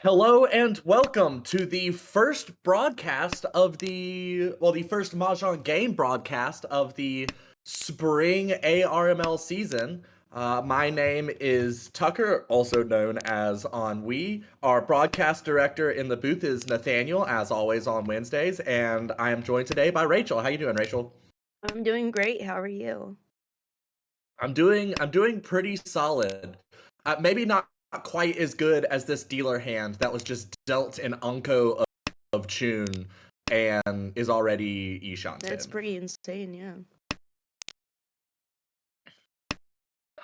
Hello and welcome to the first broadcast of the first Mahjong game broadcast of the spring ARML season. My name is Tucker, also known as Ennui. Our broadcast director in the booth is Nathaniel, as always on Wednesdays, and I am joined today by Rachel. How you doing, Rachel? I'm doing great. How are you? I'm doing pretty solid. Maybe not quite as good as this dealer hand that was just dealt an Unko of Chun and is already That's Ishanten. pretty insane, yeah.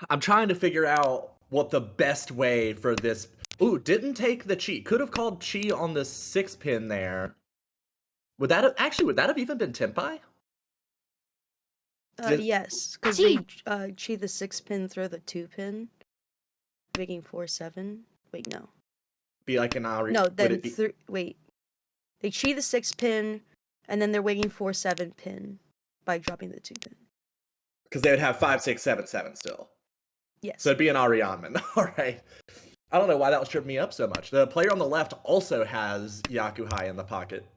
I'm trying to figure out what the best way for this. Ooh, didn't take the chi. Could have called chi on the 6 pin there. Would that have even been Tempai? Did Yes, because they cheat the 6 pin, throw the 2 pin, making 4-7. Wait, no. be like an Ari? No, Would then it be wait. They cheat the 6 pin, and then they're waiting 4-7 pin by dropping the 2 pin. because they would have 5 6 7 7 still? So Yes. it'd be an Arianman. All right. I don't know why that was tripping me up so much. The player on the left also has Yakuhai in the pocket.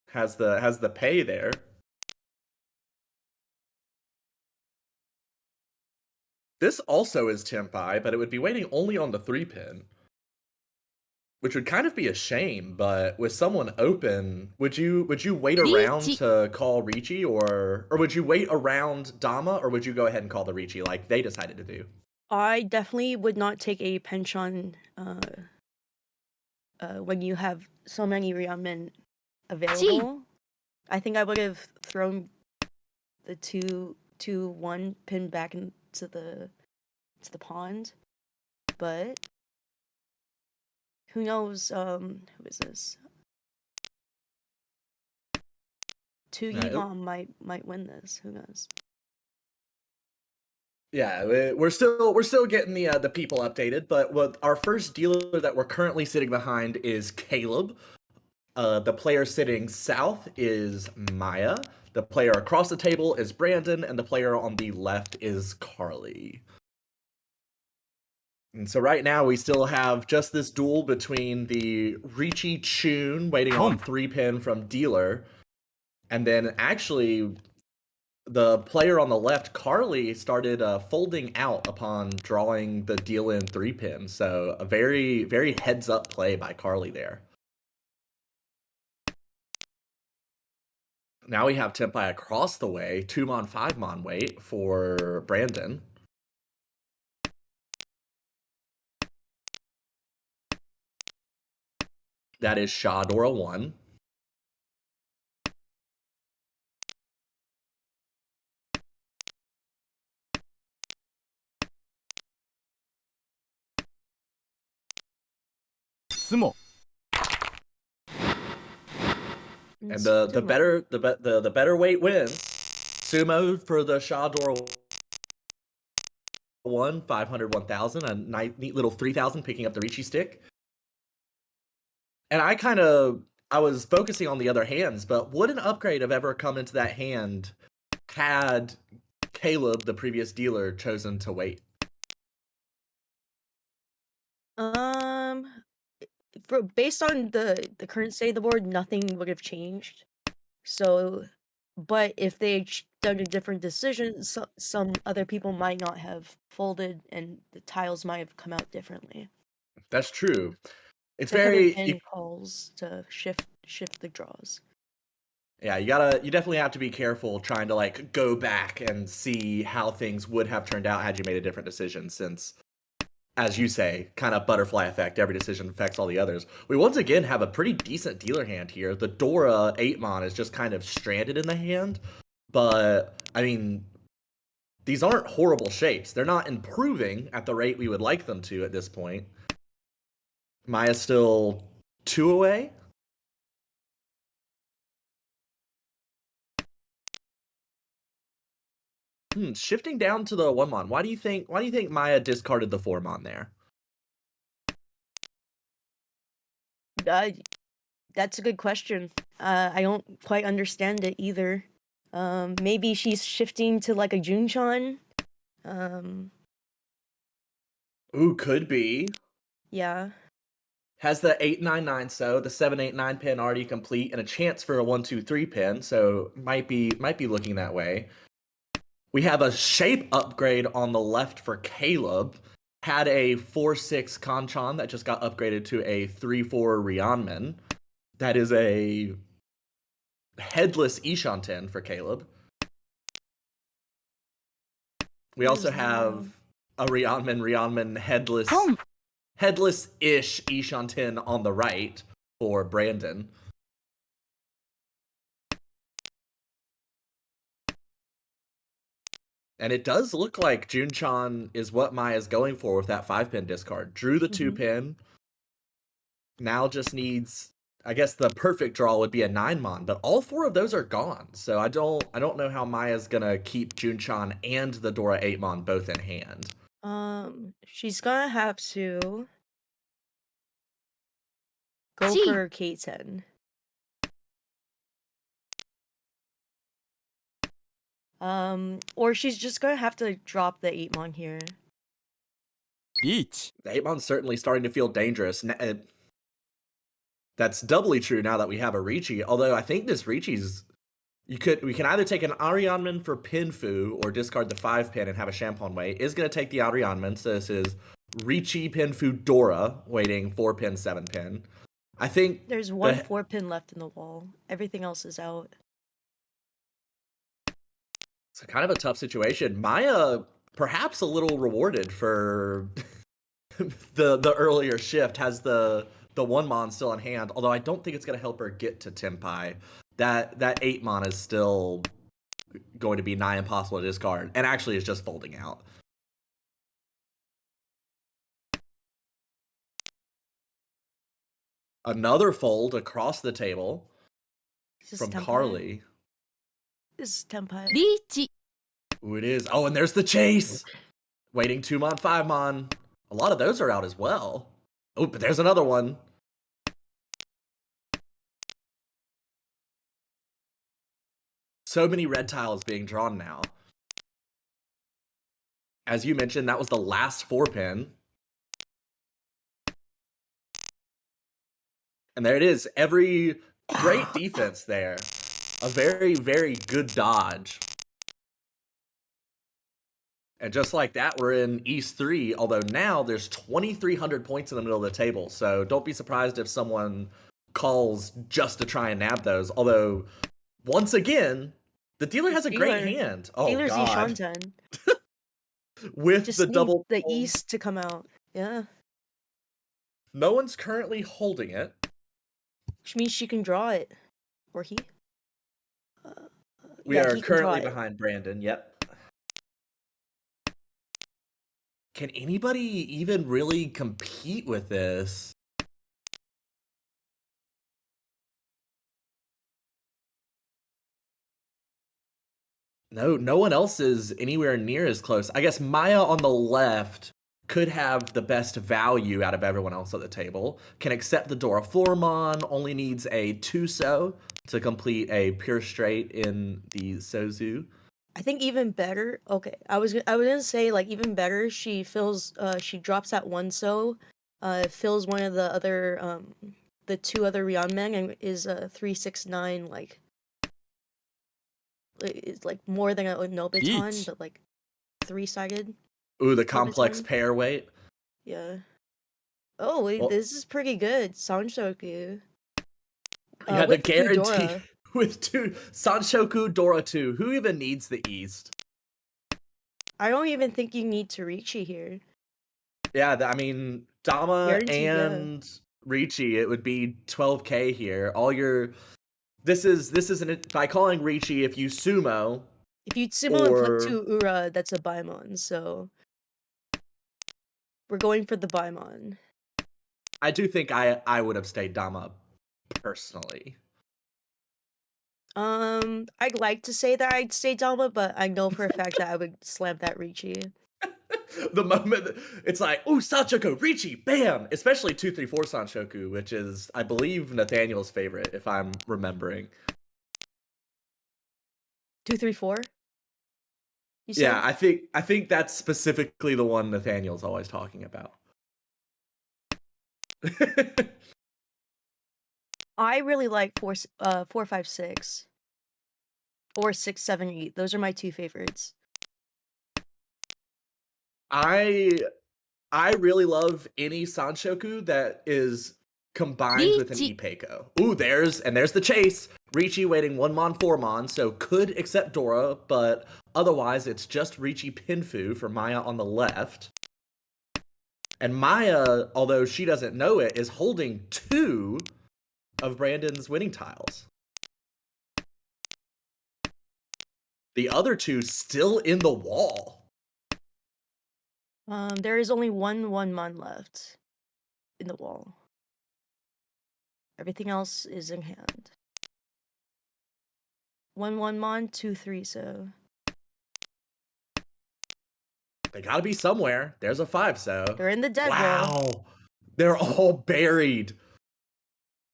Has the pay there. This also is Tempai, but it would be waiting only on the 3 pin, which would kind of be a shame. But with someone open, would you wait around to call Ricci, or would you wait around Dama, or would you go ahead and call the Ricci like they decided to do? I definitely would not take a penchant when you have so many Ryamen available. I think I would have thrown the 2-1 pin back into the pond, but who knows? Who is this? Two It, Yimon might win this. Who knows? Yeah, we're still getting the people updated, but what our first dealer that we're currently sitting behind is Caleb. The player sitting south is Maya. The player across the table is Brandon, and the player on the left is Carly. And so right now we still have just this duel between the Ricci Chun waiting on 3 pin from dealer, and then actually the player on the left, Carly, started folding out upon drawing the deal in 3 pin. So a very, very heads up play by Carly there. Now we have Tempai across the way, 2 mon, 5 mon wait for Brandon. That is Shadora 1. And the Sumo. better the better weight wins. Sumo for the Shadora 1, 500, 1,000, a neat little 3,000 picking up the Ricci stick. And I was focusing on the other hands, but would an upgrade have ever come into that hand had Caleb, the previous dealer, chosen to wait? Um, for based on the current state of the board, nothing would have changed. So, but if they done a different decision, some other people might not have folded, and the tiles might have come out differently. That's true. It's There could have very been calls to shift the draws. yeah, you definitely have to be careful trying to like go back and see how things would have turned out had you made a different decision, since as you say, kind of butterfly effect, every decision affects all the others. We once again have a pretty decent dealer hand here. The Dora 8mon is just kind of stranded in the hand, but I mean, these aren't horrible shapes. They're not improving at the rate we would like them to at this point. Maya's still 2 away. Shifting down to the 1mon. Why do you think Maya discarded the 4mon there? Uh, that's a good question. I don't quite understand it either. Maybe she's shifting to like a Junchan. Um, Ooh, could be. yeah. Has the 899, so the 789 pin already complete and a chance for a 123 pin, so might be looking that way. We have a shape upgrade on the left for Caleb. Had a 4-6 Kanchan that just got upgraded to a 3-4 Ryanman. That is a headless Ishanten for Caleb. We also have a Ryanman headless-ish Ishanten on the right for Brandon. And it does look like Junchan is what Maya's going for with that 5-pin discard. Drew the 2-pin. Now just needs, I guess the perfect draw would be a 9-mon, but all 4 of those are gone. So I don't know how Maya's gonna keep Junchan and the Dora 8-mon both in hand. She's gonna have to go for K10. Or she's just gonna have to drop the 8-mon here. Each. The 8-mon's certainly starting to feel dangerous. That's doubly true now that we have a Ricci, although I think this Ricci's... we can either take an Arianman for Pinfu or discard the 5-pin and have a Champon Way. Is going to take the Arianman, so this is Ricci, Pinfu, Dora, waiting 4-pin, 7-pin. I think... There's one 4-pin left in the wall. Everything else is out. It's kind of a tough situation. Maya, perhaps a little rewarded for the earlier shift, has the 1-mon still in hand, although I don't think it's going to help her get to Tempai. That 8-mon is still going to be nigh impossible to discard, and actually is just folding out. Another fold across the table from Carly. This is Tempai. Ooh, it is. Oh, and there's the chase! Waiting 2-mon, 5-mon. A lot of those are out as well. Oh, but there's another one. So many red tiles being drawn now. As you mentioned, that was the last 4-pin. And there it is. Every great defense there. A very, very good dodge. And just like that, we're in East 3, although now there's 2,300 points in the middle of the table, so don't be surprised if someone calls just to try and nab those. Although, once again, the dealer has a great hand. Oh, Dealer's God. Ishanten. With Just the need double... the East to come out. Yeah. No one's currently holding it. Which means she can draw it. Or he. We are currently behind Brandon, yep. Can anybody even really compete with this? No one else is anywhere near as close. I guess Maya on the left could have the best value out of everyone else at the table. Can accept the Dora 4-mon, only needs a 2-so to complete a pure straight in the Sozu. I think even better. Okay, I was gonna say like even better. She fills. She drops that 1-so. Fills one of the other the 2 other Ryanmen and is a 369 like. It's like more than a Nobiton, but like 3-sided. Ooh, the complex pair weight. Yeah. Oh wait, this is pretty good. Sanshoku. Yeah, the guarantee with 2 Sanshoku, Dora 2. Who even needs the East? I don't even think you need to Ricci here. Yeah, I mean Dama Guaranteed, and Ricci, it would be 12k here. All your this isn't by calling Ricci if you sumo. If you sumo and flip to Ura, that's a Baimon, so we're going for the Baimon. I do think I would have stayed Dama personally. I'd like to say that I'd stay Dama, but I know for a fact that I would slam that Ricci. The moment it's like, ooh, Sanshoku, Ricci, bam! Especially 234 Sanshoku, which is, I believe, Nathaniel's favorite, if I'm remembering. 234? You said? Yeah, I think that's specifically the one Nathaniel's always talking about. I really like 4, 5, 6, or 6, 7, 8. Those are my 2 favorites. I I really love any Sanshoku that is combined with an リーチ Ipeko. Ooh, there's the chase. Ricci waiting 1 mon 4 mon, so could accept Dora, but otherwise it's just Ricci Pinfu for Maya on the left. And Maya, although she doesn't know it, is holding 2 of Brandon's winning tiles. The other 2 still in the wall. There is only 1 mon left in the wall. Everything else is in hand. 1 mon, 2 3, so They gotta be somewhere. There's a 5, so. they're in the dead row. Wow. They're all buried.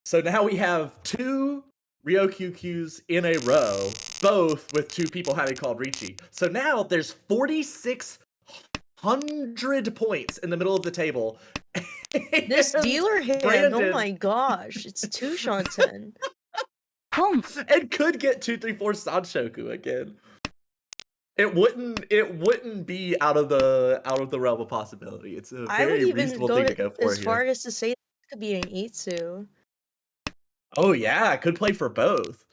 So now we have 2 Ryokyukyus in a row, both with 2 people having called Ricci. So now there's 4,600 points in the middle of the table. This And dealer hand, oh Brandon my gosh, it's 2 Shanten. ポン and could get 2, 3, 4 Sanshoku again. It wouldn't be out of the realm of possibility. It's a I would very even reasonable go thing to go for as far here. as to say it could be an Itsu. Oh yeah, it could play for both.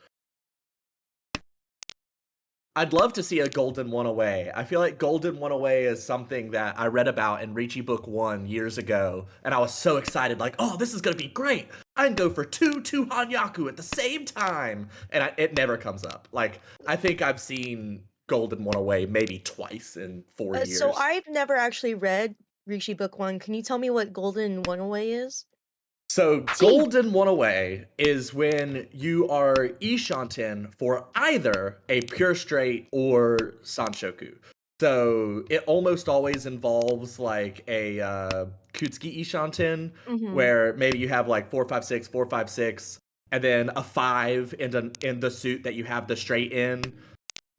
I'd love to see a Golden One Away. I feel like Golden One Away is something that I read about in Ricci Book 1 years ago, and I was so excited, like, oh, this is gonna be great! I can go for 2 Hanyaku at the same time! And it never comes up. Like, I think I've seen Golden One Away maybe twice in 4 years. So I've never actually read Rishi Book 1. Can you tell me what Golden One Away is? So, Golden One Away is when you are Ishanten for either a Pure Straight or Sanshoku. So, it almost always involves like a Kutsuki Ishanten, where maybe you have like 4 5 6, 4 5 6, and then a 5 in the suit that you have the straight in.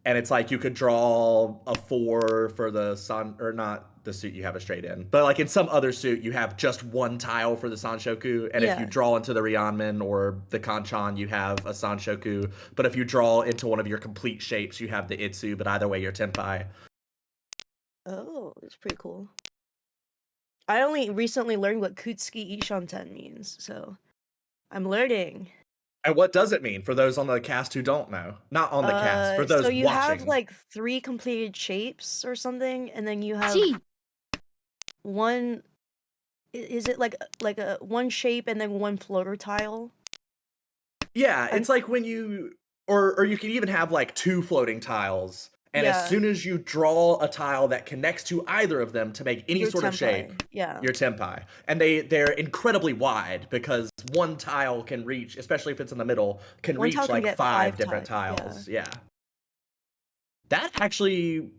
And it's like you could draw a 4 for the sun, or not the suit you have a straight in, but like in some other suit you have just 1 tile for the Sanshoku, and if you draw into the Ryanman or the Kanchan you have a Sanshoku, but if you draw into one of your complete shapes you have the Itsu, but either way you're Tenpai. Oh, it's pretty cool. I only recently learned what Kutsuki Ishanten means, so I'm learning. And what does it mean for those on the cast who don't know? Not on the cast, for those So you watching. have like 3 completed shapes or something, and then you have チ one. Is it like a 1 shape and then 1 floater tile? Yeah, it's like when you, or you can even have like 2 floating tiles, and as soon as you draw a tile that connects to either of them to make any Your sort of shape, Tenpai, yeah. your Tenpai. And they're incredibly wide because 1 tile can reach, especially if it's in the middle, can 1 tile reach can like get 5 5 different tiles. Yeah. That actually,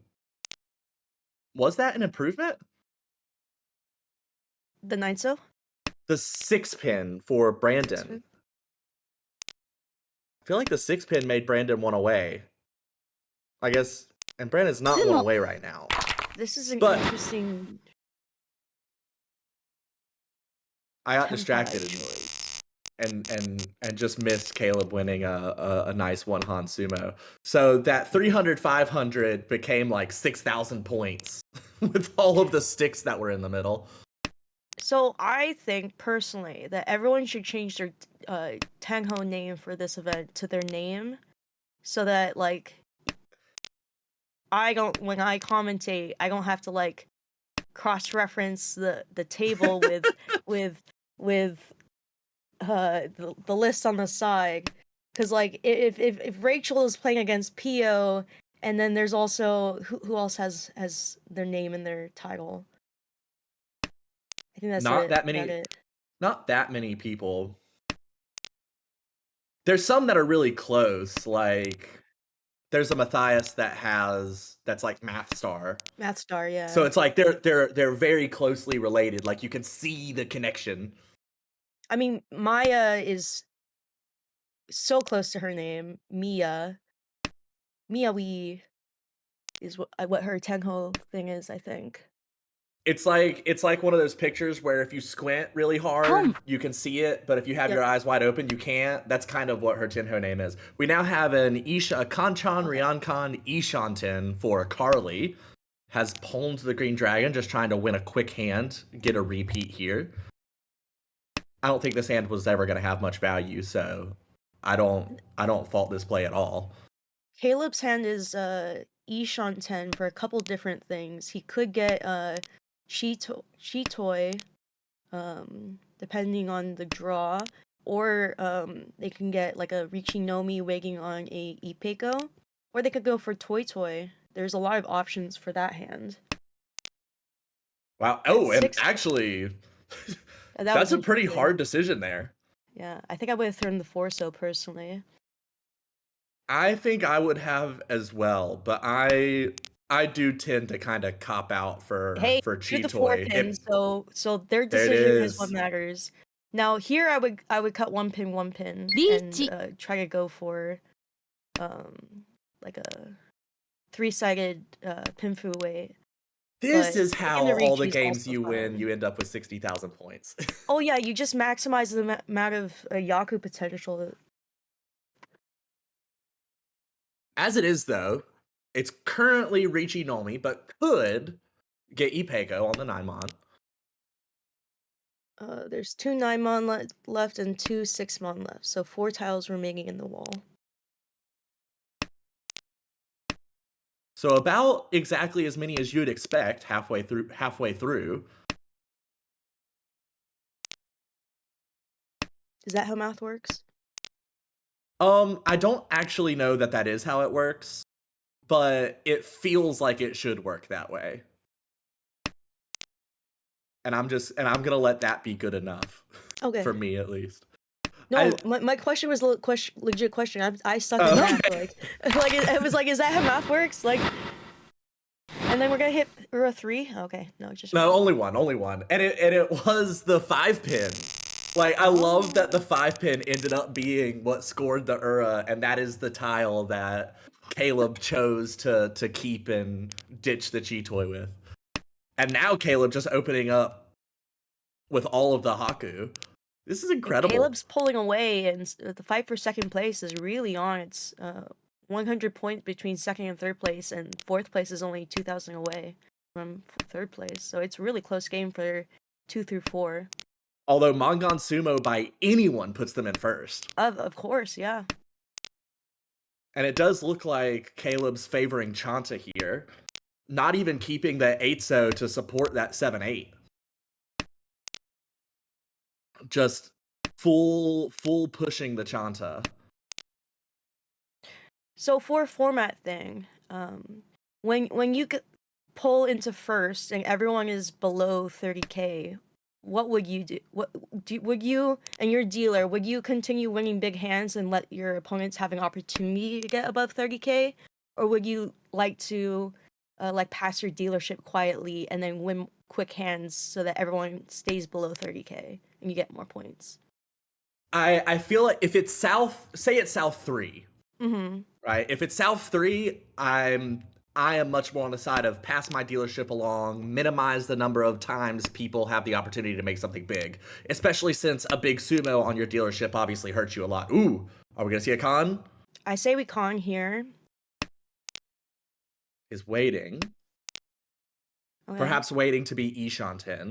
was that an improvement? The Nintso? The 6-pin for Brandon. I feel like the 6-pin made Brandon 1 away. I guess, and Brandon's not 1 away right now. This is an But interesting. I got Tenpai distracted choice. and just missed Caleb winning a nice 1 Han sumo. So that 300 500 became like 6,000 points with all of the sticks that were in the middle. So I think personally that everyone should change their Tangho name for this event to their name, so that like when I commentate, I don't have to like cross-reference the table with the list on the side, because like if Rachel is playing against Pio, and then there's also who else has their name in their title. I think that's Not it. that many. About it. Not that many people. There's some that are really close. Like there's a Matthias that's like Math Star. Math Star, yeah. So it's like they're very closely related. Like you can see the connection. I mean, Maya is so close to her name, Mia. Mia Wee is what her Tenho thing is, I think. It's like one of those pictures where if you squint really hard, you can see it, but if you have Yep. your eyes wide open, you can't. That's kind of what her Tenho name is. We now have an Isha, Kanchan, Okay. Ryankan, Ishanten for Carly. Has Pwned the Green Dragon, just trying to win a quick hand, get a repeat here. I don't think this hand was ever going to have much value, so I don't fault this play at all. Caleb's hand is Ishan 10 for a couple different things. He could get Shitoi, depending on the draw, or they can get like a Richinomi waiting on a Ipeko, or they could go for Toy Toy. There's a lot of options for that hand. Wow. At Oh, and 6, actually, that that's was a pretty interesting. hard decision there. Yeah, I think I would have thrown the Forso personally. I think I would have as well, but I do tend to kind of cop out Hey, for you're the 4 Cheetoy. pin, so their There it decision is what is. matters. Now here I would cut one pin and try to go for like a 3-sided pinfu weight. This But is taking how the all the Richi is games also you win, fine. you end up with 60,000 points. Oh yeah, you just maximize the amount of Yaku potential. As it is, though, it's currently Richi Nomi, but could get Ipeko on the 9-mon. There's 2 9-mon left and 2 6-mon left, so 4 tiles remaining in the wall. So about exactly as many as you'd expect halfway through. Is that how math works? I don't actually know that is how it works, but it feels like it should work that way. And I'm gonna let that be good enough. Okay. For me at least. No, my question was a legit question. I suck at Okay. math. Like it was like, is that how math works? Like, and then we're gonna hit a 3. Okay, no, just No, only one, and it was the 5-pin. Like I love that the 5-pin ended up being what scored the Ura, and that is the tile that Caleb chose to keep and ditch the Cheetoy with. And now Caleb just opening up with all of the Haku. This is incredible. Caleb's pulling away, and the fight for second place is really on. It's 100 points between second and third place, and fourth place is only 2,000 away from third place. So it's a really close game for 2 through 4. Although Mongon Sumo by anyone puts them in first. Of course, yeah. And it does look like Caleb's favoring Chanta here, not even keeping the 8-0 to support that 7-8. Just full pushing the Chanta. So for a format thing, when you pull into first and everyone is below 30k, what would you do? Would you and your dealer, would you continue winning big hands and let your opponents have an opportunity to get above 30k, or would you like to like pass your dealership quietly and then win quick hands so that everyone stays below 30k and you get more points? I feel like if it's say it's South 3, right? If it's South 3, I am much more on the side of pass my dealership along, minimize the number of times people have the opportunity to make something big, especially since a big sumo on your dealership obviously hurts you a lot. Ooh, are we gonna see a con? I say we con here. Is waiting. Okay. Perhaps waiting to be Ishan 10.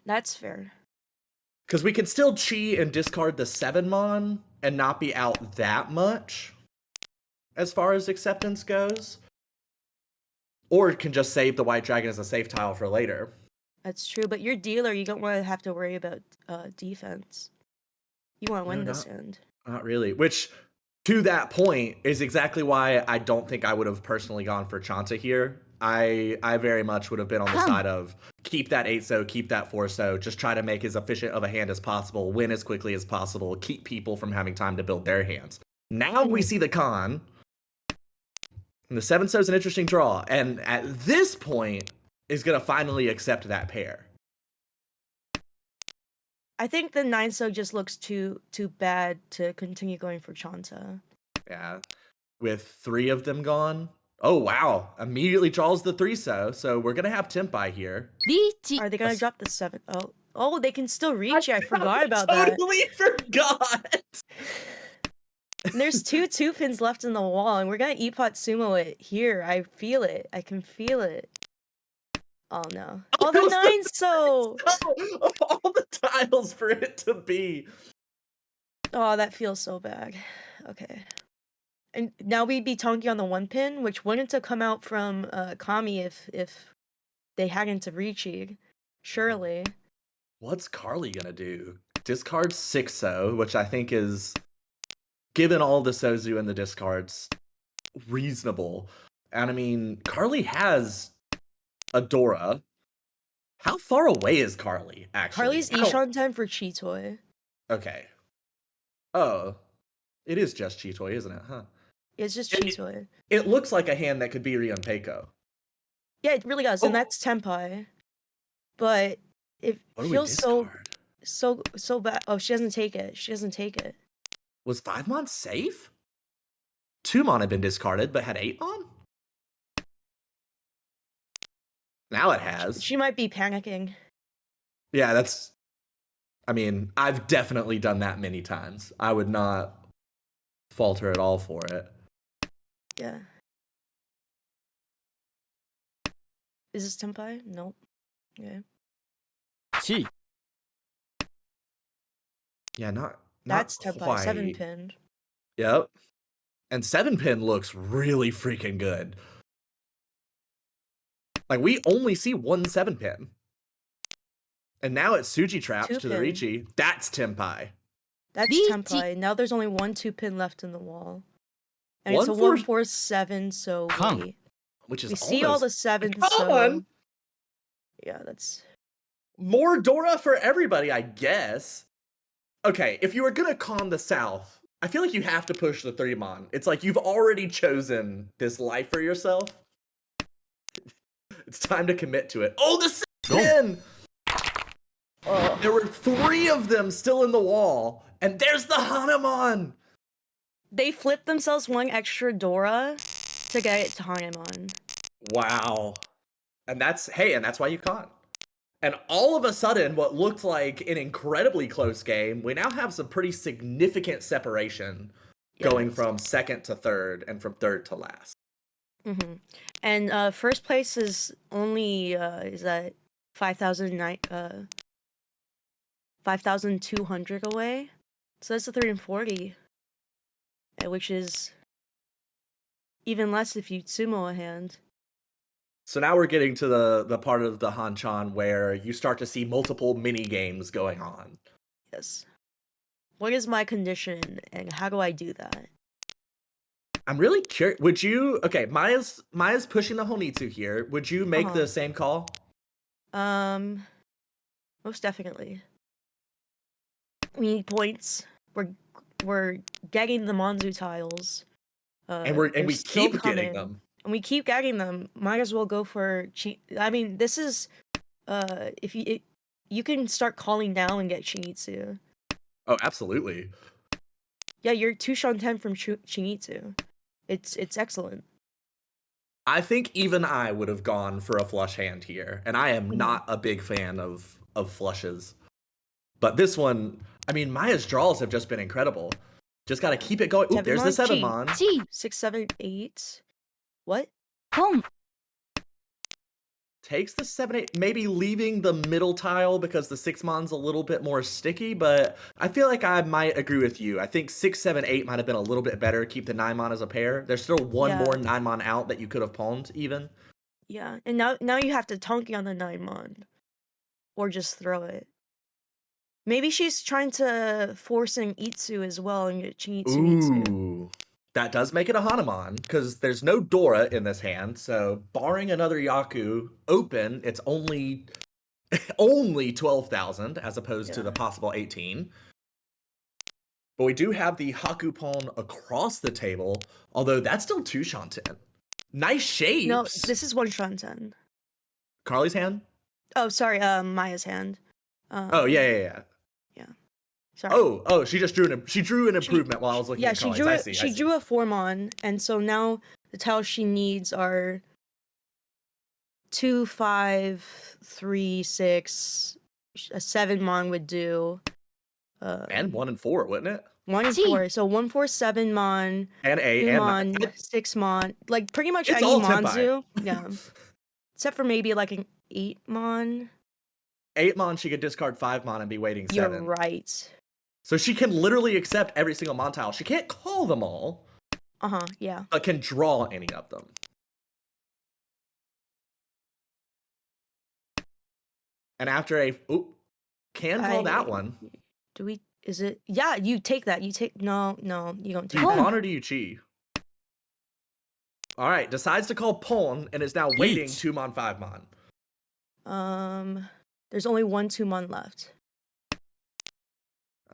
That's fair. Because we can still chi and discard the 7-mon and not be out that much as far as acceptance goes. Or it can just save the White Dragon as a safe tile for later. That's true, but your dealer, you don't want to have to worry about defense. You want to win this hand. Not really. Which, to that point, is exactly why I don't think I would have personally gone for Chanta here. I very much would have been on the side of keep that 8-0, keep that 4-0, just try to make as efficient of a hand as possible, win as quickly as possible, keep people from having time to build their hands. Now we see the con. And the 7-0 is an interesting draw, and at this point is going to finally accept that pair. I think the 9-so just looks too bad to continue going for Chanta. Yeah. With 3 of them gone, Oh wow! Immediately draws the 3-so, so we're gonna have Tempai here. Are they gonna drop the 7? Oh, they can still reach it. I I forgot about that. totally forgot. And there's 2 pins left in the wall, and we're gonna Epot Sumo it here. I feel it. I can feel it. Oh no. Oh, the It was 9-so! of all the tiles for it to be. Oh, that feels so bad. Okay. And now we'd be Tonki on the 1 pin, which wouldn't have come out from Kami if they hadn't have Richi'd. Surely. What's Carly gonna do? Discard 6-so, which I think is, given all the Sozu in the discards, reasonable. And I mean, Carly has Adora. How far away is Carly, actually? Carly's Ishan time for Chitoy. Okay. Oh. It is just Chitoy, isn't it? Huh. It's just Chitoy. It looks like a hand that could be Rion Peiko. Yeah, it really does, and that's Tenpai. But it feels so bad. Oh, she doesn't take it. She doesn't take it. Was 5-mon safe? 2-mon had been discarded, but had 8-mon? Now it has. She might be panicking. Yeah, that's... I mean, I've definitely done that many times. I would not falter at all for it. Yeah. Is this Tenpai? Nope. Okay. Chi. Yeah, not That's Tenpai, quite. 7 pin. Yep. And 7 pin looks really freaking good. Like, we only see 1 7 pin. And now it's Suji trapped to the Richi. That's Tenpai. That's Tenpai. Now there's only 1 2 pin left in the wall. And it's a 1-4-7, so which is we see all the 7s, so yeah, that's more Dora for everybody, I guess. Okay, if you were gonna con the South, I feel like you have to push the 3-mon. It's like you've already chosen this life for yourself. It's time to commit to it. Oh, the 6 pin! There were 3 of them still in the wall, and there's the Hanamon! They flipped themselves 1 extra Dora to get it to Hanamon. Wow. And that's why you con. And all of a sudden, what looked like an incredibly close game, we now have some pretty significant separation going from second to third and from third to last. Mm-hmm. And first place is only, is that 5,200 away? So that's a 340. Which is even less if you sumo a hand. So now we're getting to the part of the Hanchan where you start to see multiple mini games going on. Yes. What is my condition, and how do I do that? I'm really curious. Would you... Okay, Maya's pushing the Honitsu here. Would you make the same call? Most definitely. We need points. We're getting the Monzu tiles. And we keep getting them. And we keep getting them. Might as well go for I mean, this is if you can start calling now and get Shingitsu. Oh, absolutely. Yeah, you're 2 Shanten from Shingitsu. It's excellent. I think even I would have gone for a flush hand here, and I am not a big fan of flushes. But this one, I mean, Maya's draws have just been incredible. Just gotta keep it going. Ooh, there's the 7-mon. 6, 7, 8. What? Takes the 7, 8, maybe leaving the middle tile because the 6-mon's a little bit more sticky, but I feel like I might agree with you. I think 6, 7, 8 might have been a little bit better. Keep the 9-mon as a pair. There's still one more 9-mon out that you could have pawned, even. Yeah, and now you have to Tonki on the 9-mon. Or just throw it. Maybe she's trying to force an Itsu as well and get Chingitsu. Ooh. That does make it a Hanamon, because there's no Dora in this hand, so barring another Yaku open, it's only 12,000 as opposed to the possible 18. But we do have the Haku pawn across the table, although that's still 2 Shanten. Nice shapes! No, this is 1 Shanten. Carly's hand? Oh, sorry, Maya's hand. Oh, yeah. Sorry. Oh, she just drew an improvement while I was looking at Carly's. She drew a 4-mon, and so now The tiles she needs are 2, 5, 3, 6. A 7 mon would do. And 1 and 4, wouldn't it? 1 and 4. So 1, 4, 7 mon. And 8 2 and mon, 9. 6 mon. Like pretty much It's any all mons tempi. do. Yeah. Except for maybe like an 8 mon. 8 mon, she could discard 5 mon and be waiting 7. You're right. So she can literally accept every single mon tile. She can't call them all. Yeah. But can draw any of them. And after a can call that one. Do we? Is it? Yeah, you take that. You take. No, you don't Do take you that. pawn or do you chi? All right, decides to call pawn and is now waiting 2 mon 5 mon. There's only 1 2 mon left.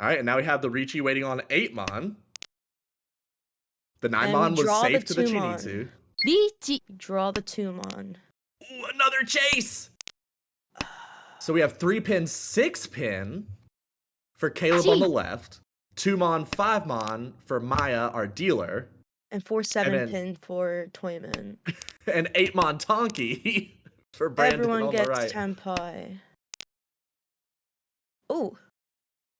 All right, and now we have the Ricci waiting on 8 mon. The 9 And mon we was draw safe the to the 2 mon. Chinitsu. Draw the 2 mon. Ooh, another chase! So we have 3 pin, 6 pin for Caleb on the left. 2 mon, 5 mon for Maya, our dealer. And 4 7 pin for Toyman. And 8 mon Tonki for Brandon Everyone on the gets right. Tenpai. Ooh,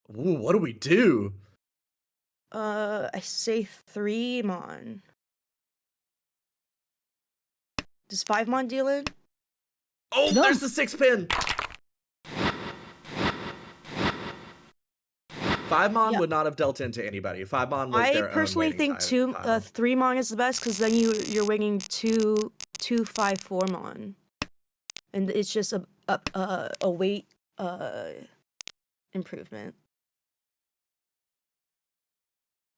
what do we do? I say 3 mon. Does 5 mon deal in? Oh, No. There's the 6 pin. 5 mon would not have dealt into anybody. 5 mon was their own. I personally think 3 mon is the best because then you're waiting 2 5 4 mon, and it's just a weight improvement.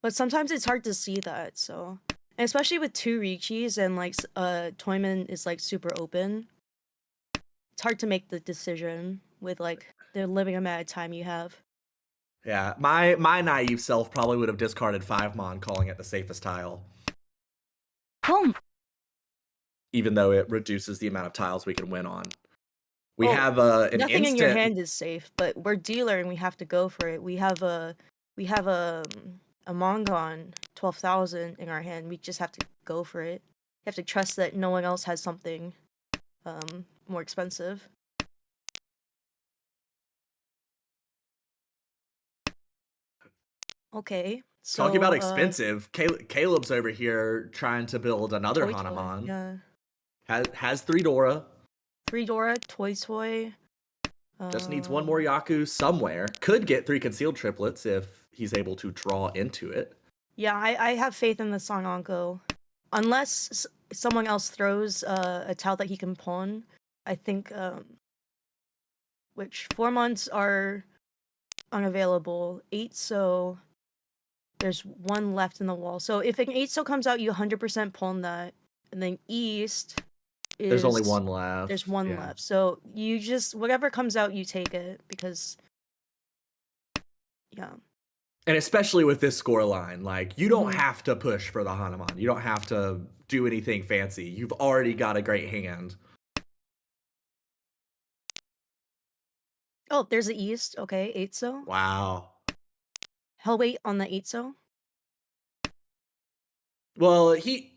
But sometimes it's hard to see that, so, and especially with 2 Richis and like Toyman is like super open. It's hard to make the decision with like the limited amount of time you have. Yeah, my naive self probably would have discarded 5 mon, calling it the safest tile. Even though it reduces the amount of tiles we can win on. We have an nothing instant... in your hand is safe, but we're dealer and we have to go for it. We have a Mongon 12,000 in our hand. We just have to go for it. You have to trust that no one else has something more expensive. Okay. So, talking about expensive, Caleb's over here trying to build another Toy. Hanuman. Yeah. Has 3 Dora. 3 Dora, Toy. Just needs 1 more Yaku somewhere. Could get 3 concealed triplets if he's able to draw into it. Yeah, I have faith in the Songonko. Unless someone else throws a tile that he can pawn, I think, which 4 months are unavailable. 8 so there's 1 left in the wall. So if an 8 so comes out, you 100% pawn that. And then East is... There's only 1 left. There's 1 left. So you just, whatever comes out, you take it because, yeah. And especially with this score line, like, you don't have to push for the Hanuman. You don't have to do anything fancy. You've already got a great hand. Oh, there's the East. Okay, 8 so. Wow. Hellweight on the 8 so. Well, he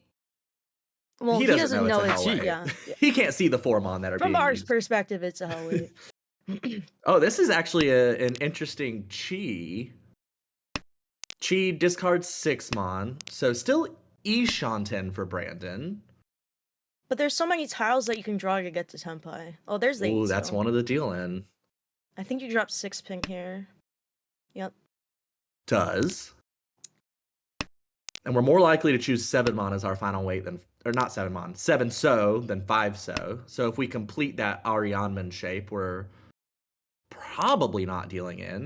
doesn't know it's a Hellweight. Hellweight. Yeah. He can't see the 4 mon that are From being our used. perspective, it's a Hellweight. Oh, this is actually an interesting Chi. Chi discards 6 mon, so still Ishanten for Brandon. But there's so many tiles that you can draw to get to Tenpai. Oh, there's the 8 Ooh, that's one of the deal in. I think you dropped 6 pin here. Yep. Does. And we're more likely to choose 7 mon as our final weight than, or not 7 mon, 7 so than 5 so. So if we complete that Arianman shape, we're probably not dealing in,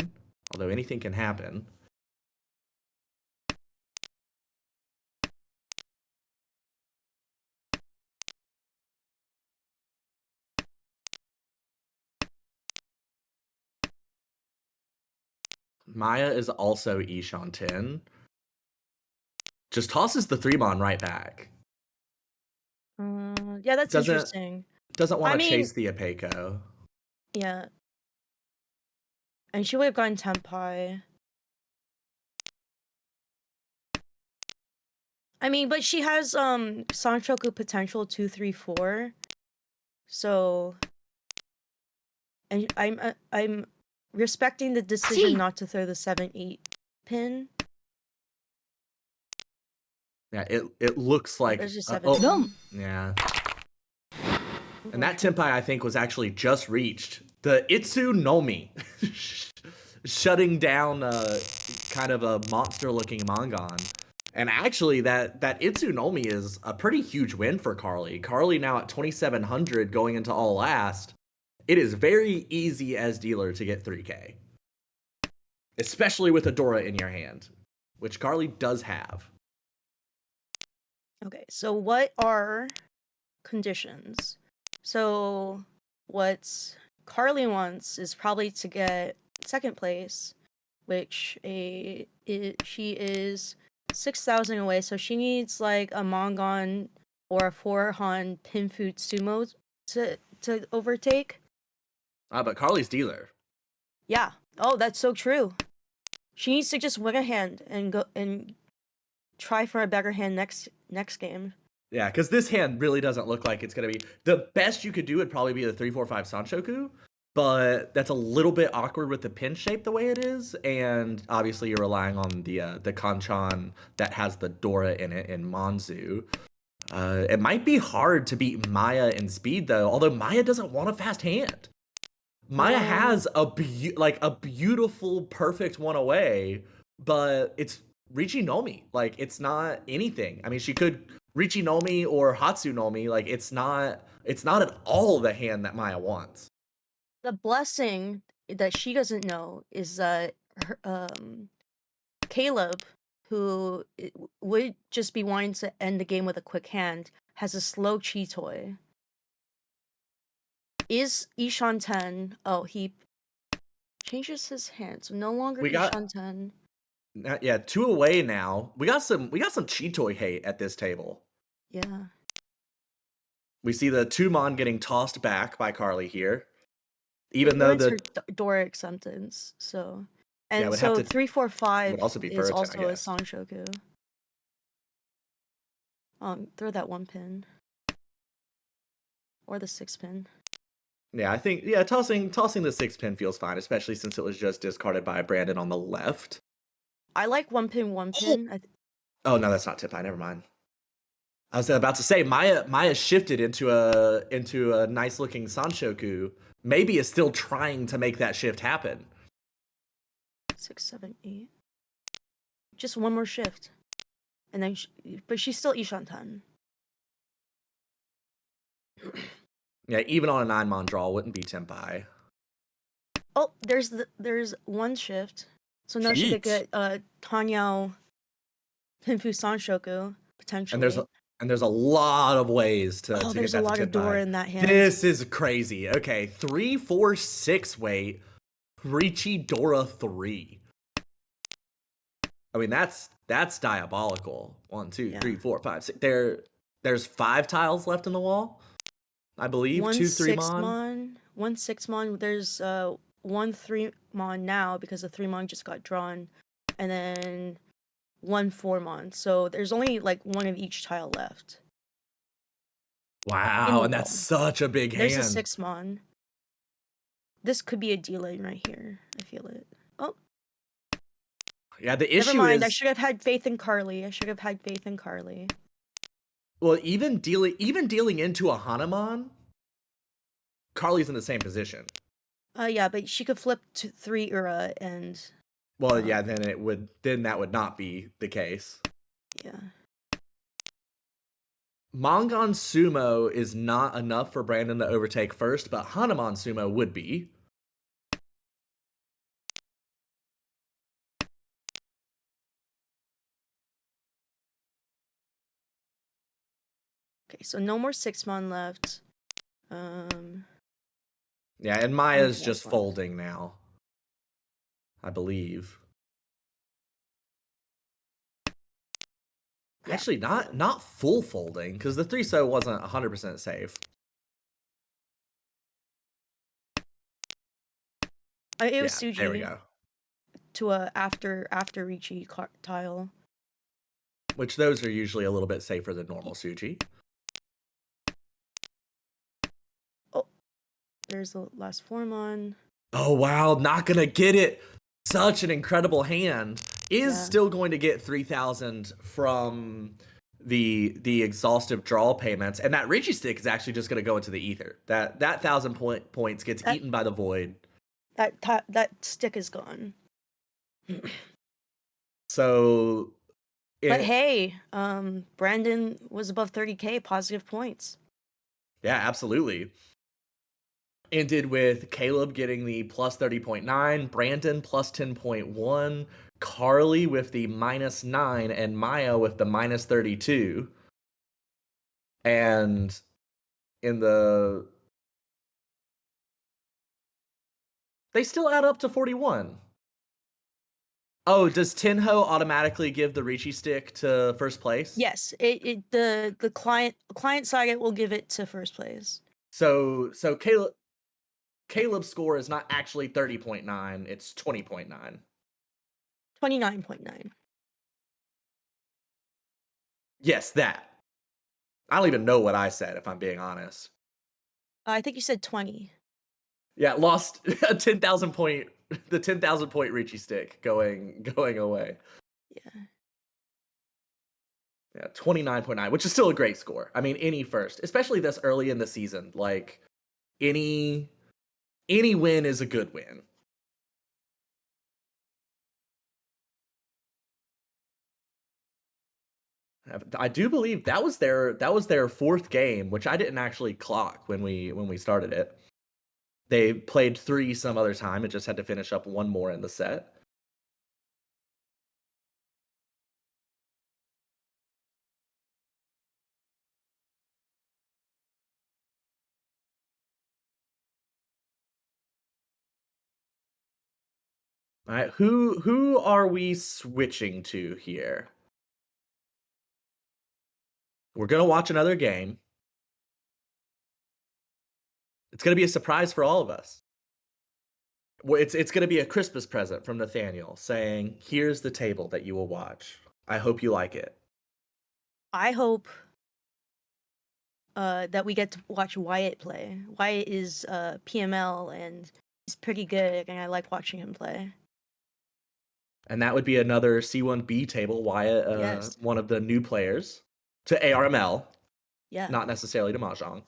although anything can happen. Maya is also Ishanten. Just tosses the 3 mon right back. Yeah, that's interesting. Doesn't want to chase the Apeco. Yeah. And she would have gotten Tenpai. I mean, but she has Sanchoku potential 2-3-4. So, and I'm respecting the decision Gee. not to throw the 7-8 pin. Yeah, it looks like There's just 7. Dum. yeah. I'm And going that to- tempai I think was actually just reached. The Itsu Nomi shutting down kind of a monster looking Mongon. And actually that Itsu Nomi is a pretty huge win for Carly. Carly now at 2700 going into all last. It is very easy as dealer to get 3K. Especially with a Dora in your hand, which Carly does have. Okay, so what are conditions? So what Carly wants is probably to get second place, which she is 6,000 away. So she needs like a Mongon or a 4Han Pinfu Sumo to overtake. But Carly's dealer. Yeah. Oh, that's so true. She needs to just win a hand and go and try for a better hand next game. Yeah, because this hand really doesn't look like it's going to be... The best you could do would probably be the 3-4-5 Sanshoku, but that's a little bit awkward with the pin shape the way it is, and obviously you're relying on the Kanchan that has the Dora in it in Monzu. It might be hard to beat Maya in speed, though, although Maya doesn't want a fast hand. Maya has a beautiful, perfect one away, but it's Richinomi. Like, it's not anything. I mean, she could Richinomi or Hatsunomi. Like, it's not at all the hand that Maya wants. The blessing that she doesn't know is that Caleb, who would just be wanting to end the game with a quick hand, has a slow Chitoy. Is Ishan 10? Oh, he changes his hand, so no longer We got Ishan 10. yeah, 2 away now. We got some Chitoy hate at this table. Yeah. We see the 2 Mon getting tossed back by Carly here. Even It though ruins the her Dora acceptance, so. Yeah, And would have so to 3-4-5 would also be is Furutan, I also a guess. Sanshoku. Throw that 1 pin. Or the 6 pin. Yeah, I think tossing the 6 pin feels fine, especially since it was just discarded by Brandon on the left. I like 1 pin, 1 pin. Oh no, that's not tip. Never mind. I was about to say Maya shifted into a nice looking Sanshoku. Maybe is still trying to make that shift happen. 6, 7, 8. Just 1 more shift. And then, but she's still Ishan 10. Yeah, even on a 9 Mon draw wouldn't be Tempai. Oh, there's 1 shift. So now she could get Tanyao Pinfu Sanshoku, potentially. And there's a lot of ways to get that to there's a lot of Dora Tempai. in that hand. This is crazy. Okay, 3, 4, 6 weight. Richi Dora 3. I mean, that's diabolical. 1, 2, 3, 4, 5, 6. There's 5 tiles left in the wall, I believe. 1 2 3 6 Mon. mon, 1 6 mon. There's 1 3 mon now because the 3 mon just got drawn, and then 1 4 mon. So there's only like 1 of each tile left. Wow, and that's such a big hand. There's a 6 mon. This could be a delay right here. I feel it. Oh. Yeah, the issue Never mind. is I should have had faith in Carly. Well, even dealing into a Hanuman, Carly's in the same position. Yeah, but she could flip to 3 Ura and. Well, yeah, then that would not be the case. Yeah. Mongon Sumo is not enough for Brandon to overtake first, but Hanuman Sumo would be. Okay, so no more 6 mon left. Yeah, and Maya's just folding now, I believe. Yeah, actually, not full folding, because the 3-so wasn't 100% safe. It was Suji. There we go. To a after Ricci tile. which those are usually a little bit safer than normal Suji. Oh, there's the last Formon. Oh, wow, not going to get it. Such an incredible hand. Is still going to get 3,000 from the exhaustive draw payments, and that Richie stick is actually just going to go into the ether. That 1,000 points gets eaten by the void. That stick is gone. So, but hey, Brandon was above 30K positive points. Yeah, absolutely. Ended with Caleb getting the plus 30.9, Brandon plus 10.1, Carly with the minus 9, and Maya with the minus 32. And in the... They still add up to 41. Oh, does Tenho automatically give the Ricci stick to first place? Yes, the client side it will give it to first place. So Caleb's score is not actually 30.9, it's 20.9. 29.9. Yes, that. I don't even know what I said, if I'm being honest. I think you said 20. Yeah, lost a 10,000 point, the 10,000 point Ricci stick going away. Yeah. Yeah, 29.9, which is still a great score. I mean, any first, especially this early in the season, like any win is a good win. I do believe that was their fourth game, which I didn't actually clock when we started it. They played 3 some other time. It just had to finish up one more in the set. All right, who are we switching to here? We're gonna watch another game. It's gonna be a surprise for all of us. Well, it's gonna be a Christmas present from Nathaniel saying, "Here's the table that you will watch. I hope you like it." I hope that we get to watch Wyatt play. Wyatt is PML and he's pretty good, and I like watching him play. And that would be another C1B table. Wyatt, Yes. one of the new players to ARML. Yeah. Not necessarily to Mahjong.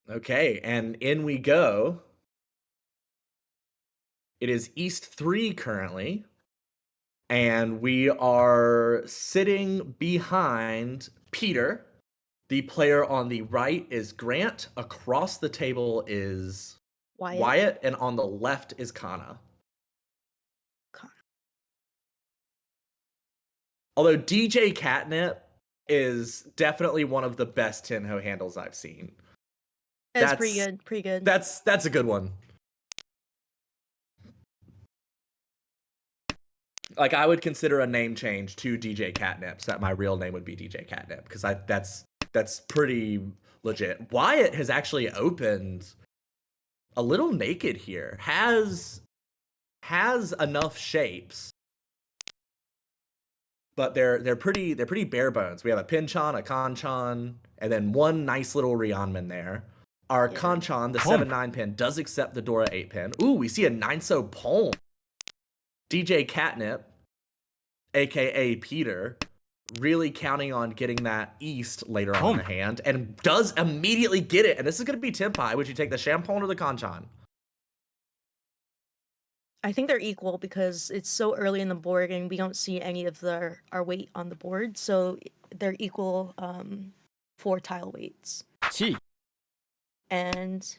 Okay, and in we go. It is East 3 currently. And we are sitting behind Peter. The player on the right is Grant. Across the table is Wyatt, and on the left is Kana. Although DJ Catnip is definitely one of the best Tenho handles I've seen. That's pretty good. Pretty good. That's a good one. Like, I would consider a name change to DJ Catnip, so that my real name would be DJ Catnip, because that's pretty legit. Wyatt has actually opened a little naked here. Has enough shapes, but they're pretty bare bones. We have a Pinchan, a Kanchan, and then one nice little Rionman there. Our Kanchan, the 7-9 pin, does accept the Dora 8 pin. Ooh, we see a 9-so Palm. DJ Catnip, aka Peter, really counting on getting that East later on in the hand, and does immediately get it. And this is going to be Tempai. Would you take the Champon or the Kanchan? I think they're equal because it's so early in the board and we don't see any of our weight on the board, so they're equal 4 tile weights. And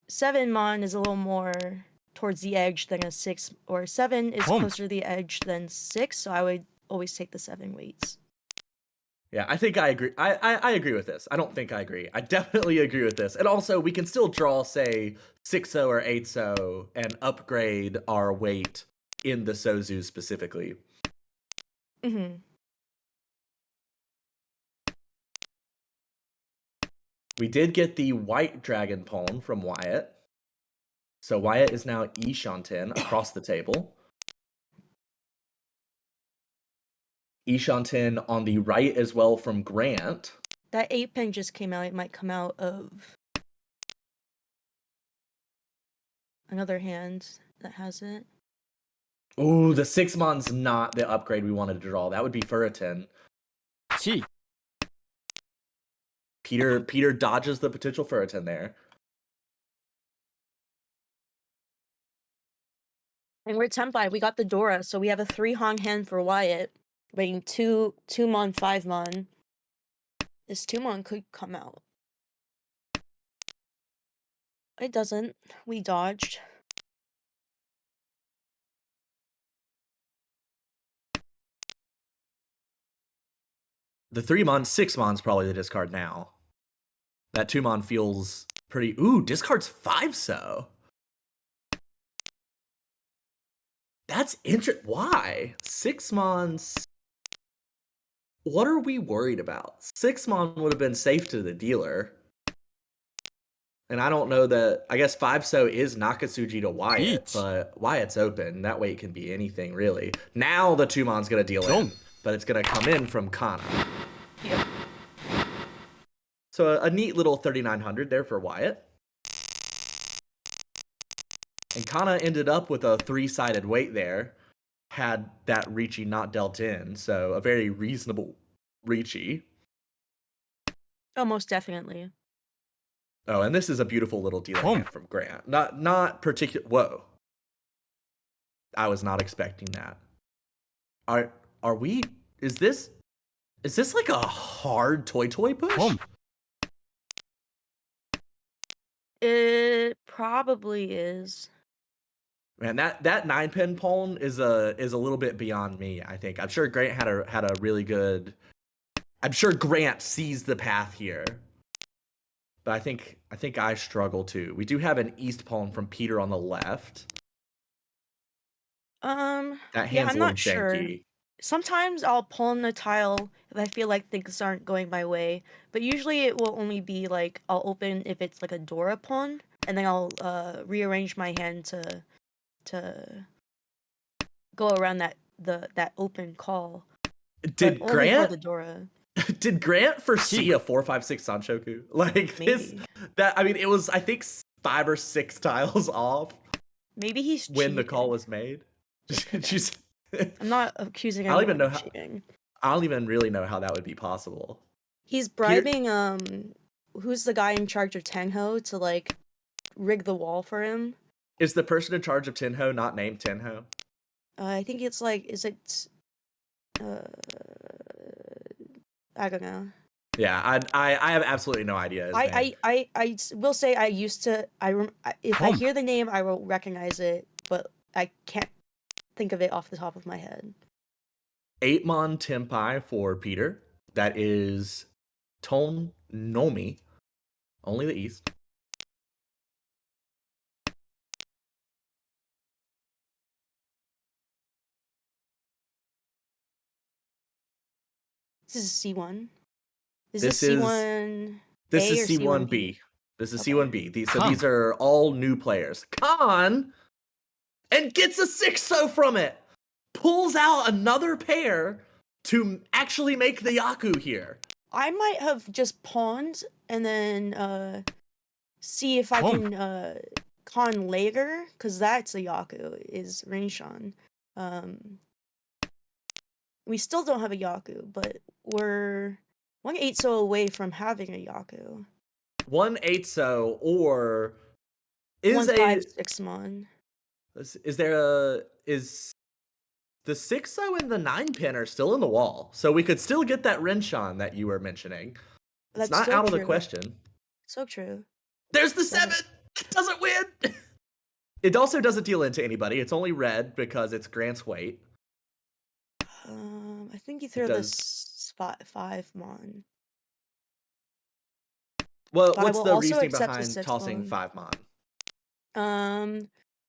7 Mon is a little more towards the edge than a 6, or 7 is closer to the edge than 6, so I would always take the 7 weights. Yeah, I think I agree. I agree with this. I don't think I agree. I definitely agree with this. And also, we can still draw, say, 6-0 or 8-0 and upgrade our weight in the Sozu specifically. Mm-hmm. We did get the White Dragon Palm from Wyatt. So Wyatt is now Ishanten across the table. Ishanten on the right as well from Grant. That 8-pin just came out. It might come out of another hand that has it. Ooh, the 6-mon's not the upgrade we wanted to draw. That would be Furitin. 7 Peter dodges the potential Furitin there. And we're 10-5. We got the Dora, so we have a 3-Hong hand for Wyatt. Waiting 2-mon, 5-mon. This 2-mon could come out. It doesn't. We dodged. The 3-mon, 6-mon's probably the discard now. That 2-mon feels pretty... Ooh, discard's 5-so. That's interesting. Why? 6-mons... What are we worried about? 6-mon would have been safe to the dealer. And I don't know that... I guess 5-so is Nakatsuji to Wyatt, Each. but Wyatt's open. That way it can be anything, really. Now the 2-mon's going to deal in, but it's going to come in from Kana. Yep. So a neat little 3,900 there for Wyatt. And Kana ended up with a 3-sided weight there, had that Ricci not dealt in, so a very reasonable Ricci. Oh, most definitely. Oh, and this is a beautiful little dealer hand from Grant. Not particular. Whoa, I was not expecting that. Are we? Is this like a hard toy push? It probably is. Man, that 9-pin pawn is a little bit beyond me, I think. I'm sure Grant had a really good... I'm sure Grant sees the path here. But I think I struggle too. We do have an east pawn from Peter on the left. That hand's yeah, a I'm little not sure. janky. Sometimes I'll pawn the tile if I feel like things aren't going my way, but usually it will only be like I'll open if it's like a Dora pawn, and then I'll rearrange my hand to go around that open call. Did but only for Grant the Dora. did Grant foresee a 4-5-6 Sanshoku? Like this Maybe. that I mean it was I think 5 or 6 tiles off Maybe he's when the cheating. call was made. Just I'm not accusing I don't anyone even know of how cheating. I don't even really know how that would be possible. He's bribing who's the guy in charge of Tenho to like rig the wall for him. Is the person in charge of Tenho not named Tenho? I think it's like I don't know. Yeah, I have absolutely no idea. I will say I used to if I hear the name I will recognize it, but I can't think of it off the top of my head. 8-mon Tempai for Peter. That is Ton Nomi. Only the east. This is C1. Is This this is C1 This A is or C1B. This is Okay. C1B. These are all new players. Khan and gets a 6-so from it. Pulls out another pair to actually make the Yaku here. I might have just pawned and then see if I can con later, because that's a Yaku, is Rinshan. We still don't have a Yaku, but we're 1 8-so away from having a Yaku. 1 8-so or is 1 5-6-mon. is there is the 6-so and the 9-pin are still in the wall, so we could still get that Rinshan that you were mentioning. It's That's not so out of the true. question. So true. There's the 7. It doesn't win. It also doesn't deal into anybody. It's only red because it's Grant's weight. I think you threw this 5-mon. Well, But what's I will the also reasoning accept the behind 6 tossing mon. 5-mon?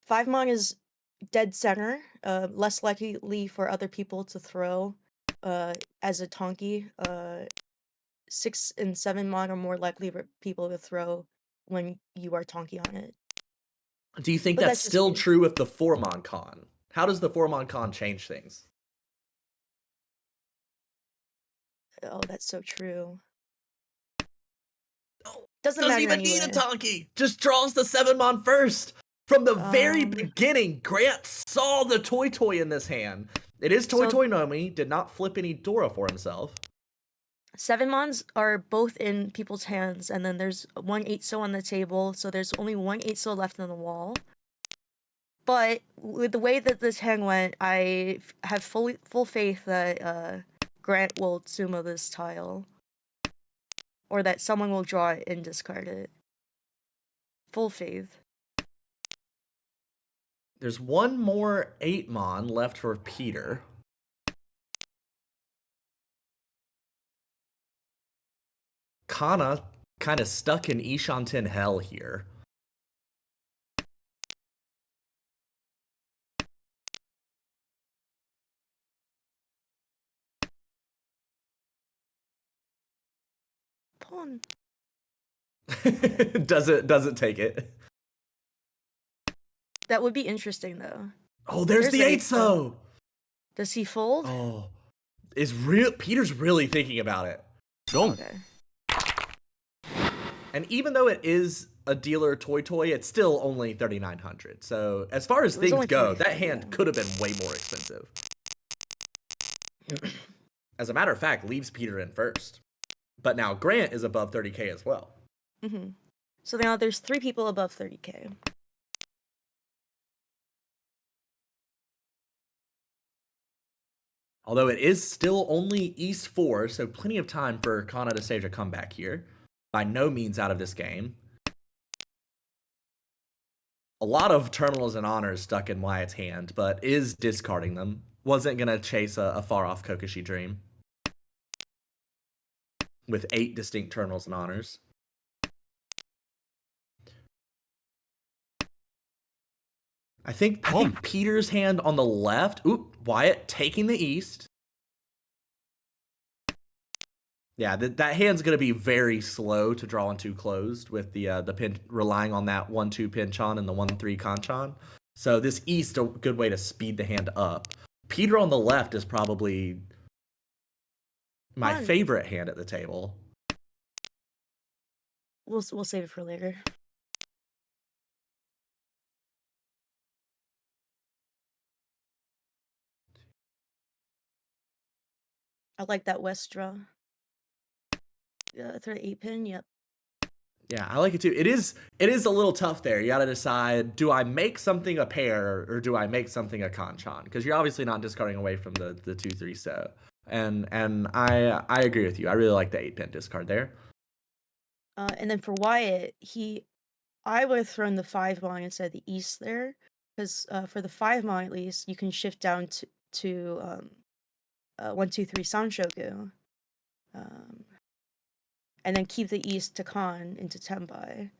5-mon is dead center, less likely for other people to throw as a Tonki. 6 and 7-mon are more likely for people to throw when you are Tonki on it. Do you think But that's that's just still me. true with the 4-mon con? How does the 4-mon con change things? Oh, that's so true. Doesn't matter even need a anyway. Tonki. Just draws the 7-mon first. From the very Um, beginning, Grant saw the Toy in this hand. It is Toy So- Nomi, did not flip any Dora for himself. 7-mons are both in people's hands, and then there's one 8-so on the table, so there's only one 8-so left on the wall. But with the way that this hand went, I have full faith that Grant will sumo this tile. Or that someone will draw it and discard it. Full faith. There's one more 8-mon left for Peter. Kana kind of stuck in Ishanten hell here. Pawn. doesn't take it. That would be interesting, though. Oh, there's the 8-so. Does he fold? Oh, Peter's really thinking about it. Okay. And even though it is a dealer toy, it's still only 3,900. So as far as things go, that hand could have been way more expensive. As a matter of fact, leaves Peter in first. But now Grant is above 30K as well. Mm-hmm. So now there's 3 people above 30K. Although it is still only East 4, so plenty of time for Kana to stage a comeback here. By no means out of this game. A lot of terminals and honors stuck in Wyatt's hand, but is discarding them. Wasn't going to chase a far-off Kokoshi dream. With 8 distinct terminals and honors. I think Peter's hand on the left. Oop, Wyatt taking the East. Yeah, that hand's going to be very slow to draw into closed with the pin relying on that 1-2 pinch-on and the 1-3 conch-on. So this East a good way to speed the hand up. Peter on the left is probably my favorite hand at the table. We'll save it for later. I like that West draw. Yeah, throw 8-pin, yep. Yeah, I like it too. It is a little tough there. You got to decide, do I make something a pair or do I make something a conch-on? Because you're obviously not discarding away from the 2-3 so. And I agree with you. I really like the 8-pin discard there. And then for Wyatt, I would have thrown the 5-mon instead of the East there. Because for the 5-mon at least, you can shift down to 1-2-3 Sanshoku. And then keep the East to Kan into Tenbai.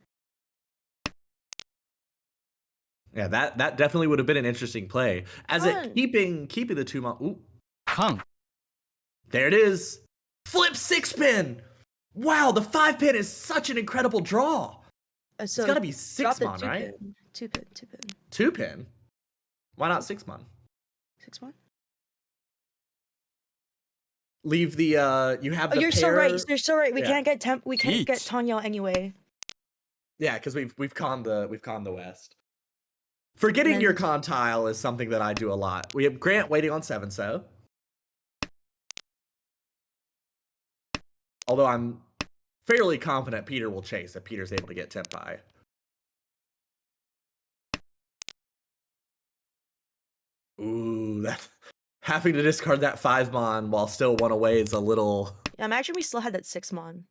Yeah, that definitely would have been an interesting play. As it keeping the 2-mon. Ooh. Kan. There it is. Flip 6-pin. Wow, the 5-pin is such an incredible draw. So it's got to be 6-mon, right? 2-pin. 2-pin? Why not 6-mon? 6-mon? Leave the you have the you're pair. so right. You're so right. We Yeah. can't get Tanya anyway. Yeah, because we've conned the West. Forgetting your con tile is something that I do a lot. We have Grant waiting on 7-so. Although I'm fairly confident Peter will chase if Peter's able to get Tenpai. Ooh, that having to discard that 5-mon while still 1 away is a little... Yeah, imagine we still had that 6-mon.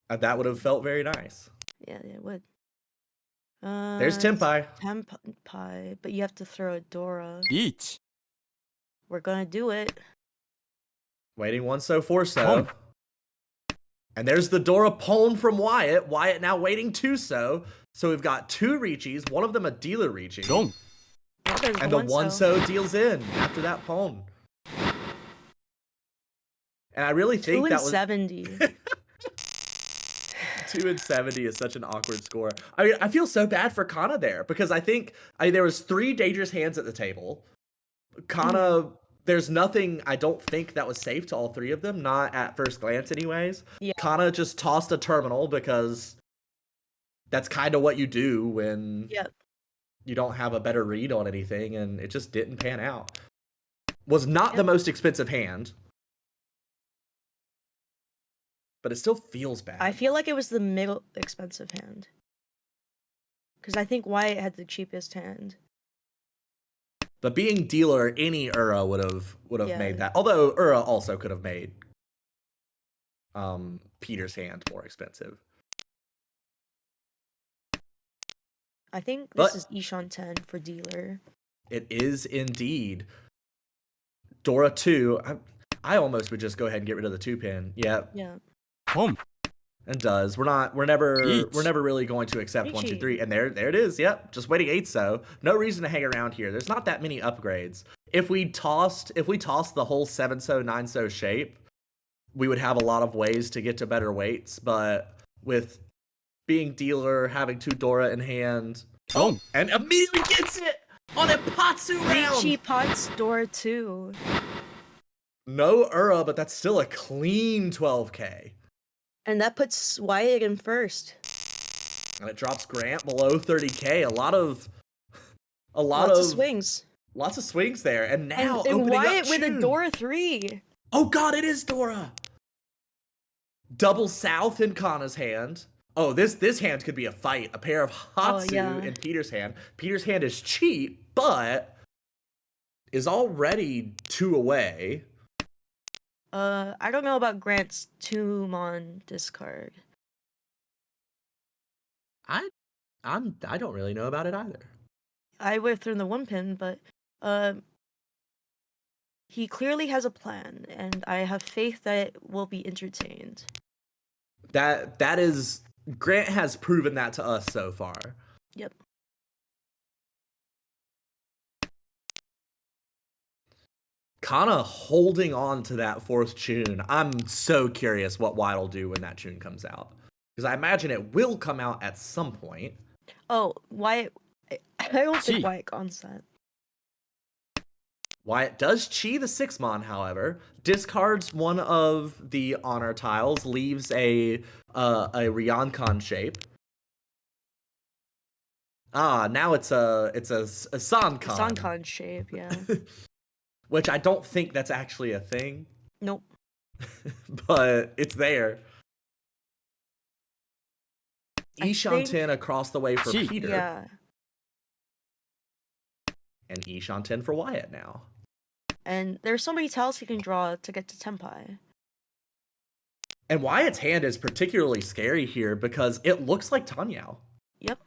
That would have felt very nice. Yeah, it would. There's Tenpai. Tenpai, but you have to throw a Dora. Each. We're gonna do it. Waiting 1-so, 4-so. And there's the Dora Pone from Wyatt. Wyatt now waiting 2-so. So we've got 2 reaches, one of them a dealer reaching. Dong. And the 1-so deals in after that Pone. And I really think that was 270. 270 is such an awkward score. I mean, I feel so bad for Kana there because I think there was 3 dangerous hands at the table. Kana, there's nothing I don't think that was safe to all 3 of them, not at first glance anyways. Yeah. Kana just tossed a terminal because that's kind of what you do when Yep. you don't have a better read on anything, and it just didn't pan out. Was not the most expensive hand, but it still feels bad. I feel like it was the middle expensive hand. Because I think Wyatt had the cheapest hand. But being dealer, any Ura would have Yeah. made that. Although Ura also could have made Peter's hand more expensive. I think this is Ishan 10 for dealer. It is indeed. Dora 2. I almost would just go ahead and get rid of the 2-pin. Yep. Yeah. Home. And does. We're never really going to accept 1, 2, 3. And there it is. Yep. Just waiting 8 so. No reason to hang around here. There's not that many upgrades. If we tossed the whole 7 so 9 so shape, we would have a lot of ways to get to better weights, but with being dealer, having 2 Dora in hand, and immediately gets it on a Patsu round. She pots Dora 2. No Ura, but that's still a clean 12k. And that puts Wyatt in first. And it drops Grant below 30k. Lots of swings. Lots of swings there. And now and opening Wyatt up with Chun. a Dora 3. Oh god, it is Dora. Double South in Kana's hand. Oh, this hand could be a fight. A pair of Hatsu in Peter's hand. Peter's hand is cheap, but is already 2 away. I don't know about Grant's 2-mon discard. I don't really know about it either. I would have thrown the 1-pin, but he clearly has a plan, and I have faith that it will be entertained. That is, Grant has proven that to us so far. Yep. Kana holding on to that 4th Chun. I'm so curious what Wyatt will do when that Chun comes out. Because I imagine it will come out at some point. Oh, Wyatt. I don't think Wyatt gons that. Wyatt does Chi the 6-mon, however. Discards one of the honor tiles, leaves a Ryoncon shape. Now it's a Sankon. Sankon shape, yeah. Which I don't think that's actually a thing. Nope. But it's there. Ishan 10 across the way for Peter. Yeah. And Ishan 10 for Wyatt now. And there's so many tiles he can draw to get to Tenpai. And Wyatt's hand is particularly scary here because it looks like Tanyao. Yep.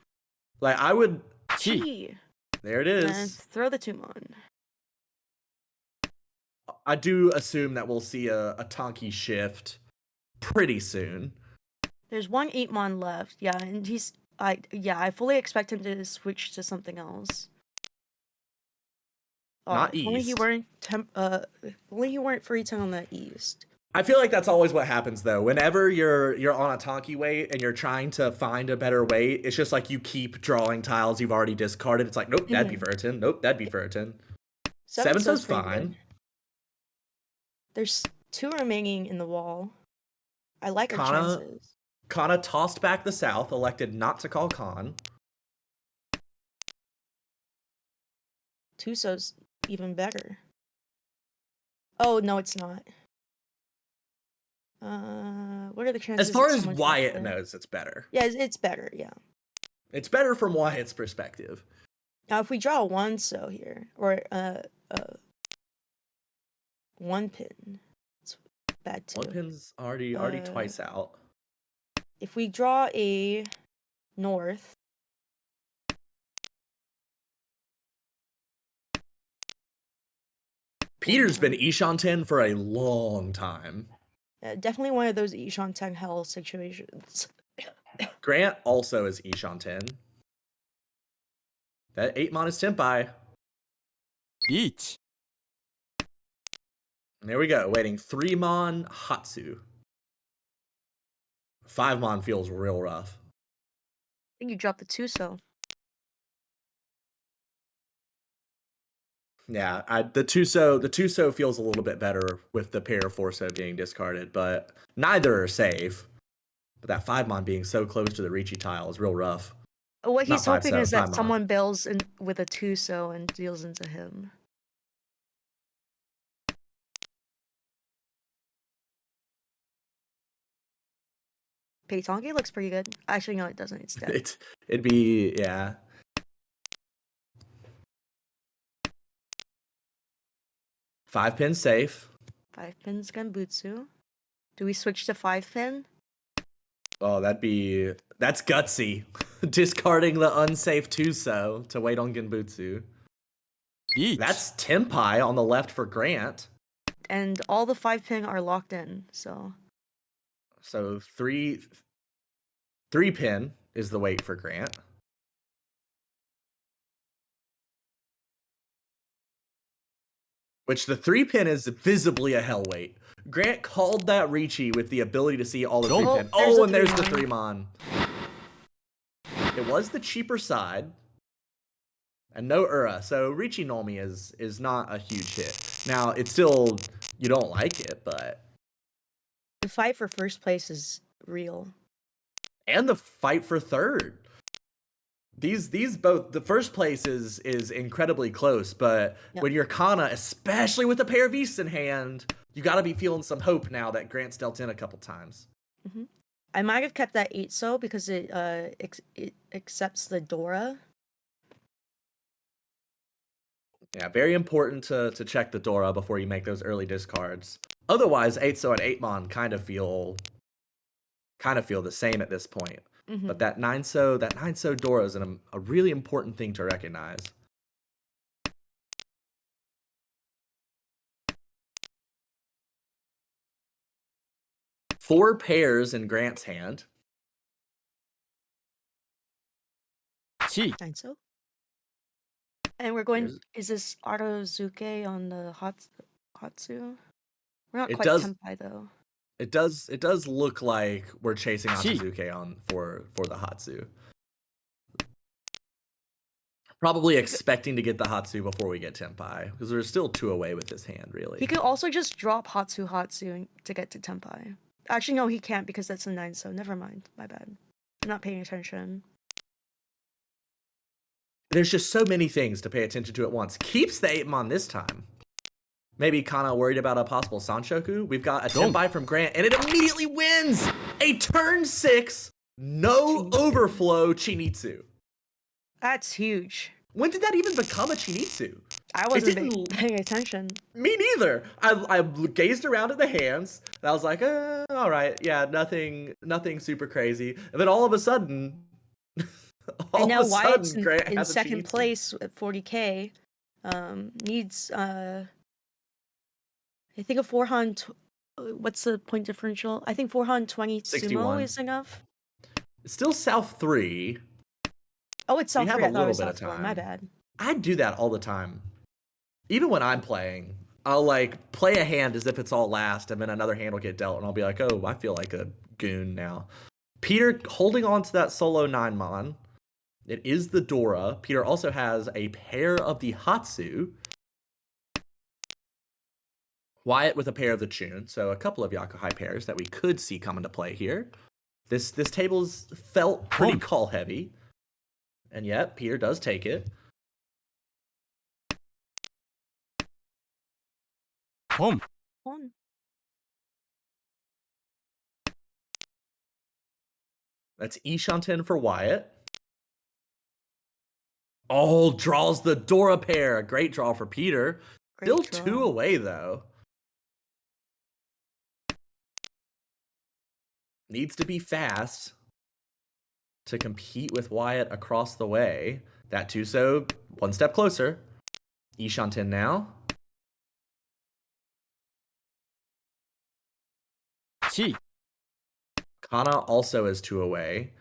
Like, I would... Chi. There it is. And throw the 2-mon. I do assume that we'll see a Tonki shift pretty soon. There's 1 8-mon left. Yeah, and I fully expect him to switch to something else. Not if only East. Only he weren't free on that East. I feel like that's always what happens though. Whenever you're on a Tonki weight and you're trying to find a better weight, it's just like you keep drawing tiles you've already discarded. It's like, nope, that'd be for a 10. Nope, that'd be for a 10. 7 so's fine. Good. There's 2 remaining in the wall. I like our chances. Kana tossed back the South, elected not to call Khan. 2 so's even better. Oh, no, it's not. What are the chances? As far as Wyatt knows, it's better. Yeah, it's better, yeah. It's better from Wyatt's perspective. Now, if we draw a 1 so here, or 1-pin, it's bad too. 1-pin's already twice out. If we draw a North, Peter's been Ishan 10 for a long time. Definitely one of those Ishan 10 hell situations. Grant also is Ishan 10. That 8-mon is Tenpai. Each. And there we go, waiting 3-mon Hatsu. 5-mon feels real rough. I think you dropped the 2-so. Yeah, the 2-so feels a little bit better with the pair of 4-so being discarded, but neither are safe. But that 5-mon being so close to the Ricci tile is real rough. What Not he's hoping 5-so, is that 5-mon. someone bails in with a 2-so and deals into him. Peitongi looks pretty good. Actually, no, it doesn't. It's dead. It'd be, yeah. Five pin safe. 5 pins Genbutsu. Do we switch to 5 pin? Oh, that's gutsy. Discarding the unsafe 2-so to wait on Genbutsu. リーチ That's Tenpai on the left for Grant. And all the 5 pin are locked in, so. So three pin is the wait for Grant. Which the 3 pin is visibly a hell weight. Grant called that Ricci with the ability to see all the 3 pin. Oh, and there's the 3-mon. It was the cheaper side. And no Ura. So Ricci Nomi is not a huge hit. Now, it's still, you don't like it, but... The fight for first place is real. And the fight for third. These both, the first place is incredibly close, but when you're Kana, especially with a pair of East in hand, you got to be feeling some hope now that Grant's dealt in a couple times. Mm-hmm. I might have kept that 8-so because it accepts the Dora. Yeah, very important to check the Dora before you make those early discards. Otherwise, 8-so and 8-mon kind of feel the same at this point. Mm-hmm. But that 9-so Dora is a really important thing to recognize. Four pairs in Grant's hand. 1 9-so. And we're going. Is this Arozuke on the Hatsu? We're not quite Tenpai though. It does look like we're chasing Asazuke on for the Hatsu. Probably expecting to get the Hatsu before we get Tenpai, because we're still 2 away with this hand, really. He could also just drop Hatsu to get to Tenpai. Actually, no, he can't because that's a 9-so. Never mind. My bad. I'm not paying attention. There's just so many things to pay attention to at once. Keeps the 8-mon this time. Maybe Kana worried about a possible Sanshoku. We've got a Tenpai from Grant, and it immediately wins a turn 6, no overflow Chinitsu. That's huge. When did that even become a Chinitsu? I wasn't paying attention. Me neither. I gazed around at the hands, and I was like, all right, yeah, nothing super crazy. And then all of a sudden, and now Wyatt's in second place at 40k. Needs I think a 400. What's the point differential? I think 420 sumo is enough. It's still South 3. Oh, it's South 3. I thought it was South 4. My bad. I do that all the time. Even when I'm playing, I'll like play a hand as if it's all last, and then another hand will get dealt, and I'll be like, oh, I feel like a goon now. Peter holding on to that solo 9-mon. It is the Dora. Peter also has a pair of the Hatsu. Wyatt with a pair of the Chun, so a couple of Yakuhai pairs that we could see come into play here. This table's felt pretty call heavy, and yet Peter does take it. Home. That's Ishanten for Wyatt. Oh, draws the Dora pair. A great draw for Peter. Still 2 away, though. Needs to be fast to compete with Wyatt across the way. That 2-so, 1 step closer. Ishanten now. 1 Kana also is 2 away.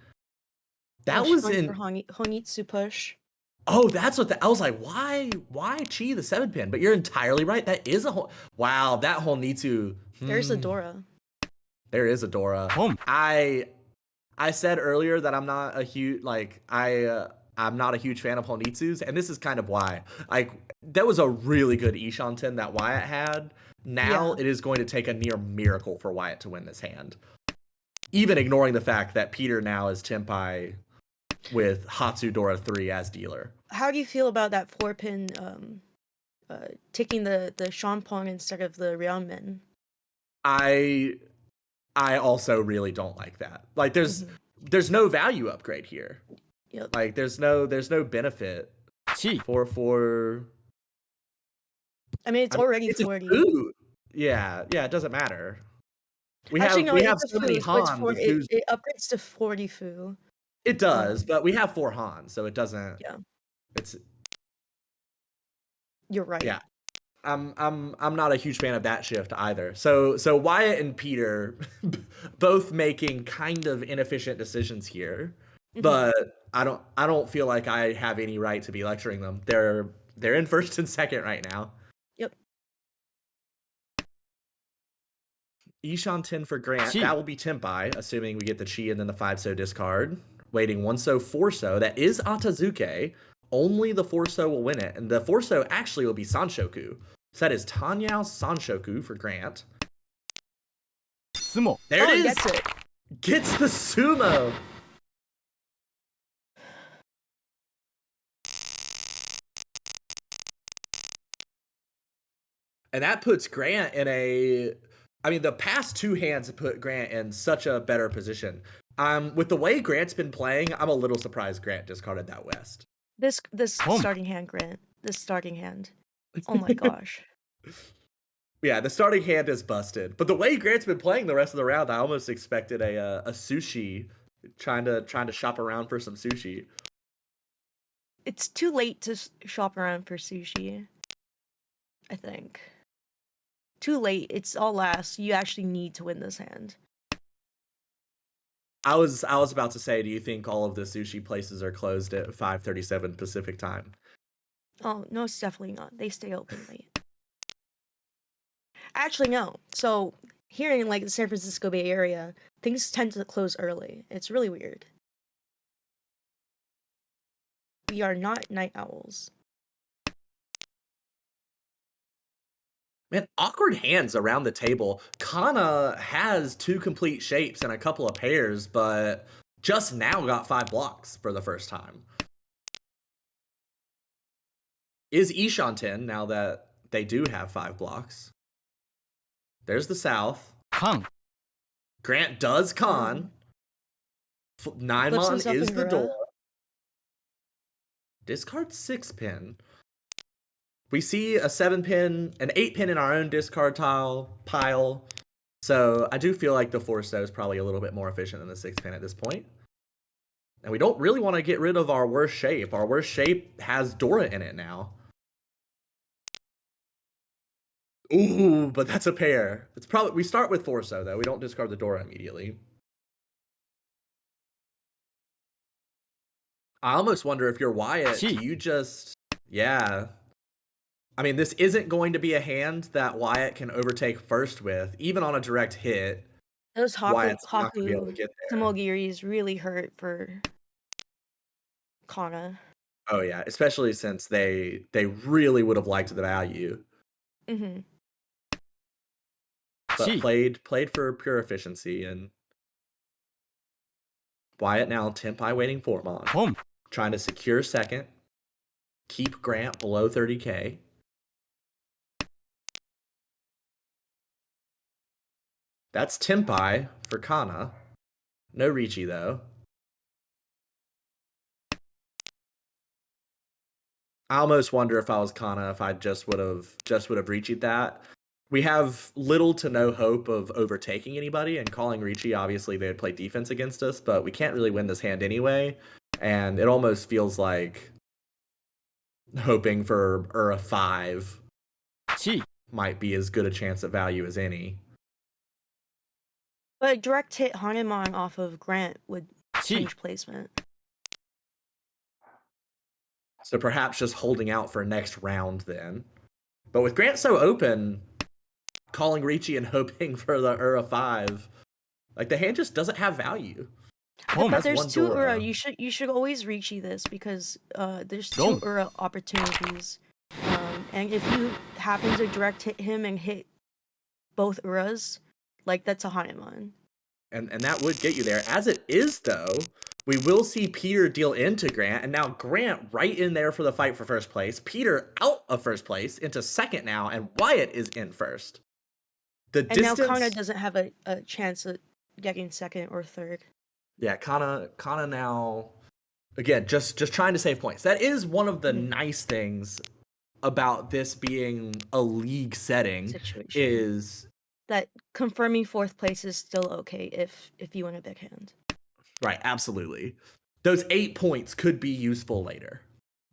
That was in Honitsu push. Oh, that's what I was like, why Chi the 7-pin? But you're entirely right. That is a whole... Wow, that whole Nitsu... There's a Dora. There is a Dora. Home. I I said earlier that I'm not a huge I'm not a huge fan of Honitsu's, and this is kind of why. Like that was a really good Ishanten that Wyatt had. Now Yeah. it is going to take a near miracle for Wyatt to win this hand. Even ignoring the fact that Peter now is Tenpai with Hatsudora 3 as dealer. How do you feel about that 4-pin taking the Shampong instead of the Ryumen? I also really don't like that. Like there's no value upgrade here. Yep. Like there's no benefit for I mean, it's already it's 40. food. Yeah, it doesn't matter. Actually, no, we have it's a so Fu, many so it's Han. 40. It upgrades to 40 Fu. It does, but we have 4 Han, so it doesn't. Yeah. It's You're right. yeah. I'm not a huge fan of that shift either. So Wyatt and Peter both making kind of inefficient decisions here, but I don't feel like I have any right to be lecturing them. They're in first and second right now. Yep. Ishanten for Grant. That will be Tenpai, assuming we get the Chi and then the 5-so discard. Waiting 1-so, 4-so. That is Atazuke. Only the 4-so will win it. And the 4-so actually will be Sanshoku. So that is Tanyao Sanshoku for Grant. Sumo. There it is! Gets it. Gets the sumo! And that puts Grant in a... I mean, the past 2 hands have put Grant in such a better position. With the way Grant's been playing, I'm a little surprised Grant discarded that West. This starting hand, Grant. This starting hand. Oh my gosh. Yeah, the starting hand is busted. But the way Grant's been playing the rest of the round, I almost expected a sushi, trying to shop around for some sushi. It's too late to shop around for sushi, I think. Too late. It's all last. You actually need to win this hand. I was about to say, do you think all of the sushi places are closed at 5:37 Pacific time? Oh, no, it's definitely not. They stay open late. Actually, no. So, here in, like, the San Francisco Bay Area, things tend to close early. It's really weird. We are not night owls. Man, awkward hands around the table. Kana has 2 complete shapes and a couple of pairs, but just now got 5 blocks for the first time. Is Ishanten, now that they do have 5 blocks. There's the South. Kan. Grant does con. 9-mon is the door. Discard 6-pin. We see a 7-pin, an 8-pin in our own discard pile. So I do feel like the 4-so is probably a little bit more efficient than the 6-pin at this point. And we don't really want to get rid of our worst shape. Our worst shape has Dora in it now. Ooh, but that's a pair. It's probably we start with 4-so though. We don't discard the Dora immediately. I almost wonder if you're Wyatt, do you just I mean, this isn't going to be a hand that Wyatt can overtake first with, even on a direct hit. Those Wyatt's not gonna be able Haku to get there. Tomogiris really hurt for Kana. Oh yeah, especially since they really would have liked the value. Mm-hmm. But played for pure efficiency, and Wyatt now Tenpai waiting for Mon. Trying to secure second. Keep Grant below 30k. That's Tenpai for Kana. No Ricci though. I almost wonder if I was Kana if I just would have Ricci'd that. We have little to no hope of overtaking anybody, and calling Ricci, obviously they would play defense against us, but we can't really win this hand anyway. And it almost feels like hoping for a 5 might be as good a chance at value as any. But a direct hit Hanemon off of Grant would change placement. So perhaps just holding out for next round then. But with Grant so open, calling Ricci and hoping for the Ura 5, like the hand just doesn't have value. Pom. But That's there's one two Ura. Dora. You should always reachy this because there's two Wrong. Ura opportunities. And if you happen to direct hit him and hit both Uras, like that's a Hanuman. And that would get you there. As it is, though, we will see Peter deal into Grant, and now Grant right in there for the fight for first place. Peter out of first place into second now, and Wyatt is in first. The And distance. now Kana doesn't have a chance of getting second or third. Yeah, Kana now again just trying to save points. That is one of the nice things about this being a league setting Situation. is That confirming fourth place is still okay if you win a big hand. right, absolutely. Those 8 points could be useful later.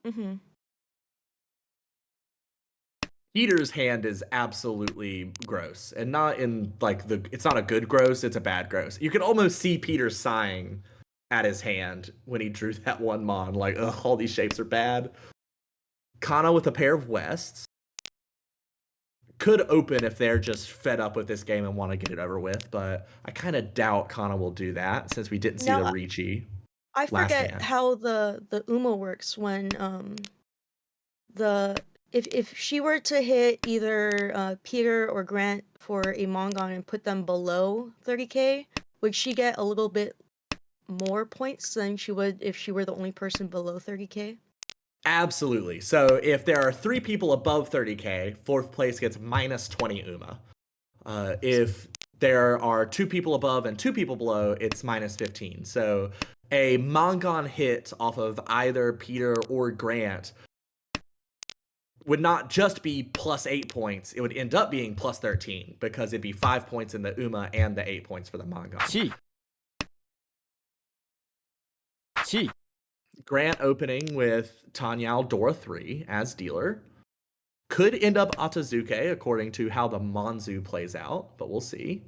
Mm-hmm. Peter's hand is absolutely gross, and not in like it's not a good gross, it's a bad gross. You can almost see Peter sighing at his hand when he drew that one mon, like, ugh, all these shapes are bad. Kana with a pair of Wests could open if they're just fed up with this game and want to get it over with, but I kind of doubt Kana will do that since we didn't see Now, the Ricci. I last forget hand. how the Uma works when if she were to hit either Peter or Grant for a Mongon and put them below 30k, would she get a little bit more points than she would if she were the only person below 30k? Absolutely. So if there are 3 people above 30k, fourth place gets minus 20 Uma. If there are 2 people above and 2 people below, it's minus 15. So a Mongon hit off of either Peter or Grant would not just be plus 8 points, it would end up being plus 13 because it'd be 5 points in the Uma and the 8 points for the Mongon. Chi. Grant opening with Tanyao Dora 3 as dealer. Could end up Atazuke according to how the Monzu plays out, but we'll see.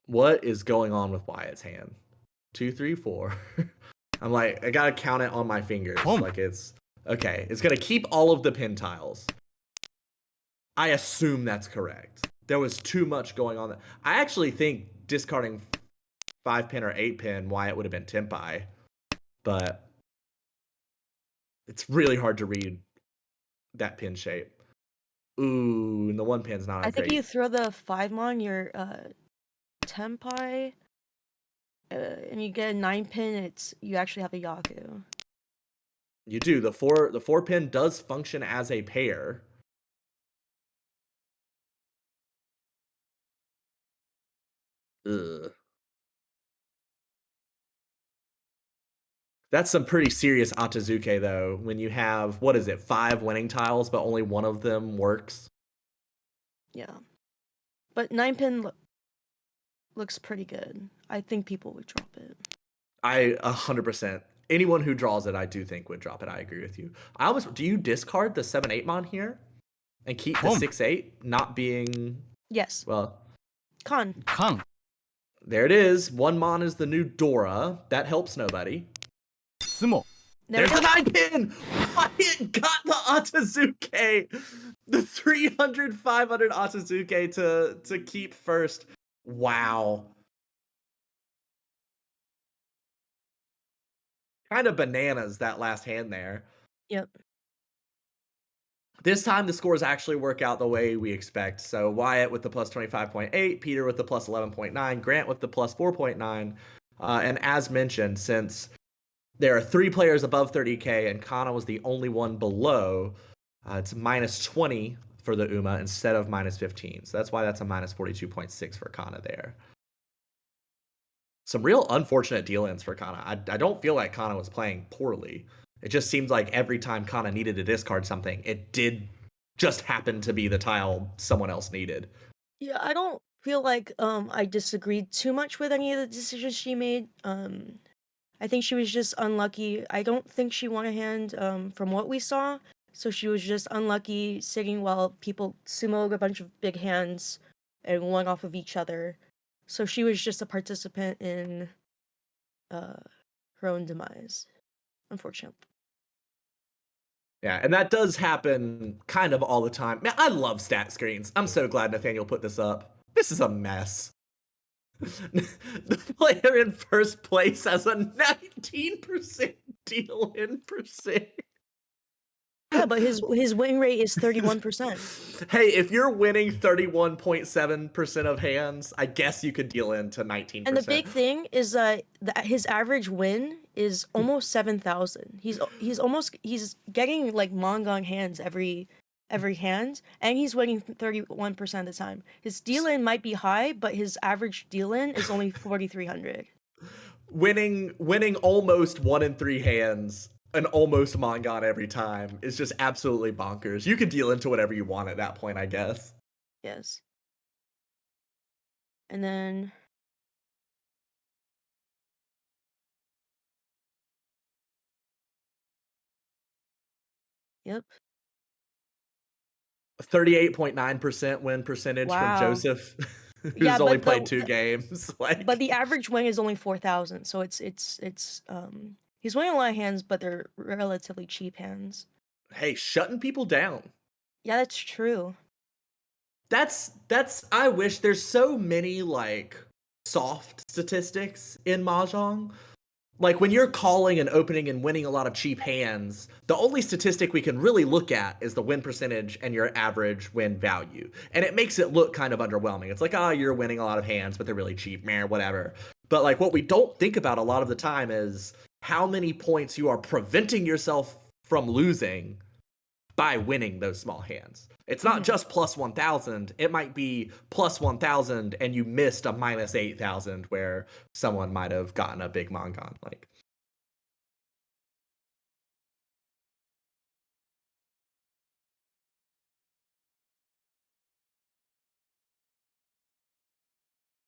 What is going on with Wyatt's hand? 2, 3, 4. I'm like, I gotta count it on my fingers. Like it's okay. It's gonna keep all of the pin tiles. I assume that's correct. There was too much going on. I actually think discarding 5 pin or 8 pin, Wyatt would have been Tempai, but it's really hard to read that pin shape. Ooh, and the 1 pin's not. I think you throw the 5 mon your Tempai, and you get a 9 pin. You actually have a Yaku. You do. The 4 pin does function as a pair. Ugh. That's some pretty serious Atazuke, though, when you have, what is it, 5 winning tiles, but only one of them works? Yeah. But 9 pin looks pretty good. I think people would drop it. 100%. Anyone who draws it, I do think would drop it. I agree with you. Do you discard the 7/8 mon here? And keep the 6/8 not being... Yes. Well... Con. There it is. 1 mon is the new Dora. That helps nobody. Sumo. There's the 9 pin! Wyatt got the Atazuke! The 300, 500 Atazuke to keep first. Wow. Kind of bananas, that last hand there. Yep. This time the scores actually work out the way we expect. So Wyatt with the plus 25.8, Peter with the plus 11.9, Grant with the plus 4.9. And as mentioned, since there are 3 players above 30k and Kana was the only one below, it's minus 20 for the Uma instead of minus 15. So that's why that's a minus 42.6 for Kana there. Some real unfortunate deal-ins for Kana. I don't feel like Kana was playing poorly. It just seemed like every time Kana needed to discard something, it did just happen to be the tile someone else needed. Yeah, I don't feel like I disagreed too much with any of the decisions she made. I think she was just unlucky. I don't think she won a hand from what we saw. So she was just unlucky sitting while people sumoed a bunch of big hands and won off of each other. So she was just a participant in her own demise, unfortunately. Yeah, and that does happen kind of all the time. Man, I love stat screens. I'm so glad Nathaniel put this up. This is a mess. The player in first place has a 19% deal in percent. Yeah, but his win rate is 31%. Hey, if you're winning 31.7% of hands, I guess you could deal into 19%. And the big thing is that his average win is almost 7,000. He's getting like Mongon hands every hand, and he's winning 31% of the time. His deal-in might be high, but his average deal-in is only 4,300. Winning almost 1 in 3 hands and almost Mongon every time is just absolutely bonkers. You could deal into whatever you want at that point, I guess. Yes. And then yep. 38.9% win percentage from Wow. Joseph, who's Yeah, only but played 2 games. Like, but the average win is only 4,000, so it's he's winning a lot of hands, but they're relatively cheap hands. hey, shutting people down. Yeah, that's true. That's I wish there's so many like soft statistics in Mahjong. Like when you're calling and opening and winning a lot of cheap hands, the only statistic we can really look at is the win percentage and your average win value. And it makes it look kind of underwhelming. It's like, oh, you're winning a lot of hands, but they're really cheap, meh, whatever. But like what we don't think about a lot of the time is how many points you are preventing yourself from losing by winning those small hands. It's not just plus 1,000. It might be plus 1,000 and you missed a minus 8,000 where someone might have gotten a big Mongon. Like,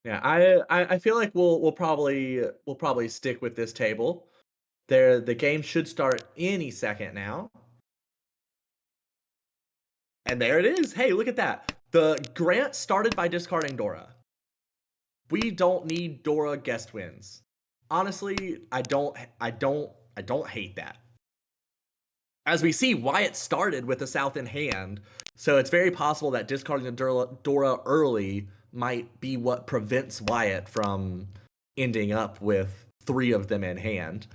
yeah, I feel like we'll probably stick with this table. The game should start any second now. And there it is. Hey, look at that. The Grant started by discarding Dora. We don't need Dora guest wins. Honestly, I don't hate that. As we see, Wyatt started with the South in hand, so it's very possible that discarding the Dora early might be what prevents Wyatt from ending up with 3 of them in hand.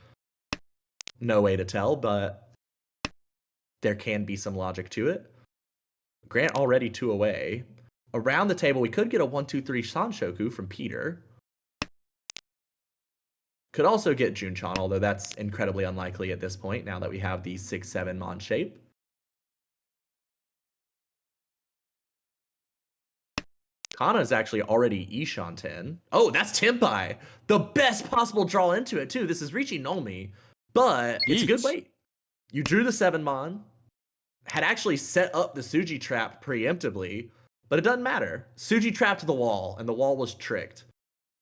No way to tell, but there can be some logic to it. Grant already 2 away. Around the table, we could get a 1-2-3 Sanshoku from Peter. Could also get Junchan, although that's incredibly unlikely at this point, now that we have the 6-7 Mon shape. Kana is actually already Ishan 10. Oh, that's Tempai! The best possible draw into it, too. This is reaching Nolmi, but it's a good wait. You drew the 7 Mon, had actually set up the Suji trap preemptively, but it doesn't matter. Suji trapped the wall, and the wall was tricked.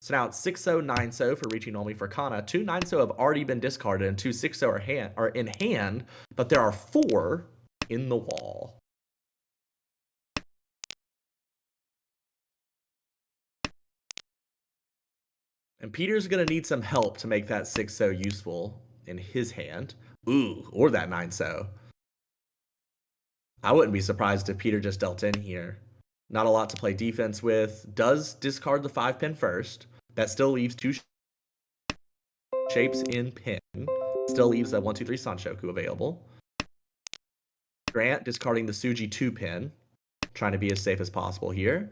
So now it's 6-0, 9-0 for reaching Nolmi for Kana. 2 9-0 have already been discarded, and 2 6-0 are in hand, but there are 4 in the wall. And Peter's going to need some help to make that 6-0 useful in his hand. Ooh, or that 9-0. I wouldn't be surprised if Peter just dealt in here. Not a lot to play defense with. Does discard the 5-pin first. That still leaves 2 shapes in pin. Still leaves a 1-2-3 Sanshoku available. Grant discarding the Suji 2-pin. Trying to be as safe as possible here.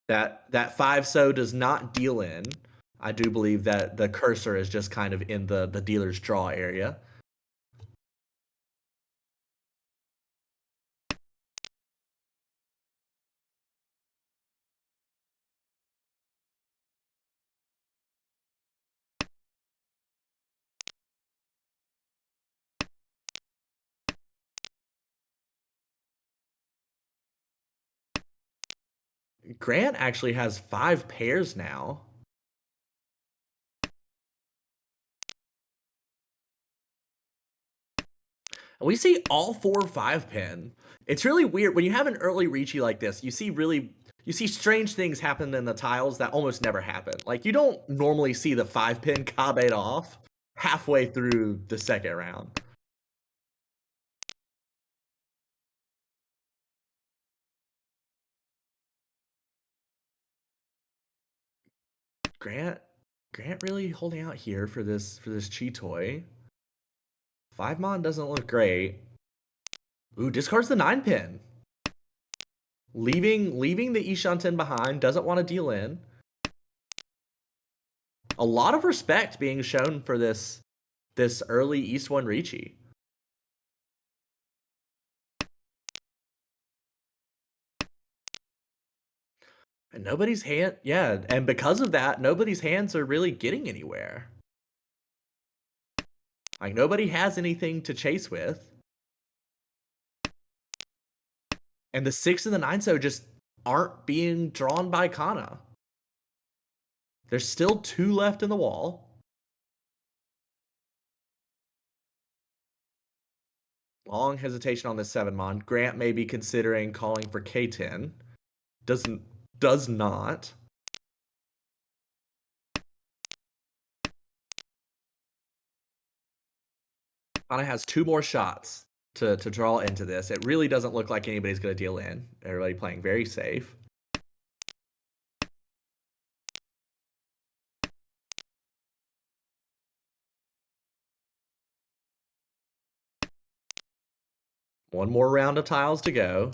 That 5-so does not deal in. I do believe that the cursor is just kind of in the dealer's draw area. Grant actually has 5 pairs now. And we see all 4 5-pin. It's really weird. When you have an early Reachy like this, you see strange things happen in the tiles that almost never happen. Like, you don't normally see the 5-pin Kabed off halfway through the second round. Grant really holding out here for this Chi Toy. 5 Mon doesn't look great. Ooh, discards the 9 pin. Leaving the Ishanten behind, doesn't want to deal in. A lot of respect being shown for this early East 1 Riichi. And nobody's hand, yeah, and because of that, nobody's hands are really getting anywhere. Like, nobody has anything to chase with. And the 6 and the 9 so just aren't being drawn by Kana. There's still 2 left in the wall. Long hesitation on this 7 Mon. Grant may be considering calling for K10. Does not. Kana has 2 more shots to draw into this. It really doesn't look like anybody's going to deal in. Everybody playing very safe. One more round of tiles to go.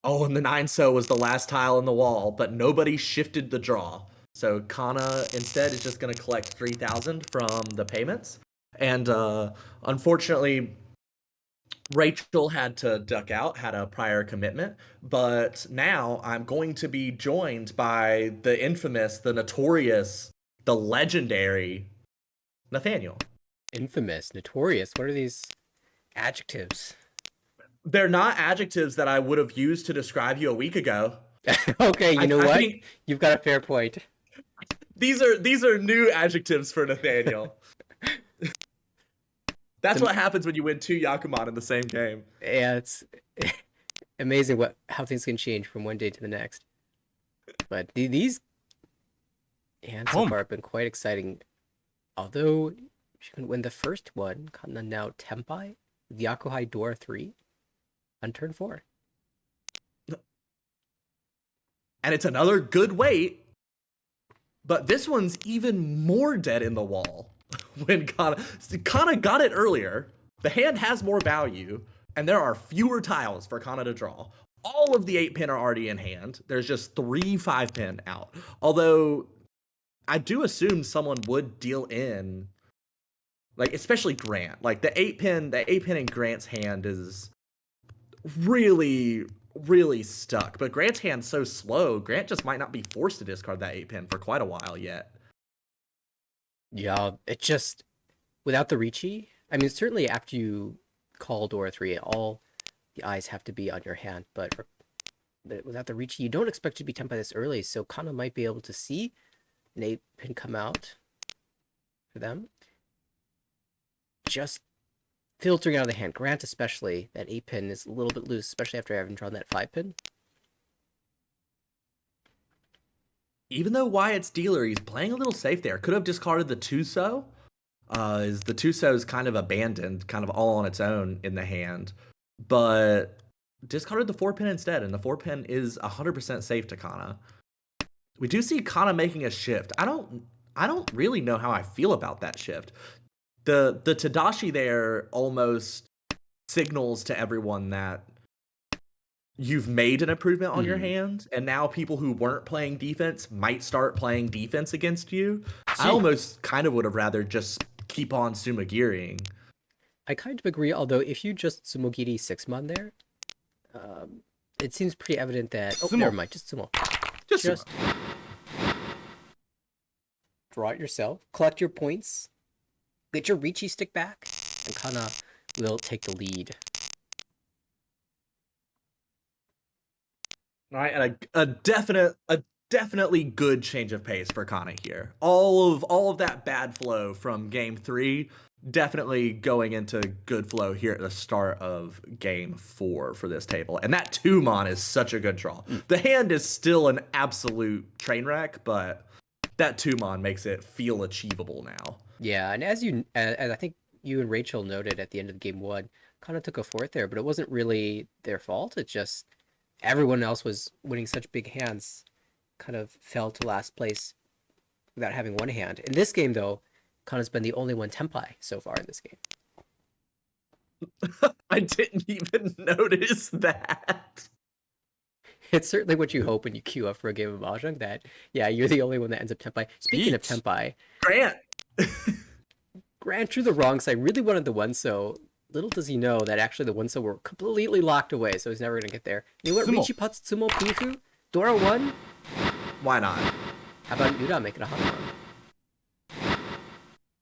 Oh, and the 9 so was the last tile in the wall, but nobody shifted the draw. So Kana instead is just going to collect 3,000 from the payments. And unfortunately, Rachel had to duck out, had a prior commitment. But now I'm going to be joined by the infamous, the notorious, the legendary Nathaniel. Infamous, notorious. What are these adjectives? They're not adjectives that I would have used to describe you a week ago. Okay, you know I what? think You've got a fair point. these are new adjectives for Nathaniel. That's what happens when you win 2 Yakuman in the same game. Yeah, it's amazing how things can change from one day to the next. But these hands so far have been quite exciting. Although she couldn't win the first one, Kana now Tempai, Yakuhai Door 3 on turn 4. And it's another good wait, but this one's even more dead in the wall. When Kana got it earlier, the hand has more value, and there are fewer tiles for Kana to draw. All of the 8 pin are already in hand. There's just 3 5 pin out. Although I do assume someone would deal in, like, especially Grant. Like the 8 pin in Grant's hand is really stuck. But Grant's hand's so slow, Grant just might not be forced to discard that 8 pin for quite a while yet. Yeah, it just, without the Riichi, I mean, certainly after you call Door 3, all the eyes have to be on your hand, but without the Riichi, you don't expect to be Tempai this early, so Kana might be able to see an 8 pin come out for them. Just filtering out of the hand. Grant especially, that 8 pin is a little bit loose, especially after having drawn that 5 pin. Even though Wyatt's dealer, he's playing a little safe there. Could have discarded the 2 so. Is the 2 so is kind of abandoned, kind of all on its own in the hand. But discarded the 4 pin instead, and the 4 pin is 100% safe to Kana. We do see Kana making a shift. I don't really know how I feel about that shift. The Tadashi there almost signals to everyone that you've made an improvement on your hand, and now people who weren't playing defense might start playing defense against you. I almost kind of would have rather just keep on Sumagiring. I kind of agree, although if you just Sumogiri 6-mon there, it seems pretty evident that... Oh, never mind, just Sumo. Just draw it yourself, collect your points, get your Riichi stick back, and Kana will take the lead. All right, and a definitely good change of pace for Kana here. All of that bad flow from game 3 definitely going into good flow here at the start of game 4 for this table. And that 2-mon is such a good draw. The hand is still an absolute train wreck, but that 2-mon makes it feel achievable now. Yeah, and as I think you and Rachel noted at the end of game 1, kind of took a fourth there, but it wasn't really their fault. It's just everyone else was winning such big hands, kind of fell to last place without having one hand. In this game, though, Kana's been the only one Tenpai so far in this game. I didn't even notice that. It's certainly what you hope when you queue up for a game of Mahjong, that, yeah, you're the only one that ends up Tenpai. Speaking of Tenpai, Grant. Grant drew the wrong side, really wanted the one-so. Little does he know that actually the one-so were completely locked away, so he's never going to get there. You know what, Sumo. Richi Patsumo Pinfu? Dora 1? Why not? How about Yuda making a hot one?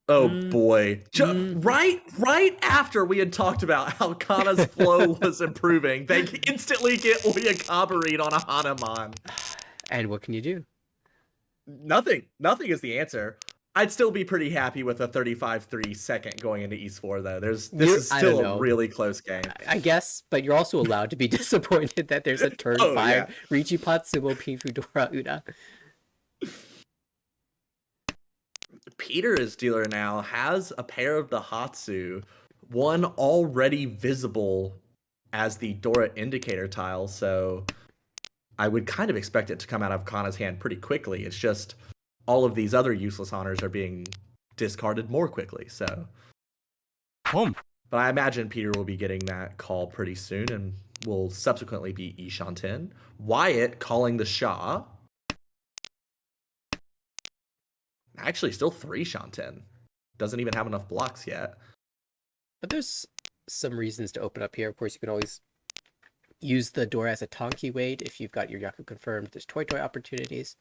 Oh boy. Right after we had talked about how Kana's flow was improving, they instantly get Oyakaba read on a Hanuman. And what can you do? Nothing. Nothing is the answer. I'd still be pretty happy with a 35-3 second going into East 4, though. This is I still don't a know. really close game. I guess, but you're also allowed to be disappointed that there's a turn Oh, 5 yeah. Richi Patsumo Pinfu Dora Uda. Peter is dealer now, has a pair of the Hatsu, one already visible as the Dora indicator tile, so I would kind of expect it to come out of Kana's hand pretty quickly. It's just all of these other useless honors are being discarded more quickly, so. Home. But I imagine Peter will be getting that call pretty soon and will subsequently be Ishanten. Wyatt calling the Shah. Actually, still 3 Shanten. Doesn't even have enough blocks yet. But there's some reasons to open up here. Of course, you can always use the Dora as a Tonki weight if you've got your Yaku confirmed. There's Toy opportunities.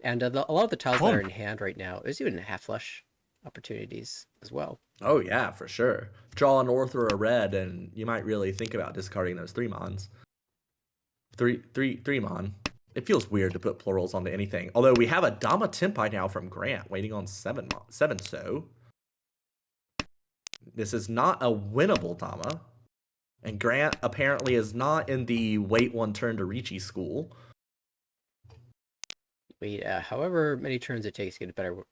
And a lot of the tiles that are in hand right now, there's even half flush opportunities as well. Oh yeah, for sure. Draw a north or a red, and you might really think about discarding those 3-mons. 3-mon. It feels weird to put plurals onto anything. Although we have a Dama Tenpai now from Grant, waiting on 7 so. This is not a winnable Dama. And Grant apparently is not in the wait one turn to Ricci school. Wait, however many turns it takes to get a better,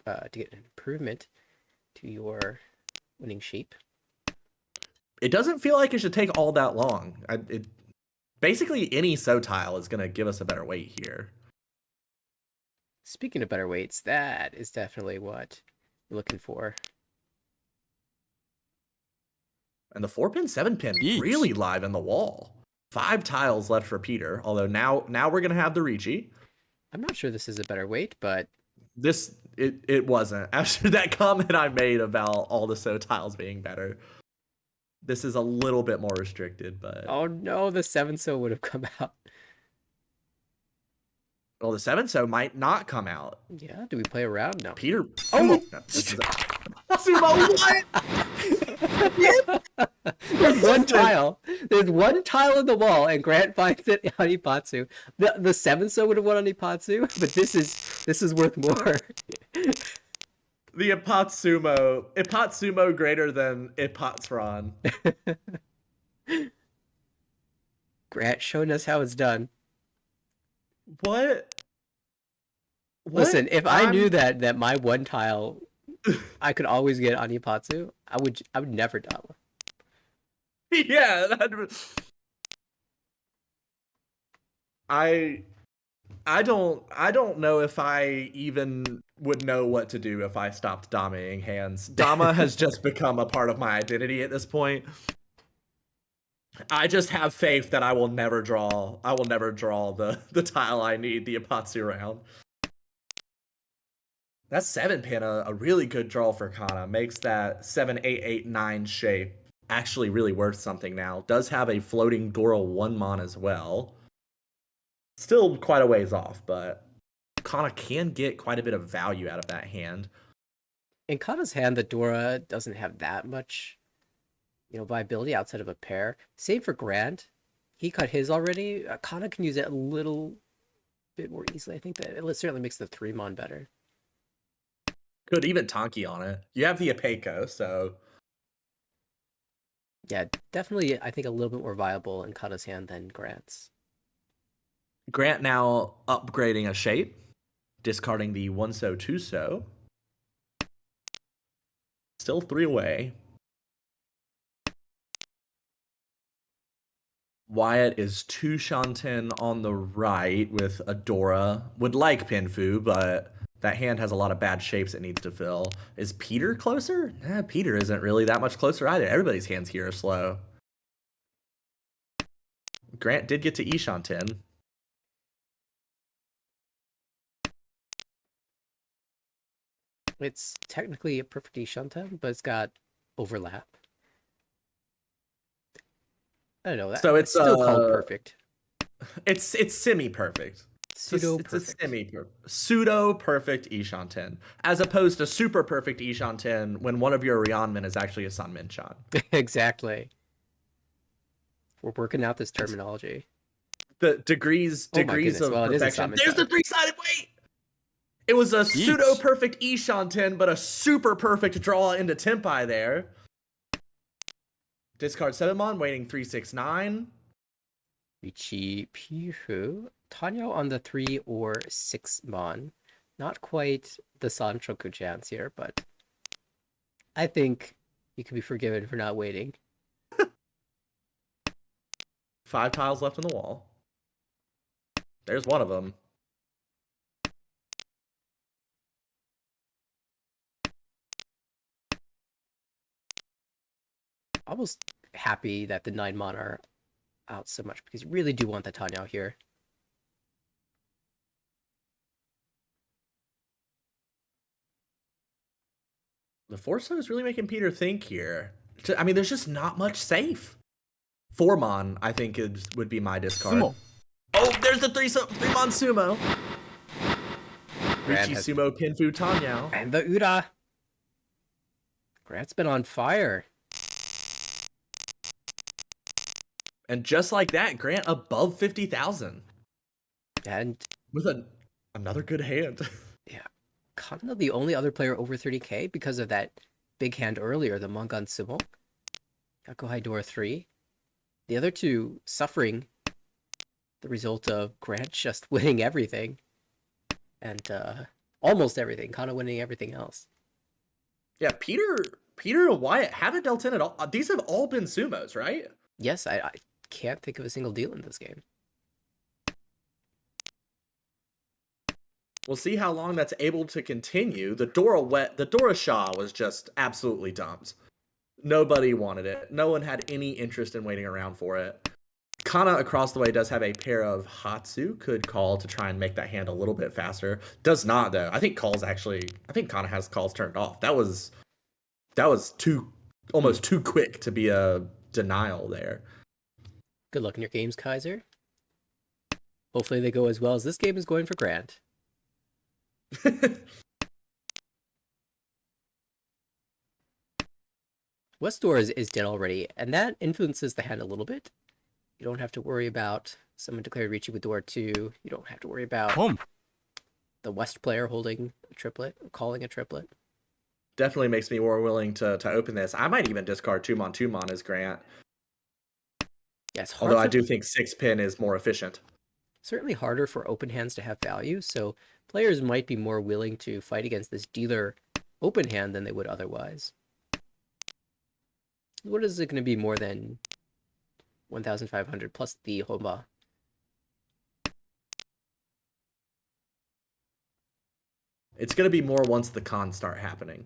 to get an improvement to your winning shape. It doesn't feel like it should take all that long. Basically, any so tile is going to give us a better weight here. Speaking of better weights, that is definitely what you're looking for. And the 4-pin, 7-pin Yeesh. really live in the wall. 5 tiles left for Peter. Although now we're going to have the Ricci. I'm not sure this is a better weight, but It wasn't. After that comment I made about all the so tiles being better. This is a little bit more restricted, but... oh no, the 7 so would have come out. Well, the 7 so might not come out. Yeah, do we play around? No. Peter... Oh! Sumo, what? There's one tile. There's one tile in the wall, and Grant finds it on Ipatsu. The 7 so would have won on Ipatsu, but this is worth more. The Ipatsumo greater than Ipatsron. Grant showing us how it's done. What? Listen, if I knew that my one tile I could always get on Ipatsu, I would never Dama. Yeah, I don't know if I even would know what to do if I stopped Damaing hands. Dama has just become a part of my identity at this point. I just have faith that I will never draw the tile I need, the Ipatsu round. That 7-pin, a really good draw for Kana. Makes that 7-8-8-9 shape actually really worth something now. Does have a floating Dora 1-mon as well. Still quite a ways off, but Kana can get quite a bit of value out of that hand. In Kana's hand, the Dora doesn't have that much, viability outside of a pair. Same for Grant. He cut his already. Kana can use it a little bit more easily. I think that it certainly makes the 3-mon better. Could even Tonki on it. You have the Apeco, so Yeah, definitely, I think a little bit more viable in Kata's hand than Grant's. Grant now upgrading a shape, discarding the 1-so 2-so. Still 3 away. Wyatt is 2 Shanten on the right with Adora. Would like Pinfu, but that hand has a lot of bad shapes it needs to fill. Is Peter closer? Peter isn't really that much closer either. Everybody's hands here are slow. Grant did get to Shanten. It's technically a perfect Ishanta, but it's got overlap. I don't know. So it's still called perfect. It's semi-perfect. Pseudo-perfect. It's a pseudo-perfect Ishanten, as opposed to super perfect Ishanten when one of your Ryanmen is actually a Sanmin Chan. Exactly. We're working out this terminology. The degrees of perfection. There's the 3-sided weight! It was a pseudo-perfect Ishanten, but a super perfect draw into Tempai there. Discard 7-mon, waiting 3/6/9. Richi Pihu. Tanyo on the 3 or 6-mon. Not quite the Sanchoku chance here, but I think you can be forgiven for not waiting. 5 tiles left on the wall. There's one of them. Almost happy that the 9-mon are out so much because you really do want the Tanyo here. The 4-so is really making Peter think here. I mean, there's just not much safe. 4-mon, I think, would be my discard. Sumo. Oh, there's the 3-mon sumo. Richie sumo Pinfu Tanyao. And the Ura. Grant's been on fire. And just like that, Grant above 50,000. And with another good hand. Yeah. Kind of the only other player over 30k because of that big hand earlier, the Mongan Sumo. Yako Haidora 3. The other two suffering the result of Grant just winning everything. And almost everything. Kind of winning everything else. Yeah, Peter and Wyatt haven't dealt in at all. These have all been sumos, right? Yes, I can't think of a single deal in this game. We'll see how long that's able to continue. The Dora Shah was just absolutely dumped. Nobody wanted it. No one had any interest in waiting around for it. Kana across the way does have a pair of Hatsu, could call to try and make that hand a little bit faster. Does not though. I think Kana has calls turned off. That was almost too quick to be a denial there. Good luck in your games, Kaiser. Hopefully they go as well as this game is going for Grant. West door is dead already, and that influences the hand a little bit. You don't have to worry about someone declared Ricci with door 2. You don't have to worry about the West player holding a triplet, or calling a triplet. Definitely makes me more willing to open this. I might even discard 2-mon as Grant. Yeah, it's hard. Although I do think 6-pin is more efficient. Certainly harder for open hands to have value, so players might be more willing to fight against this dealer open hand than they would otherwise. What is it going to be more than 1,500 plus the Homa? It's going to be more once the cons start happening.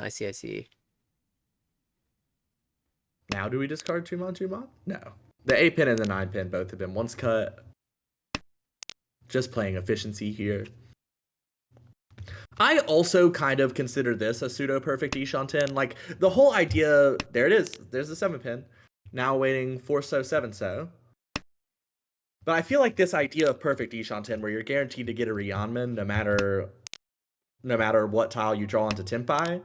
I see. Now do we discard 2-mon? No. The 8-pin and the 9-pin both have been once cut. Just playing efficiency here. I also kind of consider this a pseudo-perfect Ishanten. Like, the whole idea... There it is. There's the 7-pin. Now waiting 4-so, 7-so. But I feel like this idea of perfect Ishanten, where you're guaranteed to get a Ryanman no matter what tile you draw into Tempai,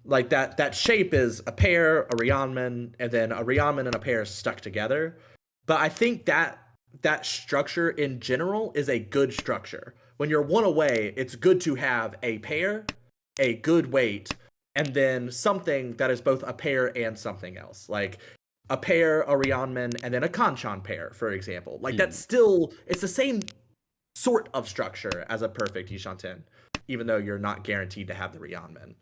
like that shape is a pair, a Ryanman, and then a Ryanman and a pair stuck together. But I think that structure in general is a good structure. When you're one away, it's good to have a pair a good weight, and then something that is both a pair and something else, like a pair, a Ryeonman, and then a Kanchan pair, for example. Like that's still, it's the same sort of structure as a perfect Yishanten, even though you're not guaranteed to have the Ryeonman.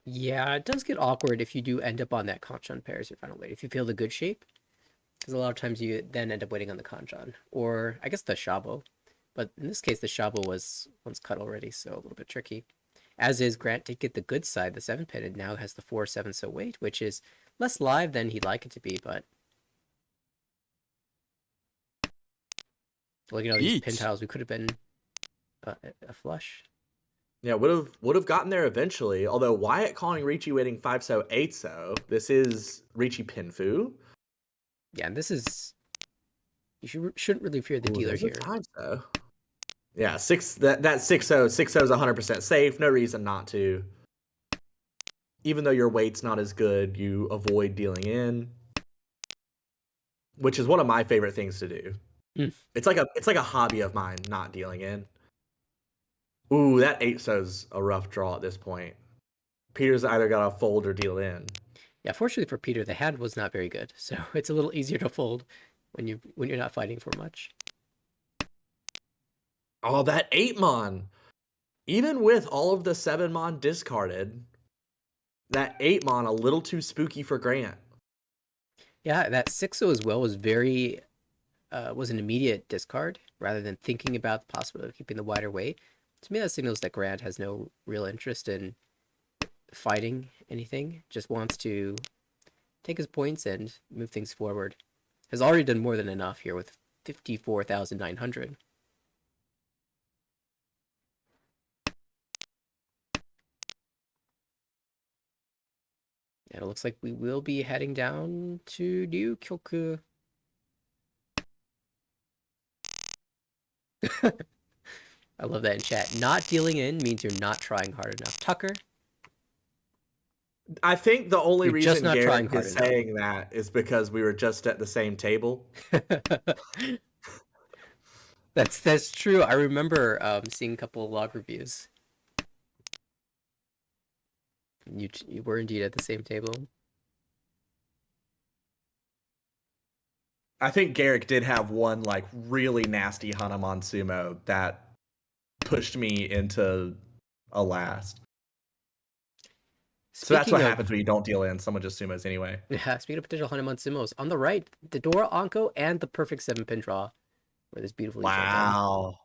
Yeah, it does get awkward if you do end up on that Kanchan pair as your final weight. If you feel the good shape, because a lot of times you then end up waiting on the Kanchan, or I guess the Shabo. But in this case, the Shabo was once cut already, so a little bit tricky. As is, Grant did get the good side, the 7-pin, and now has the 4-7 so weight, which is less live than he'd like it to be, but looking at all these Yeet. pin tiles, we could have been a flush. Yeah, would have gotten there eventually. Although Wyatt calling Ricci waiting 5 so 8 so. This is Ricci Pinfu. Yeah, and this is, you shouldn't really fear the dealer there's a here. 5 so. Yeah, 6 that 6 so is 100% safe. No reason not to. Even though your weight's not as good, you avoid dealing in, which is one of my favorite things to do. Mm. It's like a hobby of mine, not dealing in. Ooh, that 8 so's a rough draw at this point. Peter's either got to fold or deal in. Yeah, fortunately for Peter, the hand was not very good, so it's a little easier to fold when you're not fighting for much. Oh, that 8 mon. Even with all of the 7 mon discarded, that 8 mon a little too spooky for Grant. Yeah, that 6-0 as well was very was an immediate discard rather than thinking about the possibility of keeping the wider weight. To me, that signals that Grant has no real interest in fighting anything, just wants to take his points and move things forward. Has already done more than enough here with 54,900. And it looks like we will be heading down to New Kyoku. I love that in chat. Not dealing in means you're not trying hard enough. Tucker? I think the only You're just reason not trying Garrett hard is enough. saying that is because we were just at the same table. That's true. I remember seeing a couple of log reviews. You were indeed at the same table. I think Garrick did have one like really nasty Hanuman sumo that pushed me into a last. So that's what happens when you don't deal in. Someone just sumos anyway. Yeah, speaking of potential Hanuman sumos, on the right, the Dora Anko and the perfect 7-pin draw were this beautiful Wow.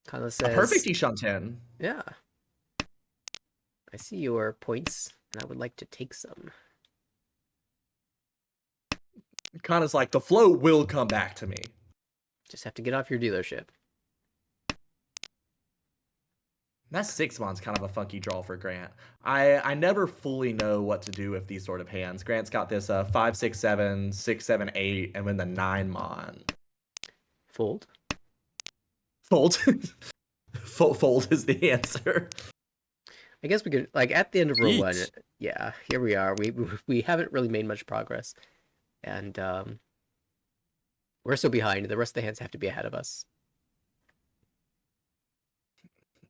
Kind of says, A perfect Ishanten. yeah. I see your points, and I would like to take some. Kind of like the flow will come back to me. Just have to get off your dealership. That 6 mon's kind of a funky draw for Grant. I never fully know what to do with these sort of hands. Grant's got this 5, 6, 7, 6, 7, 8, and then the 9 mon. Fold. Fold. Fold is the answer. I guess we could, like, at the end of row Yeet. 1, yeah, here we are. We haven't really made much progress. And we're so behind. The rest of the hands have to be ahead of us.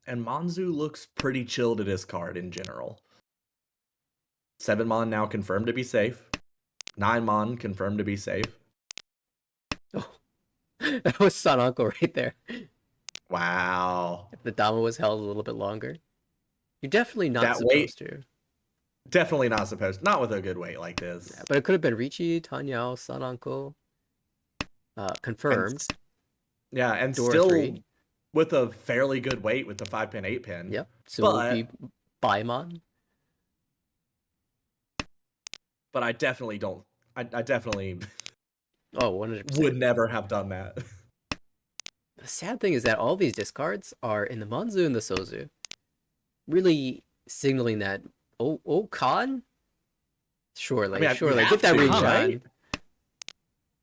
And Monzu looks pretty chill to discard in general. 7 mon now confirmed to be safe. 9 mon confirmed to be safe. Oh, that was Sananko right there. Wow. If the Dama was held a little bit longer. You're definitely not That supposed to. Definitely not supposed. Not with a good weight like this. Yeah, but it could have been Ricci, Tanyao, Sananko. Confirmed. And Dora still 3. with a fairly good weight with the 5-pin, 8-pin. Yep. So it would be Baimon. But I definitely don't. I definitely 100%. would never have done that. The sad thing is that all these discards are in the Monzu and the Sozu. Really signaling that, Khan? Surely, I mean, surely. you Get that have to, reach right? on.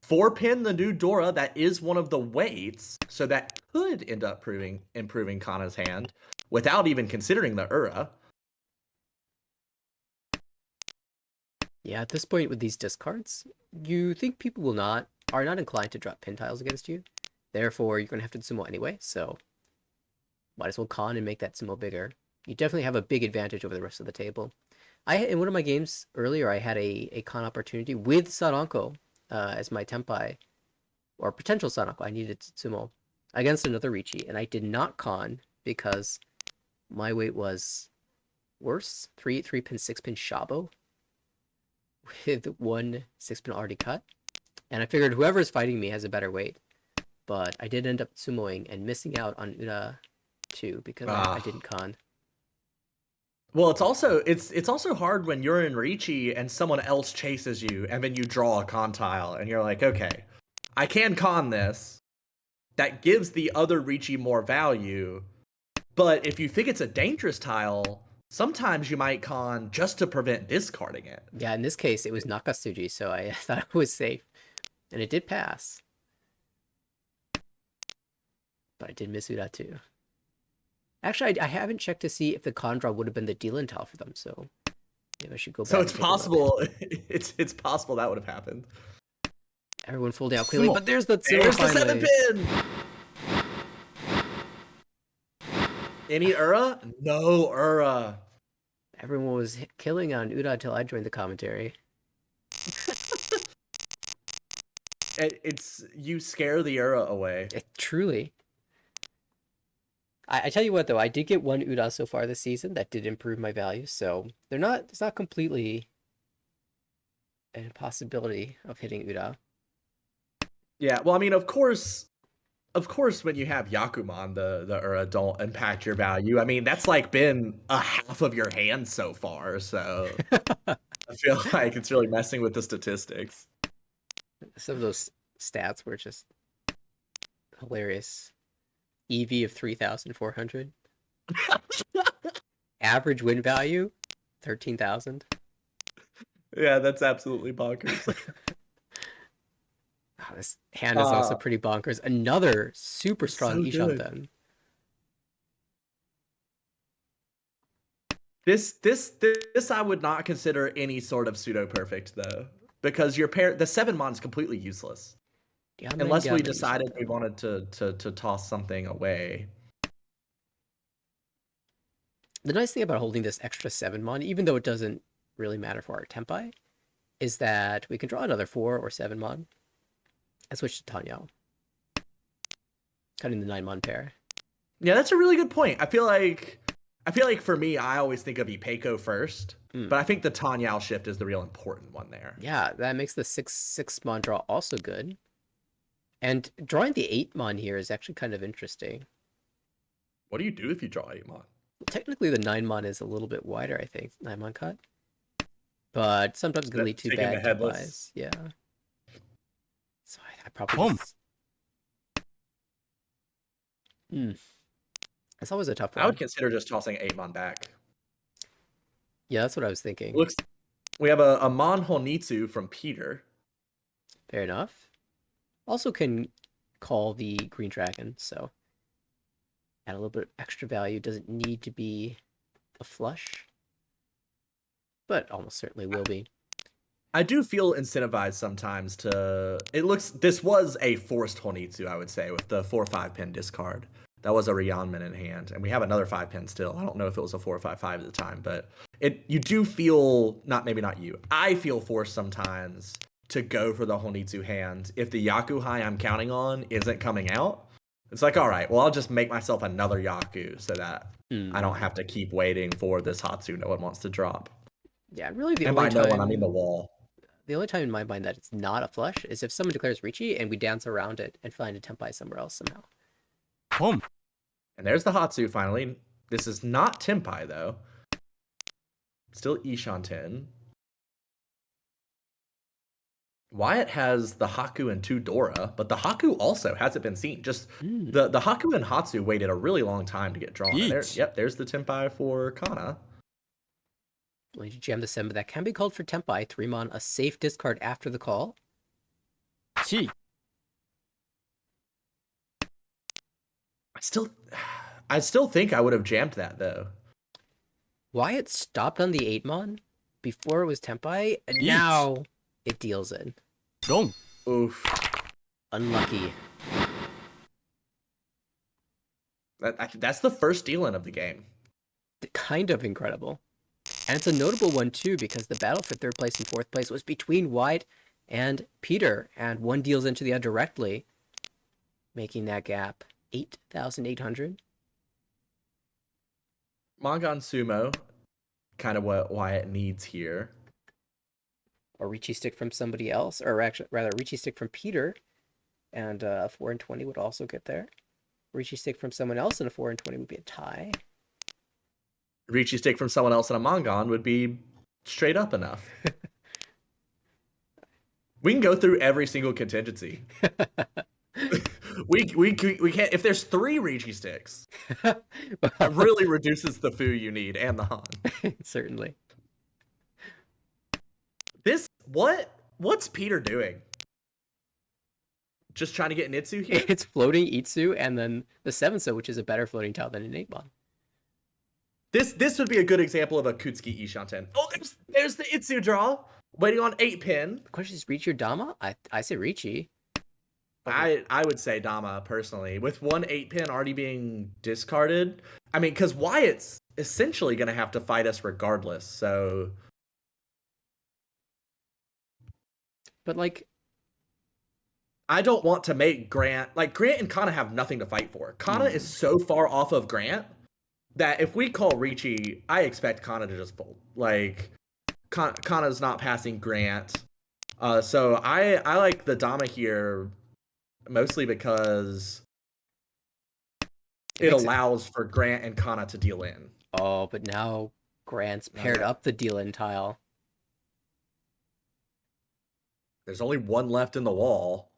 4-pin the new Dora, that is one of the weights, so that could end up improving Kana's hand without even considering the Ura. Yeah, at this point with these discards, you think people are not inclined to drop pin tiles against you. Therefore, you're going to have to sumo anyway, so might as well con and make that sumo bigger. You definitely have a big advantage over the rest of the table. In one of my games earlier, I had a con opportunity with Saranko as my Tenpai, or potential Saranko. I needed sumo against another Richi, and I did not con because my weight was worse. 3-pin, 6-pin Shabo with 1 6-pin already cut. And I figured whoever's fighting me has a better weight. But I did end up sumoing and missing out on Ura 2 because I didn't con. Well, it's also hard when you're in Richi and someone else chases you, and then you draw a con tile, and you're like, okay, I can con this. That gives the other Richi more value, but if you think it's a dangerous tile, sometimes you might con just to prevent discarding it. Yeah, in this case, it was Nakatsuji, so I thought it was safe. And it did pass. But I did miss Ura too. Actually, I haven't checked to see if the con draw would have been the Dylan tile for them, so maybe I should go back. So it's possible. It's possible that would have happened. Everyone folding out clearly, but there's the There's the finally. 7-pin. Any Ura? No Ura. Everyone was killing on Ura until I joined the commentary. It's you scare the Ura away. Truly. I tell you what though, I did get 1 Ura so far this season that did improve my value, so it's not completely a possibility of hitting Ura. Yeah, well, I mean, of course, when you have Yakuman, the Ura don't impact your value. I mean, that's like been a half of your hand so far, so I feel like it's really messing with the statistics. Some of those stats were just hilarious. EV of 3,400. Average win value, 13,000. Yeah, that's absolutely bonkers. Oh, this hand is also pretty bonkers. Another super strong so Ishan good. then. This I would not consider any sort of pseudo perfect though, because the 7-mon is completely useless. Unless we decided we wanted to toss something away. The nice thing about holding this extra 7-mon, even though it doesn't really matter for our Tenpai, is that we can draw another 4 or 7-mon and switch to Tanyao. Cutting the 9-mon pair. Yeah, that's a really good point. I feel like for me, I always think of Ipeco first, but I think the Tanyao shift is the real important one there. Yeah, that makes the 6-mon draw also good. And drawing the 8-mon here is actually kind of interesting. What do you do if you draw 8-mon? Technically, the 9-mon is a little bit wider, I think. 9-mon cut. But sometimes it can lead to bad buys. Yeah. So I probably That's always a tough one. I would consider just tossing 8-mon back. Yeah, that's what I was thinking. We have a Mon Honitsu from Peter. Fair enough. Also can call the Green Dragon, so add a little bit of extra value. Doesn't need to be a flush, but almost certainly will be. I do feel incentivized sometimes to... This was a forced Honitsu, I would say, with the 4-5-pin discard. That was a Ryanman in hand, and we have another 5-pin still. I don't know if it was a 4-5-5 at the time, but you do feel... Maybe not you. I feel forced sometimes to go for the Honitsu hand if the Yakuhai I'm counting on isn't coming out. It's like, all right, well, I'll just make myself another Yaku so that I don't have to keep waiting for this Hatsu no one wants to drop. Yeah, really the and only by time... no one, I mean the wall. The only time in my mind that it's not a flush is if someone declares Richi and we dance around it and find a Tenpai somewhere else somehow. Boom. And there's the Hatsu finally. This is not Tenpai, though. Still Ishanten. Wyatt has the Haku and 2 Dora, but the Haku also hasn't been seen. Just the Haku and Hatsu waited a really long time to get drawn. There's the Tenpai for Kana. Well, you jam the 7, but that can be called for Tenpai. 3-mon, a safe discard after the call. Chi. I still think I would have jammed that, though. Wyatt stopped on the 8-mon before it was Tenpai, and now it deals in. Dong. Oof. Unlucky. That's the first deal-in of the game. Kind of incredible. And it's a notable one, too, because the battle for third place and fourth place was between White and Peter, and one deals into the other directly, making that gap 8,800. Mangan Sumo, kind of what Wyatt needs here. A Ricci stick from somebody else, or actually, rather, a Ricci stick from Peter, and a 4 and 20 would also get there. Ricci stick from someone else and a 4 and 20 would be a tie. Ricci stick from someone else in a Mangan would be straight up enough. We can go through every single contingency. we can't. If there's 3 Ricci sticks, it really reduces the foo you need and the Han. Certainly. What's Peter doing? Just trying to get Nitsu here? It's floating Itsu and then the 7-so, which is a better floating tile than an 8-mon. This would be a good example of a Kutsuki Ishanten. Oh, there's the Itsu draw. Waiting on 8-pin. The question is, Ricci or Dama? I say Ricci. I would say Dama, personally. With one 8-pin already being discarded. I mean, because Wyatt's essentially going to have to fight us regardless, so... But, like... I don't want to make Grant... Like, Grant and Kana have nothing to fight for. Kana is so far off of Grant that if we call Ricci, I expect Kana to just fold. Like, Kana's not passing Grant. So I like the Dama here mostly because it allows for Grant and Kana to deal in. Oh, but now Grant's paired up the deal-in tile. There's only one left in the wall.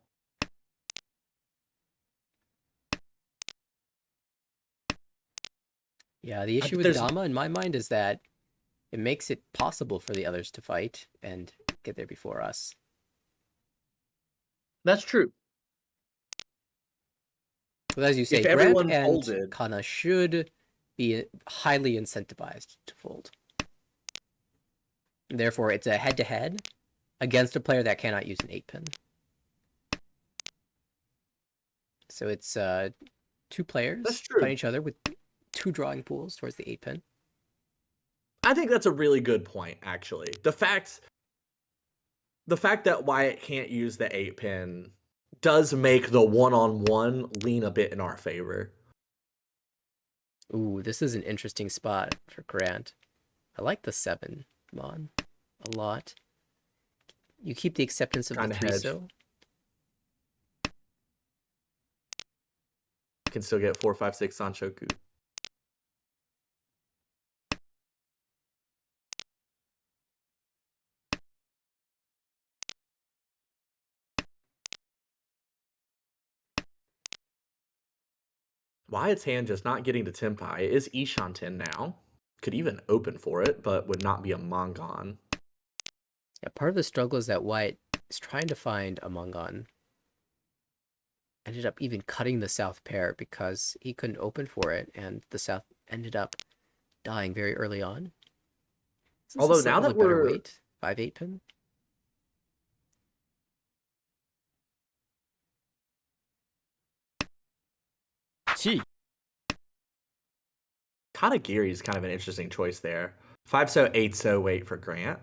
Yeah, the issue with Dama, in my mind, is that it makes it possible for the others to fight and get there before us. That's true. But as you say, Grant and Kana should be highly incentivized to fold. Therefore, it's a head-to-head against a player that cannot use an 8-pin. So it's 2 players fighting each other with 2 drawing pools towards the 8-pin. I think that's a really good point, actually. The fact that Wyatt can't use the 8-pin does make the one-on-one lean a bit in our favor. Ooh, this is an interesting spot for Grant. I like the 7-mon a lot. You keep the acceptance of the 3-so. Can still get 4, 5, 6 Sanshoku. Wyatt's hand just not getting to Tenpai. It is Ishanten now. Could even open for it, but would not be a Mangan. Yeah, part of the struggle is that Wyatt is trying to find a Mangan. Ended up even cutting the south pair because he couldn't open for it, and the south ended up dying very early on. Although now that we're... weight, 5 8-pin. Katagiri is kind of an interesting choice there. 5-so, 8-so weight for Grant.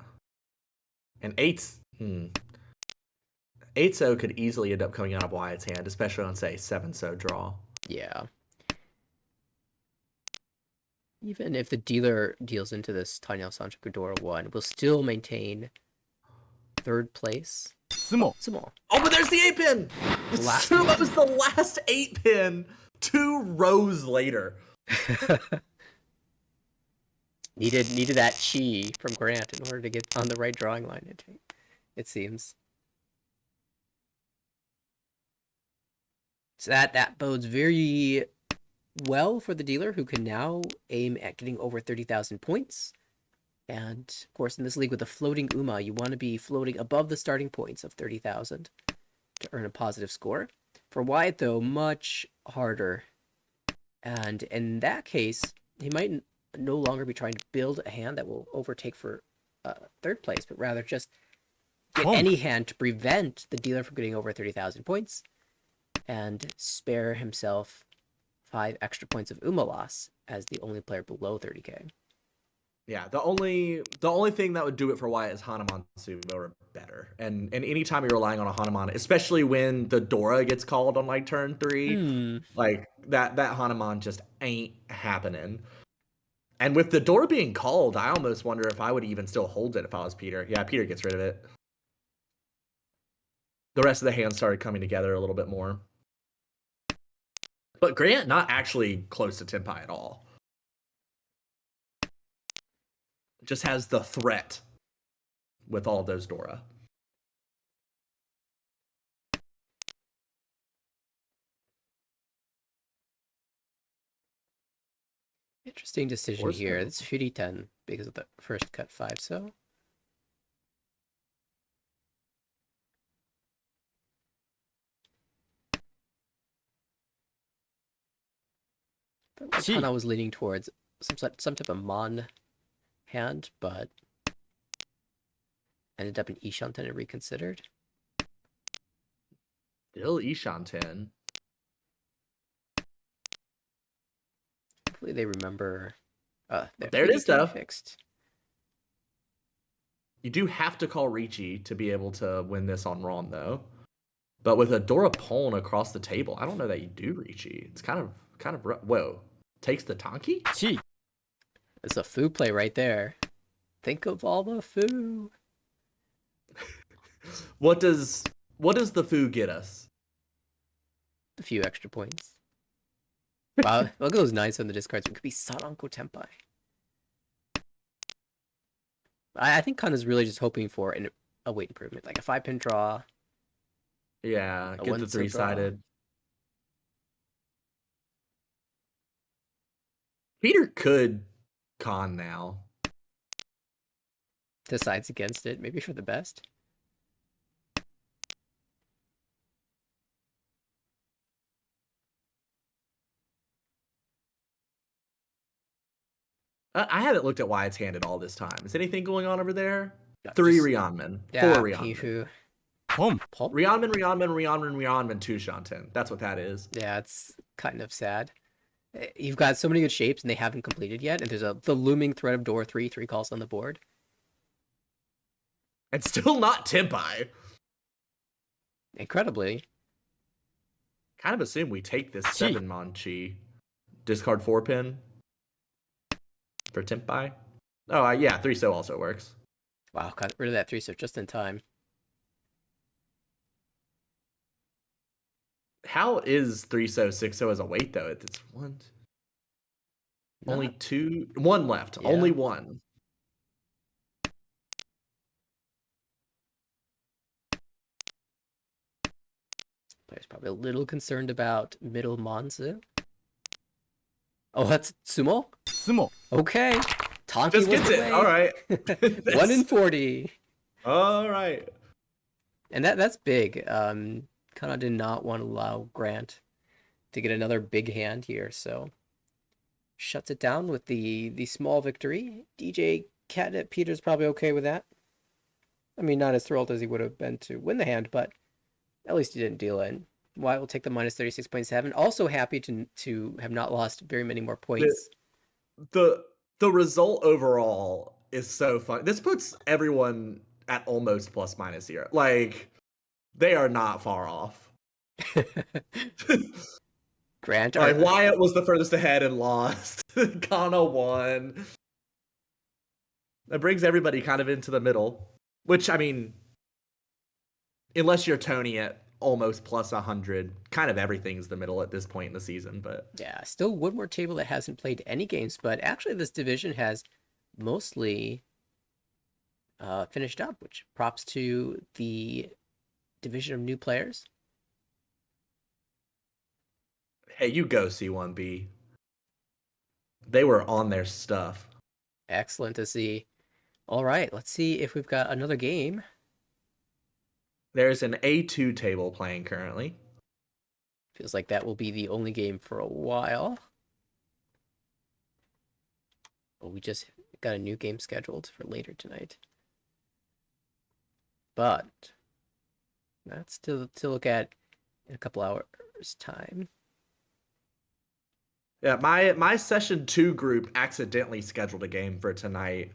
And 8-so could easily end up coming out of Wyatt's hand, especially on, say, 7-so draw. Yeah. Even if the dealer deals into this Tanya Sancho Kudora 1, we'll still maintain 3rd place. Sumo. Oh, but there's the 8-pin! Sumo was the last 8-pin 2 rows later. Needed that chi from Grant in order to get on the right drawing line, it seems. So that bodes very well for the dealer, who can now aim at getting over 30,000 points. And, of course, in this league with a floating Uma, you want to be floating above the starting points of 30,000 to earn a positive score. For Wyatt, though, much harder. And in that case, he might no longer be trying to build a hand that will overtake for 3rd place, but rather just get any hand to prevent the dealer from getting over 30,000 points and spare himself 5 extra points of Umalas as the only player below 30k. Yeah, the only thing that would do it for Wyatt is Hanuman Sumo are better. And anytime you're relying on a Hanuman, especially when the Dora gets called on like turn 3, like that Hanuman just ain't happening. And with the Dora being called, I almost wonder if I would even still hold it if I was Peter. Yeah, Peter gets rid of it. The rest of the hand started coming together a little bit more. But Grant not actually close to Tenpai at all. Just has the threat with all of those Dora. Interesting decision Dora's here. no. It's 50-10 because of the first cut 5, so. But like Chi. Hana was leaning towards some type of Mon hand, but ended up in Ishanten and reconsidered. Still Ishanten. Hopefully they remember. There it is, 50K though. fixed. You do have to call Ricci to be able to win this on Ron, though. But with a Dora Pone across the table, I don't know that you do Ricci. It's kind of whoa. Takes the Tonki? Chi. It's a foo play right there. Think of all the foo. What does the foo get us? A few extra points. Wow, look at those 9s on the discards. It could be Saranko Tenpai. I think Kana's really just hoping for a weight improvement, like a 5-pin draw. Yeah, A get the 1-so draw. 3-sided. Peter could con now. Decides against it, maybe for the best. I haven't looked at Wyatt's hand at all this time. Is anything going on over there? No, 3 just- Rionman. Yeah, 4 Rionman. Pihu. Pom. Pulp? Rionman, 2 Shanten. That's what that is. Yeah, it's kind of sad. You've got so many good shapes and they haven't completed yet, and there's the looming threat of door 3 calls on the board. And still not Tenpai. Incredibly. Kind of assume we take this Chi. 7 Manchi. Discard 4-pin for Tenpai. Oh, yeah, 3-so also works. Wow, got rid of that 3-so just in time. How is 3-so, 6-so as a weight, though? It's one. Only Not- 2. 1 left. Yeah. Only 1. Player's probably a little concerned about middle Monzu. Oh, that's Sumo? Sumo. Okay. Tonki Just was gets the it. way. All right. 1 in 40. All right. And that's big. Kana did not want to allow Grant to get another big hand here, so shuts it down with the small victory. DJ Catnip Peter's probably okay with that. I mean, not as thrilled as he would have been to win the hand, but at least he didn't deal in. Wyatt will take the minus 36.7. Also happy to have not lost very many more points. The result overall is so fun. This puts everyone at almost plus minus 0. Like, they are not far off. Grant, Like, Wyatt was the furthest ahead and lost. Kana won. That brings everybody kind of into the middle. Which, I mean, unless you're Tony at almost plus 100, kind of everything's the middle at this point in the season. But yeah, still one more table that hasn't played any games, but actually this division has mostly finished up, which props to the division of new players. hey, you go, C1B. They were on their stuff. Excellent to see. All right, let's see if we've got another game. There's an A2 table playing currently. Feels like that will be the only game for a while. But we just got a new game scheduled for later tonight. But that's to look at in a couple hours' time. Yeah, my session 2 group accidentally scheduled a game for tonight.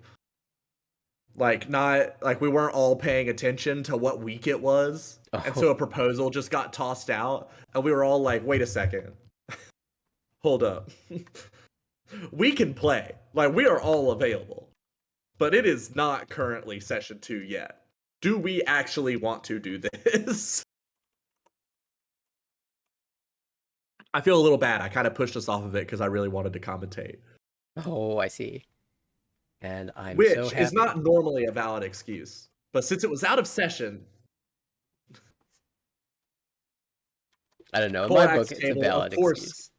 Like not like we weren't all paying attention to what week it was. And so Oh, a proposal just got tossed out and we were all like, "Wait a second. Hold up. We can play. Like we are all available. But it is not currently session 2 yet. Do we actually want to do this?" I feel a little bad. I kind of pushed us off of it because I really wanted to commentate. oh, I see. And I'm Which so is happy. not normally a valid excuse. But since it was out of session, I don't know. In my book, Korak's it's a table, of valid course. excuse.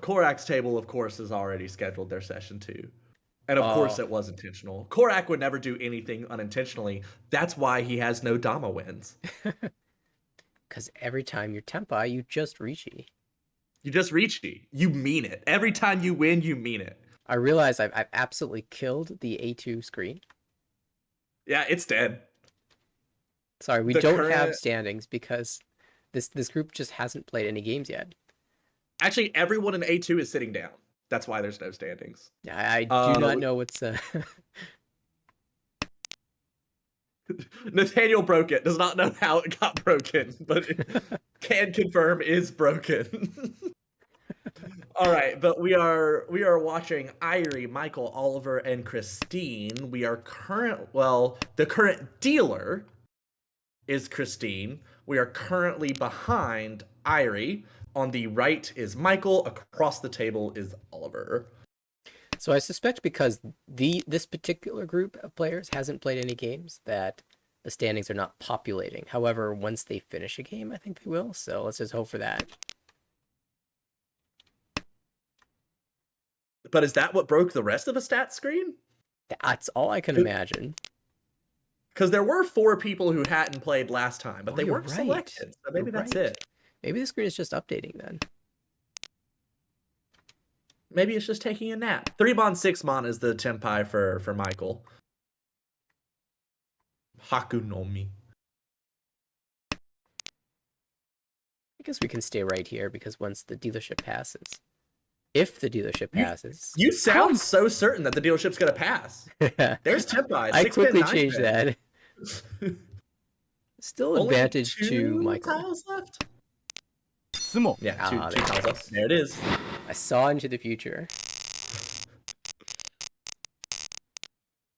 Korak's table, of course, has already scheduled their session 2. And of course Oh, it was intentional. Korak would never do anything unintentionally. That's why he has no Dama wins. because every time you're Tempai, you just Richi. You just reach it. You mean it. Every time you win, you mean it. I realize I've absolutely killed the A2 screen. Yeah, it's dead. Sorry, we The don't have current- standings because this group just hasn't played any games yet. Actually, everyone in A2 is sitting down. That's why there's no standings. I do not know what's Nathaniel broke it. Does not know how it got broken, but can confirm is broken. All right, but we are watching Irie, Michael, Oliver, and Christine. We are the current dealer is Christine. We are currently behind Irie. On the right is Michael. Across the table is Oliver. So I suspect because this particular group of players hasn't played any games that the standings are not populating. However, once they finish a game, I think they will. So let's just hope for that. But is that what broke the rest of the stat screen? That's all I can imagine. Because there were 4 people who hadn't played last time, but Oh, they you're weren't right. selected. So maybe You're that's right. it. Maybe the screen is just updating then. Maybe it's just taking a nap. 3-mon, 6-mon is the tempai for Michael. Haku no Mi. I guess we can stay right here because once the dealership passes, if the dealership passes, You sound so certain that the dealership's gonna pass. There's tempai. I 6 quickly pin, 9 changed pin. that. Still Only advantage 2 to Michael. tiles left. 質問 Yeah, Ah, two there it tiles is. left. There it is. I saw into the future.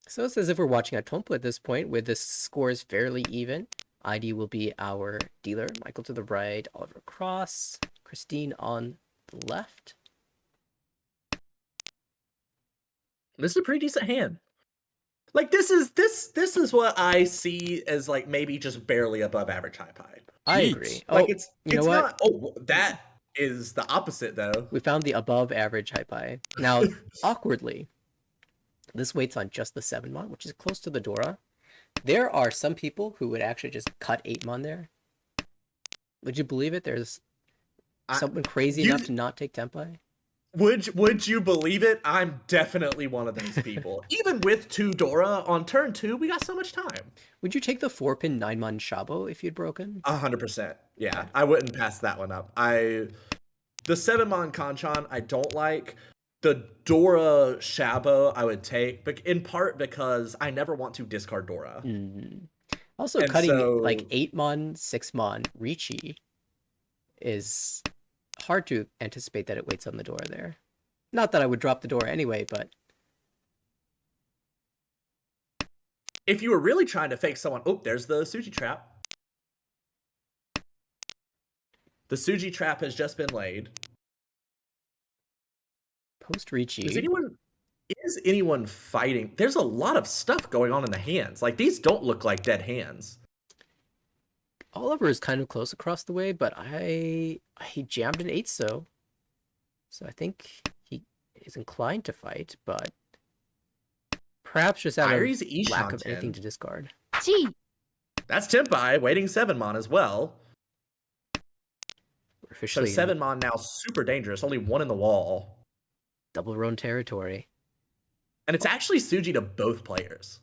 So it's as if we're watching a Tomple at this point, where the score is fairly even. ID will be our dealer. Michael to the right, Oliver across, Christine on the left. This is a pretty decent hand. Like this is what I see as like maybe just barely above average high pie. I Yeet. agree. Like Oh, it's you know not. what? Oh, that is the opposite though. We found the above average high pie. Now, awkwardly, this waits on just the 7-mon, which is close to the Dora. There are some people who would actually just cut 8-mon there. Would you believe it? There's someone crazy enough to not take Tempai. Would you believe it? I'm definitely one of those people. Even with 2 Dora on turn 2, we got so much time. Would you take the 4-pin 9-mon Shabo if you'd broken? 100%. Yeah, I wouldn't pass that one up. The 7-mon Kanchan I don't like. The Dora Shabo I would take, but in part because I never want to discard Dora. Also, And cutting so- like 8-mon, 6-mon Richi is hard to anticipate that it waits on the door there. Not that I would drop the door anyway, but If you were really trying to fake someone, oh, there's the Suji trap. The Suji trap has just been laid. post Richi. Is anyone fighting? There's a lot of stuff going on in the hands. Like these don't look like dead hands. Oliver is kind of close across the way, but he jammed an 8 so I think he is inclined to fight, but perhaps just out Irie's of lack of Ishan anything 10. to discard. G. That's Tempai waiting 7-mon as well. We're So officially in 7-mon now super dangerous. Only 1 in the wall. double roan territory. And it's actually Suji to both players.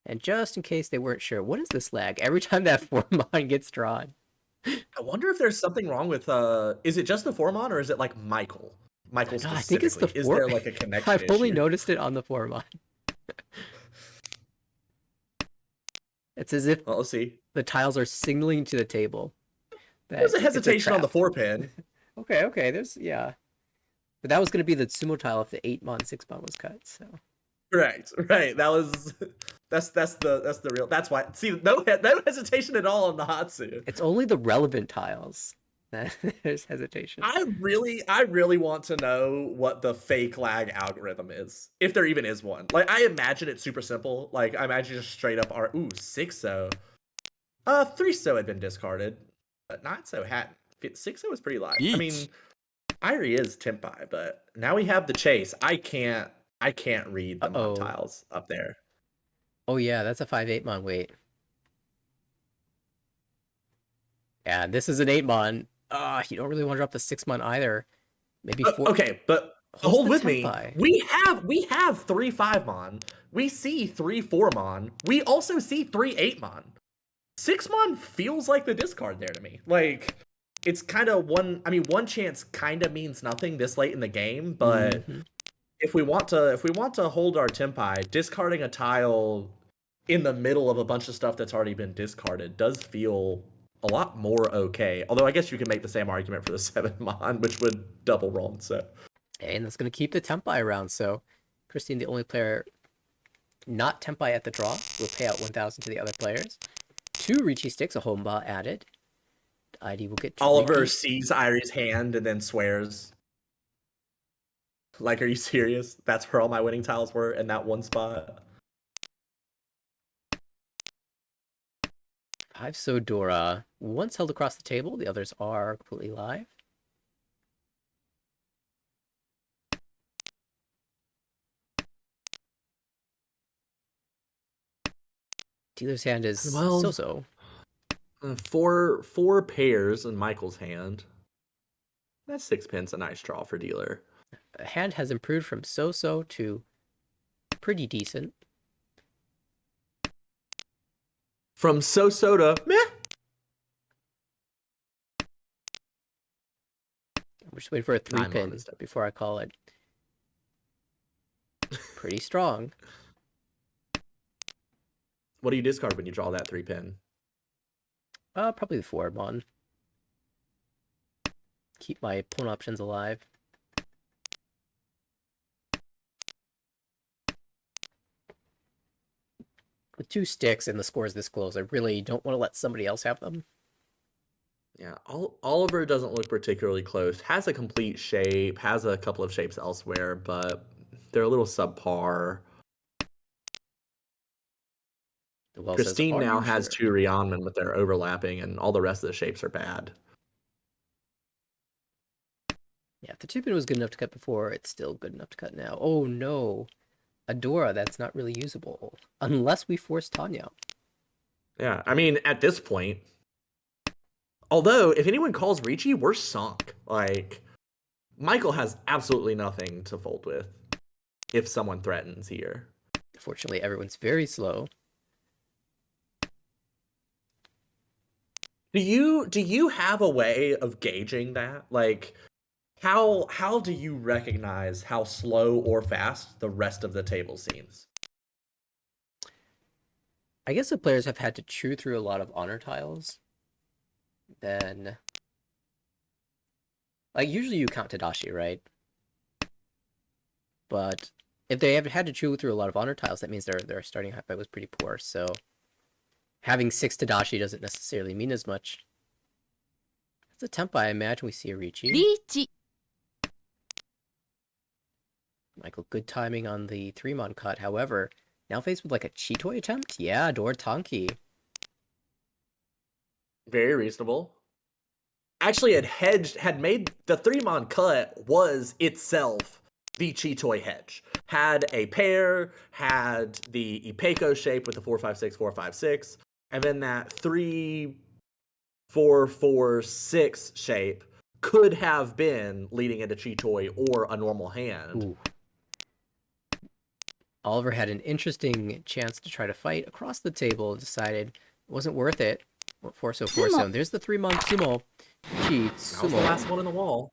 And just in case they weren't sure, what is this lag? Every time that 4-mon gets drawn. I wonder if there's something wrong with is it just the Formon or is it like Michael? Michael No, I think it's the specifically. Is there like a connection I've only issue? noticed it on the Formon. It's as if Well, let's see. the tiles are signaling to the table that There's a it's hesitation on the trap. 4-pin. Okay, there's but that was going to be the sumo tile if the 8-mon 6-mon was cut. So Right. That was that's the real. That's why. See, no hesitation at all on the Hatsu. it's only the relevant tiles that there's hesitation. I really want to know what the fake lag algorithm is, if there even is one. Like, I imagine it's super simple. Like, I imagine just straight up 6-0. 3-0 had been discarded, but not so hadn't. 6-0 was pretty live. I mean, Irie is Tempai, but now we have the chase. I can't read the mon tiles up there. Oh yeah, that's a 5-8-mon. Wait. Yeah, this is an 8-mon. You don't really want to drop the 6-mon either. Maybe 4. Okay, but Holds hold the with me. Tempai. We have 3 5-mon. We see 3 4-mon. We also see 3 8-mon. 6-mon feels like the discard there to me. Like, it's kind of one chance kind of means nothing this late in the game, but if we want to hold our Tempai, discarding a tile in the middle of a bunch of stuff that's already been discarded does feel a lot more okay. Although I guess you can make the same argument for the 7-mon, which would double wrong. So, and that's going to keep the Tempai around. So, Christine, the only player not Tempai at the draw, will pay out 1,000 to the other players. 2 Ricci sticks, a Homba added. ID will get 2 Oliver repeat. sees Irie's hand and then swears. Like, are you serious? That's where all my winning tiles were in that one spot. 5 Sodora. One's held across the table, the others are completely live. Dealer's hand is so-so. 4 pairs in Michael's hand. That's 6 pence, a nice draw for dealer. The hand has improved from so-so to pretty decent. From so-so to meh. I'm just waiting for a 3-pin before I call it. Pretty strong. What do you discard when you draw that 3-pin? Probably the 4-mon. Keep my pawn options alive. With 2 sticks and the scores this close, I really don't want to let somebody else have them. Yeah, Oliver doesn't look particularly close. Has a complete shape, has a couple of shapes elsewhere, but they're a little subpar. Well, Christine says, now has sure? 2 Rionmen, but they're overlapping, and all the rest of the shapes are bad. Yeah, if the 2-pin was good enough to cut before, it's still good enough to cut now. Oh no. Adora, that's not really usable. Unless we force Tanya. Yeah, I mean, at this point, although, if anyone calls Ricci, we're sunk. Like, Michael has absolutely nothing to fold with if someone threatens here. Fortunately, everyone's very slow. Do you have a way of gauging that? Like, how do you recognize how slow or fast the rest of the table seems? I guess the players have had to chew through a lot of honor tiles. Then, like, usually you count Tadashi, right? But if they have had to chew through a lot of honor tiles, that means their starting high five was pretty poor. So having 6 Tadashi doesn't necessarily mean as much. It's a Tempai. I imagine we see a Ricci. Michael, good timing on the 3-mon cut. However, now faced with like a Chitoi attempt? Yeah, Door Tanki. Very reasonable. Actually, had made the 3-mon cut was itself the Chitoi hedge. Had a pair, had the Ipeco shape with the 4-5-6, 4-5-6, and then that 3-4-4-6 shape could have been leading into Chitoi or a normal hand. Ooh. Oliver had an interesting chance to try to fight across the table and decided it wasn't worth it. Four so. There's the 3-mon sumo. Chi, That was the sumo. last one in the wall.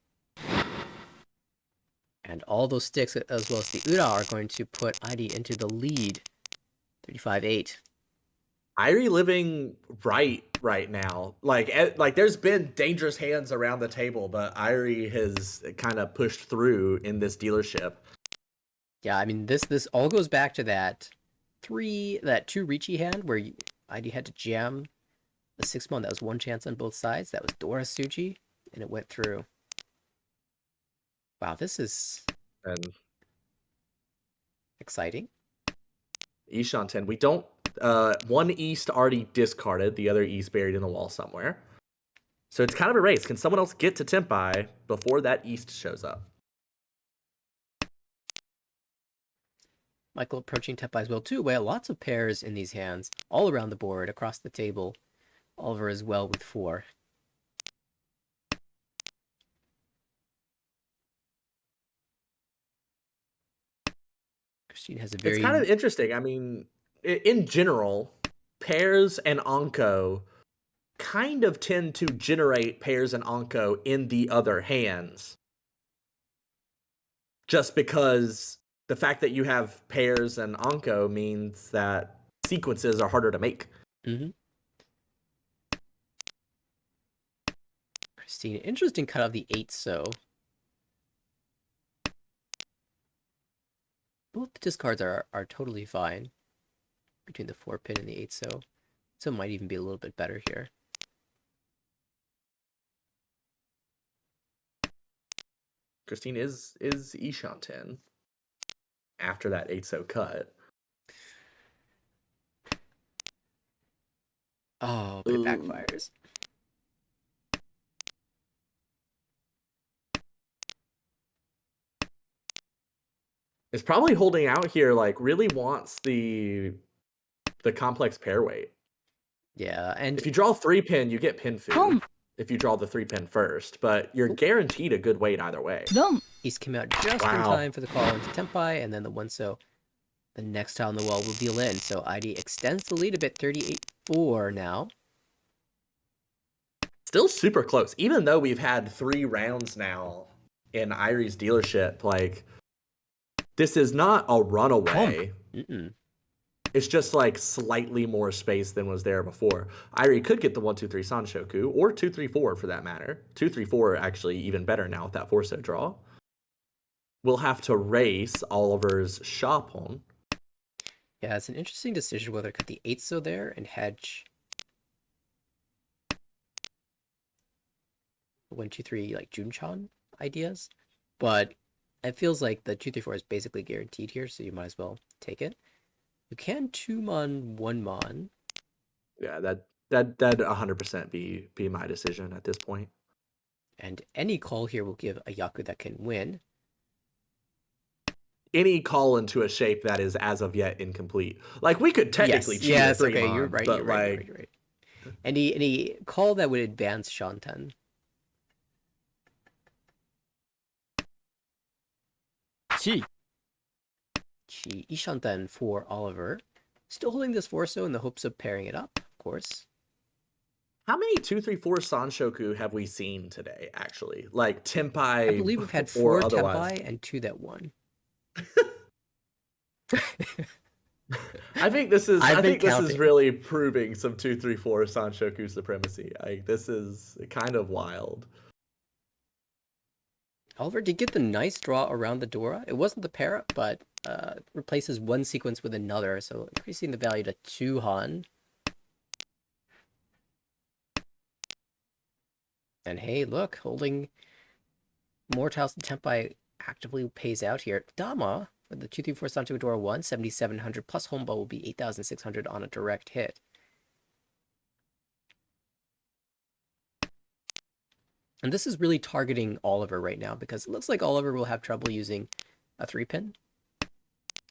And all those sticks, as well as the Ura, are going to put ID into the lead. 35-8. Irie living right now. Like there's been dangerous hands around the table, but Irie has kind of pushed through in this dealership. Yeah, I mean, this all goes back to that 2 Ricci hand where ID had to jam the 6-mon. That was one chance on both sides. That was Dora Suji, and it went through. Wow, this is And exciting. Ishanten, we don't. One East already discarded, the other East buried in the wall somewhere. So it's kind of a race. Can someone else get to Tempai before that East shows up? Michael approaching Tepai as well too. We have lots of pairs in these hands, all around the board, across the table. Oliver as well with 4. Christine has a very... It's kind of interesting. I mean, in general, pairs and Anko kind of tend to generate pairs and Anko in the other hands. Just because the fact that you have pairs and Anko means that sequences are harder to make. Mm-hmm. Christine, interesting cut of the 8 so. Both discards are totally fine between the 4-pin and the 8 so. So might even be a little bit better here. Christine is Ishanten after that 8 so cut. Oh, but it backfires. Is probably holding out here, like really wants the complex pair weight. Yeah, and if you draw 3-pin, you get pin food. If you draw the 3-pin first, but you're guaranteed a good weight either way. East came out just in time for the call into Tempai, and then the 1 so. The next tile on the wall will deal in, so ID extends the lead a bit, 38-4 now. Still super close, even though we've had 3 rounds now in Irie's dealership. Like, this is not a runaway. It's just like slightly more space than was there before. Irie could get the 1-2-3 Sanshoku, or 2-3-4 for that matter. 2-3-4 actually even better now with that 4 so draw. We'll have to race Oliver's Shopon. Yeah, it's an interesting decision whether to cut the 8 so there and hedge 1-2-3 like Junchan ideas. But it feels like the 2-3-4 is basically guaranteed here, so you might as well take it. You can 2-mon, 1-mon. Yeah, that'd 100% be my decision at this point. And any call here will give a Yaku that can win. Any call into a shape that is as of yet incomplete. Like, we could technically cheat a 3-mon, okay, you're right, but you're right. Any call that would advance Shanten. Chi. Ishanten for Oliver. Still holding this 4 so in the hopes of pairing it up, of course. How many 2-3-4 Sanshoku have we seen today, actually? Like, Tempai, I believe we've had 4 Tempai and 2 that won. I think this is counting. is really proving some 2-3-4 Sanshoku supremacy. This is kind of wild. Oliver did get the nice draw around the Dora. It wasn't the pair, but replaces one sequence with another, so increasing the value to 2 Han. And hey, look, holding more tiles than Tempai actively pays out here. Dama, for the 2-3-4 Sancho Dora 1, 7,700 plus home ball will be 8,600 on a direct hit. And this is really targeting Oliver right now, because it looks like Oliver will have trouble using a 3-pin.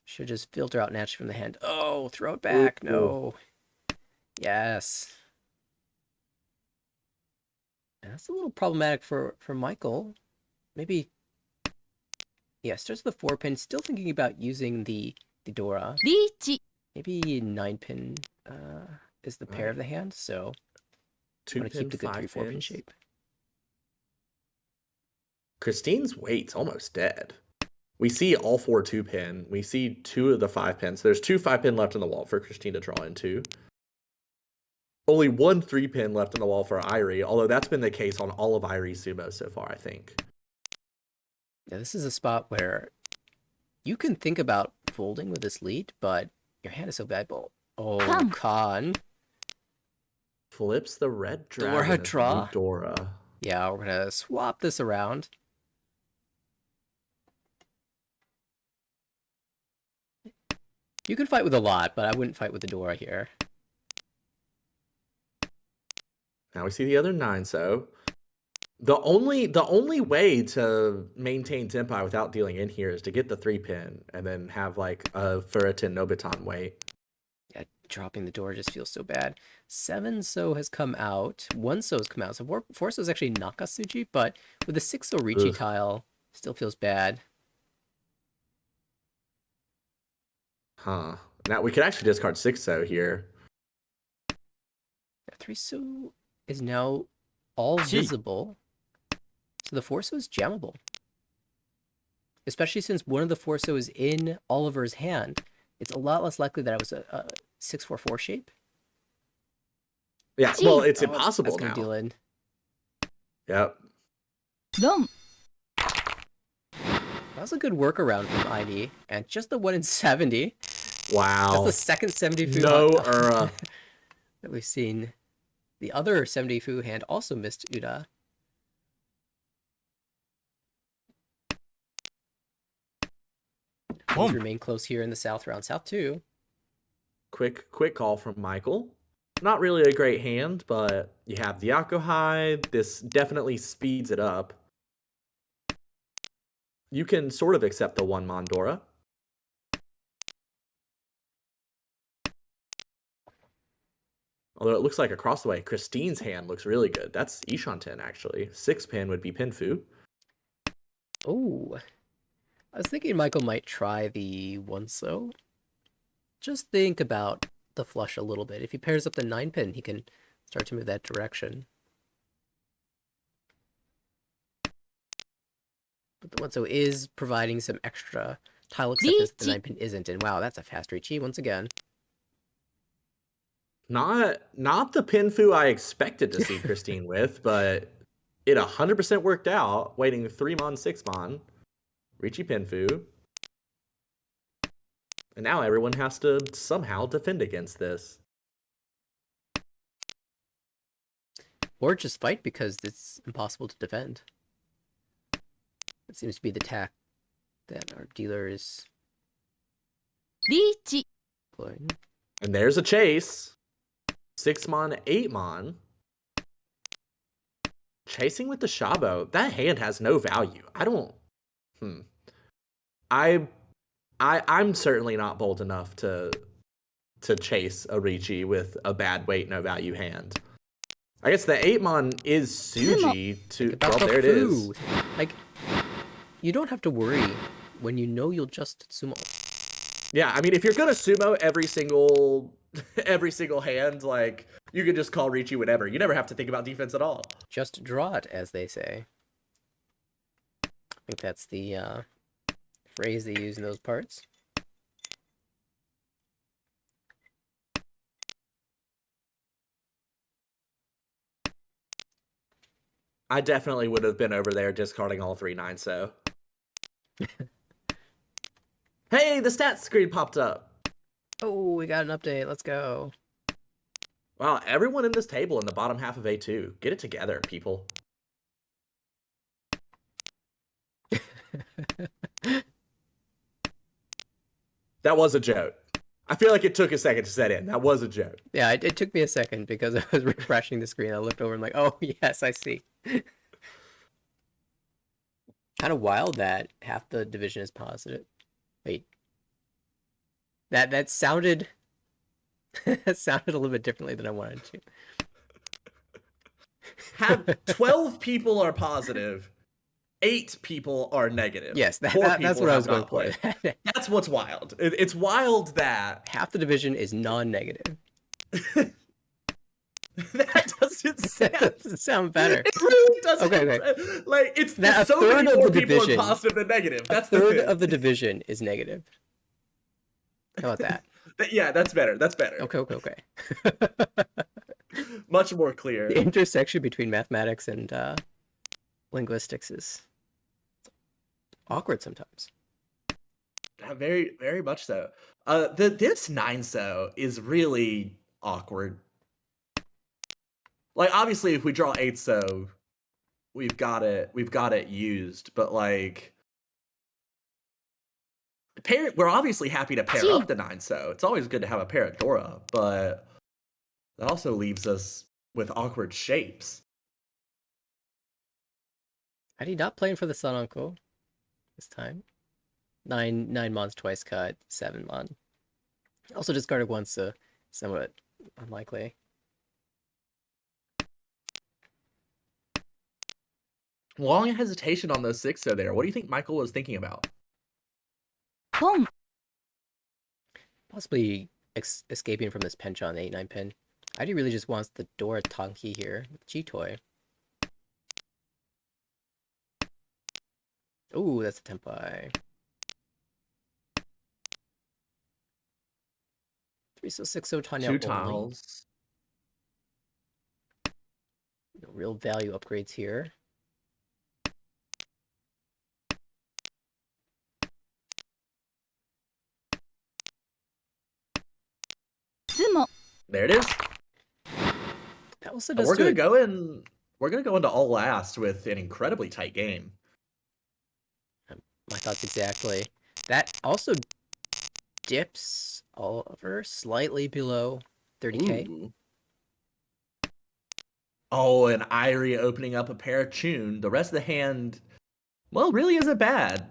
Should just filter out naturally from the hand. Oh, throw it back. No. Yes. And that's a little problematic for Michael. Maybe... Yeah, starts with the 4-pin. Still thinking about using the Dora. Maybe 9-pin is the pair of the hand, so... 2 Want to pin, keep the good 5 3-4 pin pins. shape. Christine's weight's almost dead. We see all 4 2-pin. We see 2 of the 5 pins. There's 2 5-pin left in the wall for Christine to draw into. Only 1 3-pin left in the wall for Irie, although that's been the case on all of Irie's sumo so far, I think. Yeah, this is a spot where you can think about folding with this lead, but your hand is so bad. Oh, Khan. Flips the red Dora dragon as draw. new Dora. Yeah, we're gonna swap this around. You can fight with a lot, but I wouldn't fight with the Dora here. Now we see the other 9, so the only way to maintain Tenpai without dealing in here is to get the 3-pin and then have like a Furitin Nobiton weight. Yeah, dropping the Dora just feels so bad. 7 So has come out. 1 So has come out. So 4 So is actually Nakatsuchi, but with the 6 So Richi tile, still feels bad. Huh. Now we could actually discard 6 So here. 3 So is now all visible. So the 4 So is jammable. Especially since one of the 4 So is in Oliver's hand. It's a lot less likely that it was a 6-4-4 shape. Yeah, well, it's impossible that's gonna now. Deal in. Yep. That was a good workaround from ID, and just the 1 in 70. Wow. That's the second 70 fu that we've seen. The other 70 fu hand also missed Uda. These remain close here in the south round. South 2. Quick call from Michael. Not really a great hand, but you have the Yakuhai. This definitely speeds it up. You can sort of accept the 1 Mondora. Although it looks like across the way, Christine's hand looks really good. That's Ishanten, actually. 6-pin would be Pinfu. Oh. I was thinking Michael might try the 1 So. Just think about the flush a little bit. If he pairs up the 9-pin, he can start to move that direction. But the 1 So is providing some extra tile acceptance that the 9-pin isn't. And wow, that's a fast Richi once again. Not the Pinfu I expected to see Christine with, but it 100% worked out. Waiting 3 Mon, 6 Mon. Richi Pinfu. And now everyone has to somehow defend against this. Or just fight because it's impossible to defend. That seems to be the tack that our dealer is playing. And there's a chase. 6 Mon, 8 Mon. Chasing with the Shabo. That hand has no value. I don't... I'm certainly not bold enough to chase a Richi with a bad weight, no value hand. I guess the 8 Mon is Suji to... Well, there it is. Like, you don't have to worry when you know you'll just sumo. Yeah, I mean, if you're gonna sumo every single hand, like, you can just call Richi whenever. You never have to think about defense at all. Just draw it, as they say. I think that's the phrase they use in those parts. I definitely would have been over there discarding all 3 9 so. Hey, the stats screen popped up. Oh, we got an update. Let's go. Wow, everyone in this table in the bottom half of A2. Get it together, people. That was a joke. I feel like it took a second to set in. That was a joke. Yeah, it took me a second because I was refreshing the screen. I looked over and like, oh, yes, I see. Kind of wild that half the division is positive. Wait. That sounded... that sounded a little bit differently than I wanted to. Have 12 people are positive. 8 people are negative. Yes, that's what I was going for. That's what's wild. It's wild that half the division is non-negative. That doesn't That sound. doesn't sound better. It really doesn't. Okay. Like it's Now, a so third many of more the people division- are positive than negative. A That's the third thing. of the division is negative. How about that? Yeah, that's better. That's better. Okay. Much more clear. The intersection between mathematics and linguistics is awkward sometimes. Very, very much so. This 9 so is really awkward. Like obviously, if we draw 8 so, we've got it used. But like, we're obviously happy to pair up the 9 so. It's always good to have a pair of Dora, but that also leaves us with awkward shapes. How do you not playing for the Sun Uncle this time? 9 mons twice cut, 7 mon. Also discarded once, so somewhat unlikely. Long hesitation on those 6 so there. What do you think Michael was thinking about? Boom. Possibly escaping from this pinch on the 8-9 pin. ID really just wants the Dora Tonki here with G-Toy. Ooh, that's a Tempai. 3 so 6 so Tanya 2 only. tiles. No real value upgrades here. There it is. That also And does we're gonna it. go in. We're gonna go into all last with an incredibly tight game. My thoughts exactly. That also dips Oliver slightly below 30k. Ooh. Oh, and Irie opening up a pair of Tune. The rest of the hand, well, really isn't bad.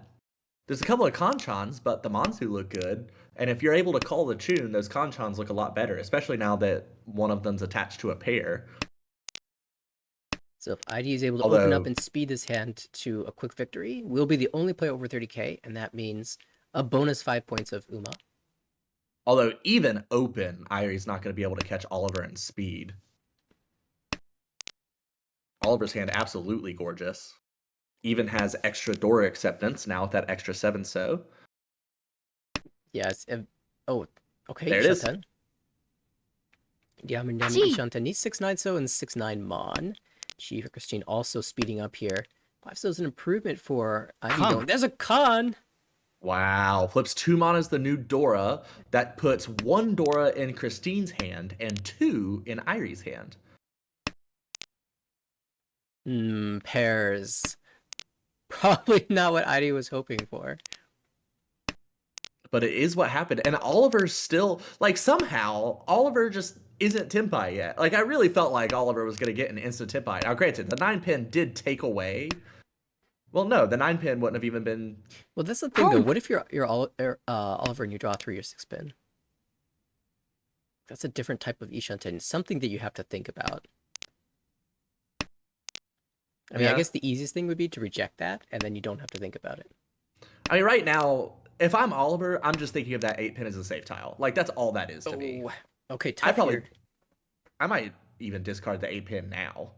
There's a couple of Conchons, but the Monsu look good. And if you're able to call the Tune, those Conchons look a lot better, especially now that one of them's attached to a pair. So if ID is able to open up and speed this hand to a quick victory, we'll be the only player over 30k, and that means a bonus 5 points of Uma. Although even open, Irie's not going to be able to catch Oliver in speed. Oliver's hand absolutely gorgeous. Even has extra Dora acceptance now with that extra 7 so. Yes. Oh, okay. There it is. Yeah, Ishanten needs 6-9 so and 6-9 Mon. She for Christine also speeding up here. 5 so is an improvement for Ivy. There's a con! Wow. Flips 2 mana as the new Dora. That puts 1 Dora in Christine's hand and 2 in Irie's hand. Pairs. Probably not what Ivy was hoping for. But it is what happened. And Oliver's still, like, somehow, Oliver just isn't Tempai yet. Like, I really felt like Oliver was going to get an instant Tempai. Now, granted, the 9 pin did take away. Well, no, the 9 pin wouldn't have even been. Well, that's the thing, though. What if you're Oliver and you draw 3 or 6 pin? That's a different type of Ishanten. Something that you have to think about. I mean, I guess the easiest thing would be to reject that, and then you don't have to think about it. I mean, right now, if I'm Oliver, I'm just thinking of that 8 pin as a safe tile. Like, that's all that is to me. Okay, tough here. I might even discard the 8 pin now.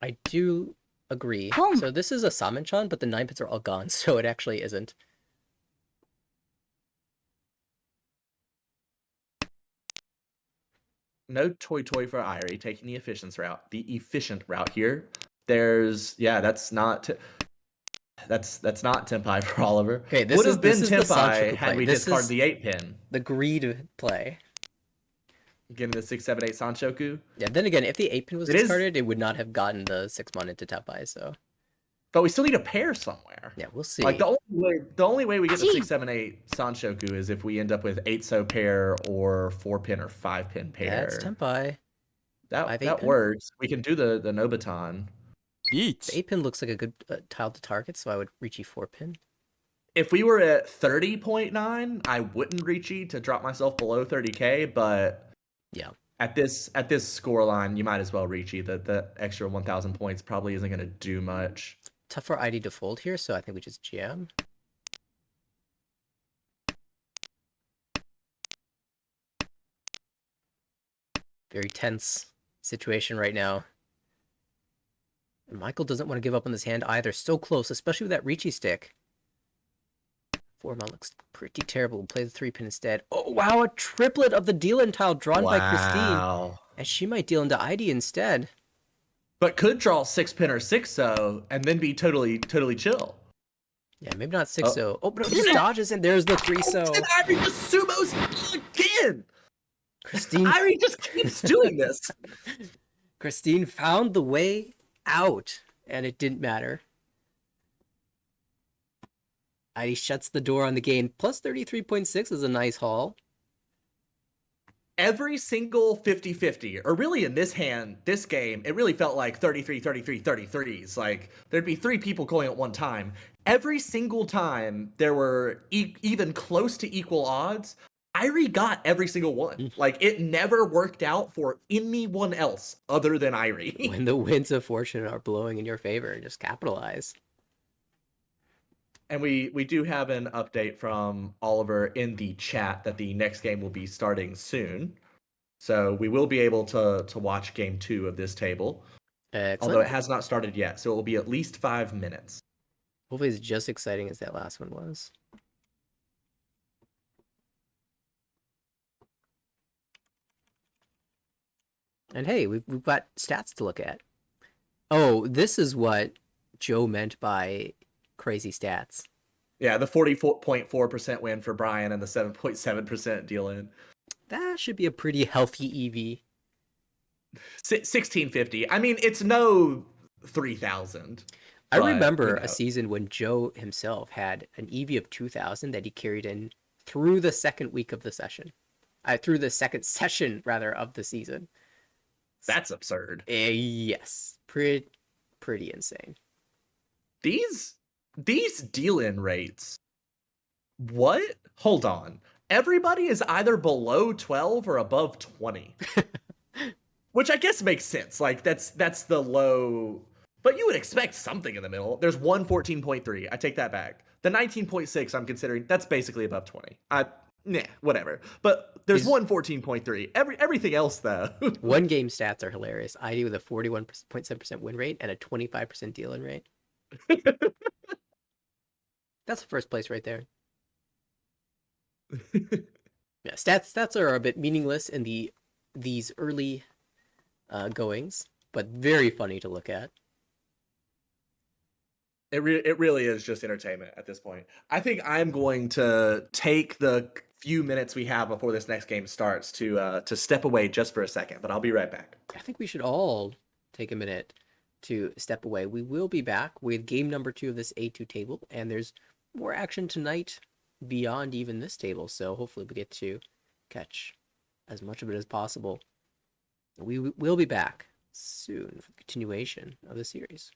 I do agree. So this is a Samenchan, but the 9 pins are all gone, so it actually isn't. No toy for Irie, taking the efficient route. The efficient route here. There's that's not Tempai for Oliver. Okay, this would have been is Tempai had we discarded the 8 pin. The greed play. Getting the 6, 7, 8 Sanshoku. Yeah, then again, if the 8 pin was discarded, it would not have gotten the 6 mon into Tempai, so. But we still need a pair somewhere. Yeah, we'll see. Like the only way we get the 6, 7, 8 Sanshoku is if we end up with 8 so pair or 4 pin or 5 pin pair. That's Tempai. That works. We can do the Nobuton. The 8 pin looks like a good tile to target, so I would reach E4 pin. If we were at 30.9, I wouldn't reach E to drop myself below 30k, but yeah, at this score line, you might as well reach E. The extra 1,000 points probably isn't going to do much. Tough for ID to fold here, so I think we just jam. Very tense situation right now. And Michael doesn't want to give up on this hand either. So close, especially with that Ricci stick. Forma looks pretty terrible. We'll play the 3-pin instead. Oh, wow, a triplet of the deal-in tile drawn by Christine. And she might deal into ID instead. But could draw 6-pin or 6-0 and then be totally chill. Yeah, maybe not 6-0. Oh, but it just dodges, and there's the 3-0. And Irie just sumos again. Christine. Irie just keeps doing this. Christine found the way out, and it didn't matter. ID shuts the door on the game. Plus 33.6 is a nice haul. Every single 50-50, or really in this game, it really felt like 33-33-33s. Like, there'd be 3 people calling at one time. Every single time there were even close to equal odds, Irie got every single one. Like, it never worked out for anyone else other than Irie. When the winds of fortune are blowing in your favor, just capitalize. And we do have an update from Oliver in the chat that the next game will be starting soon. So we will be able to watch game 2 of this table. Excellent. Although it has not started yet, so it will be at least 5 minutes. Hopefully it's just exciting as that last one was. And hey, we've got stats to look at. Oh, this is what Joe meant by crazy stats. Yeah, the 44.4% win for Brian and the 7.7% deal in. That should be a pretty healthy EV. 1650. I mean, it's no 3000. I remember a season when Joe himself had an EV of 2000 that he carried in through the second week of the session. Through the second session, rather, of the season. That's absurd. Yes. Pretty insane. These deal-in rates. What? Hold on. Everybody is either below 12 or above 20. Which I guess makes sense. Like, that's the low... But you would expect something in the middle. There's one 14.3. I take that back. The 19.6 I'm considering, that's basically above 20. Whatever. But there's one 14.3. Everything else, though. One game stats are hilarious. ID with a 41.7% win rate and a 25% deal-in rate. That's the first place right there. Yeah, stats are a bit meaningless in these early goings, but very funny to look at. It really is just entertainment at this point. I think I'm going to take the few minutes we have before this next game starts to step away just for a second, but I'll be right back. I think we should all take a minute to step away. We will be back with game number 2 of this A2 table, and there's more action tonight beyond even this table, so hopefully we get to catch as much of it as possible. We will be back soon for the continuation of the series.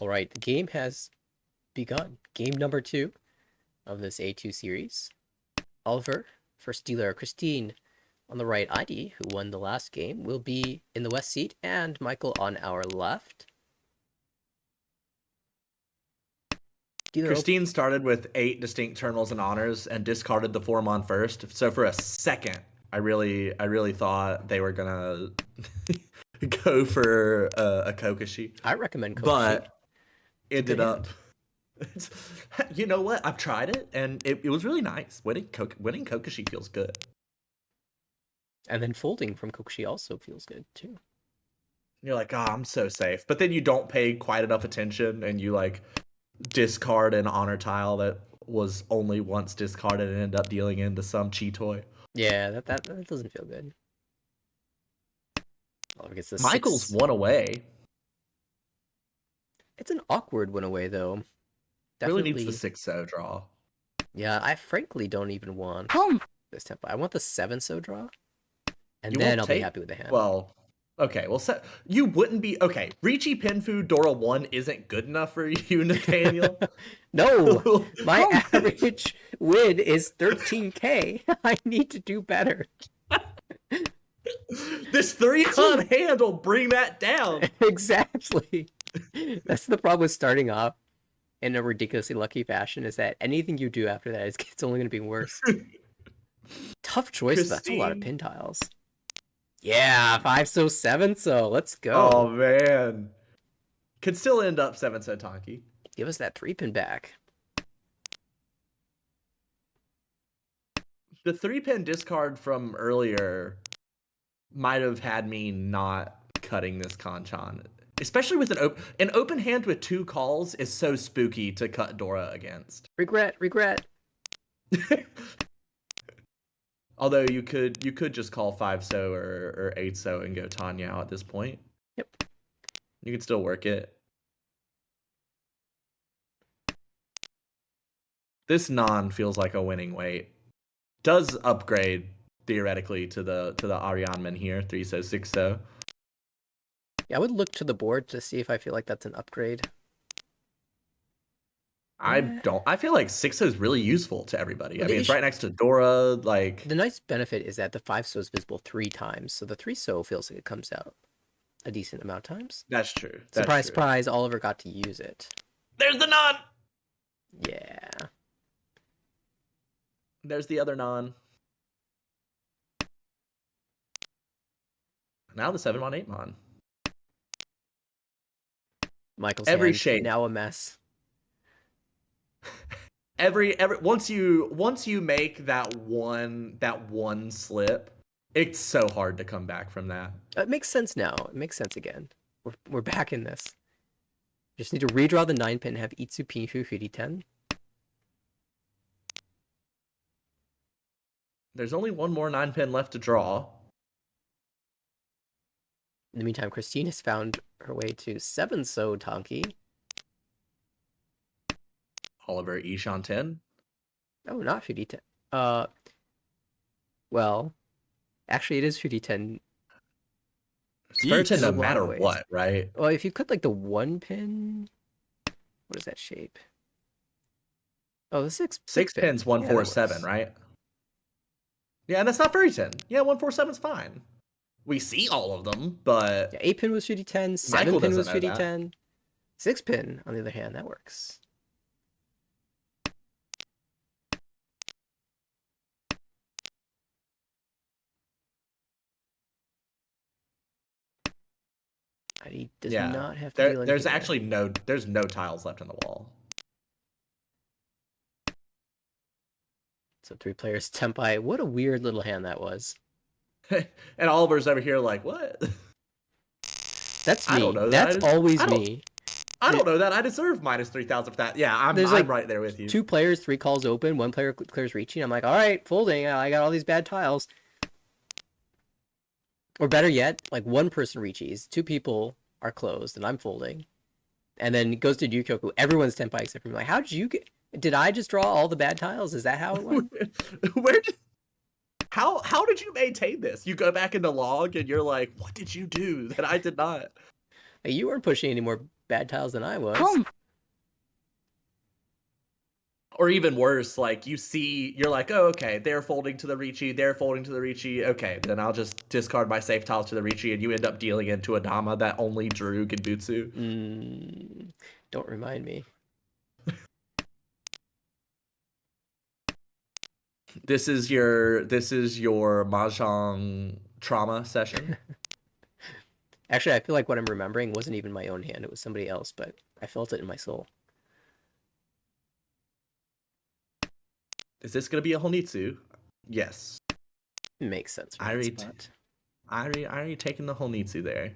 All right, the game has begun. Game number 2 of this A2 series. Oliver, first dealer, Christine on the right, ID, who won the last game, will be in the west seat, and Michael on our left. Christine started with 8 distinct terminals and honors and discarded the 4 on first. So for a second, I really thought they were gonna go for a Kokoshi. I recommend Kokoshi. But ended up. You know what? I've tried it and it was really nice. Winning Kokoshi feels good. And then folding from Kokoshi also feels good too. You're like, I'm so safe. But then you don't pay quite enough attention and you like discard an honor tile that was only once discarded and end up dealing into some chi toy. Yeah, that doesn't feel good. Michael's 1 away. It's an awkward 1 away though. Definitely really needs the 6-0 draw. Yeah, I frankly don't even want this tempo. I want the 7-0 draw. And you then I'll be happy with the hand. Well, okay. Well, you wouldn't be... Okay, Ricci Pinfu Dora 1 isn't good enough for you, Nathaniel? No! My average win is 13k. I need to do better. This 3-on hand will bring that down. Exactly. That's the problem with starting off in a ridiculously lucky fashion, is that anything you do after that, it's only going to be worse. Tough choice, Christine. That's a lot of pin tiles. Yeah, 5-so, 7-so. Let's go. Oh, man. Could still end up 7-so Tonki. Give us that 3-pin back. The 3-pin discard from earlier might have had me not cutting this Kanchan. Especially with an open hand with 2 calls is so spooky to cut Dora against. Regret. Although you could just call 5-so or 8-so and go Tanya at this point. Yep. You can still work it. This non feels like a winning weight. Does upgrade theoretically to the Arianman here, 3-so, 6-so. Yeah, I would look to the board to see if I feel like that's an upgrade. I don't. I feel like 6-so is really useful to everybody. Well, I mean, it's right next to Dora. Like, the nice benefit is that the 5-so is visible 3 times, so the 3-so feels like it comes out a decent amount of times. That's true. Surprise, surprise! Oliver got to use it. There's the non. Yeah. There's the other non. Now the 7-on 8-mon. Michael's every shape now a mess. every once you make that one slip, it's so hard to come back from that. It makes sense now. It makes sense again. We're back in this. Just need to redraw the 9-pin, have Itsu Pinfu 50-10. There's only one more 9-pin left to draw. In the meantime, Christine has found her way to 7-so Tonki. Oliver Ishan 10. Oh, not 50-10. Well, actually, it is 50-10. It's 50-10 no matter what, right? Well, if you cut like the 1-pin, what is that shape? Oh, the 6 pin's 147, right? Yeah, and that's not 50-10. Yeah, 147 is fine. We see all of them, but... Yeah, 8-pin was 50-10, 7-pin was 50-10. 6-pin, on the other hand, that works. He does not have to deal there's actually no tiles left in the wall. So 3 players Tempai. What a weird little hand that was. And Oliver's over here like, what? That's me. I don't know that. That's always me. I don't know that. I deserve minus 3,000 for that. Yeah, I'm like right there with you. 2 players, 3 calls open. 1 player clears reaching. I'm like, all right, folding. I got all these bad tiles. Or better yet, like 1 person reaches, 2 people are closed, and I'm folding. And then it goes to Yukioku. Everyone's Tempai except for me. Like, how did you get... Did I just draw all the bad tiles? Is that how it went? How did you maintain this? You go back in the log and you're like, what did you do that I did not? You weren't pushing any more bad tiles than I was. Or even worse, like you're like, oh, okay, they're folding to the Ricci, they're folding to the Ricci. Okay, then I'll just discard my safe tiles to the Ricci, and you end up dealing into a Dama that only drew Genbutsu. Don't remind me. This is your Mahjong trauma session. Actually, I feel like what I'm remembering wasn't even my own hand. It was somebody else, but I felt it in my soul. Is this going to be a Honitsu? Yes. Makes sense. Irie taking the Honitsu there.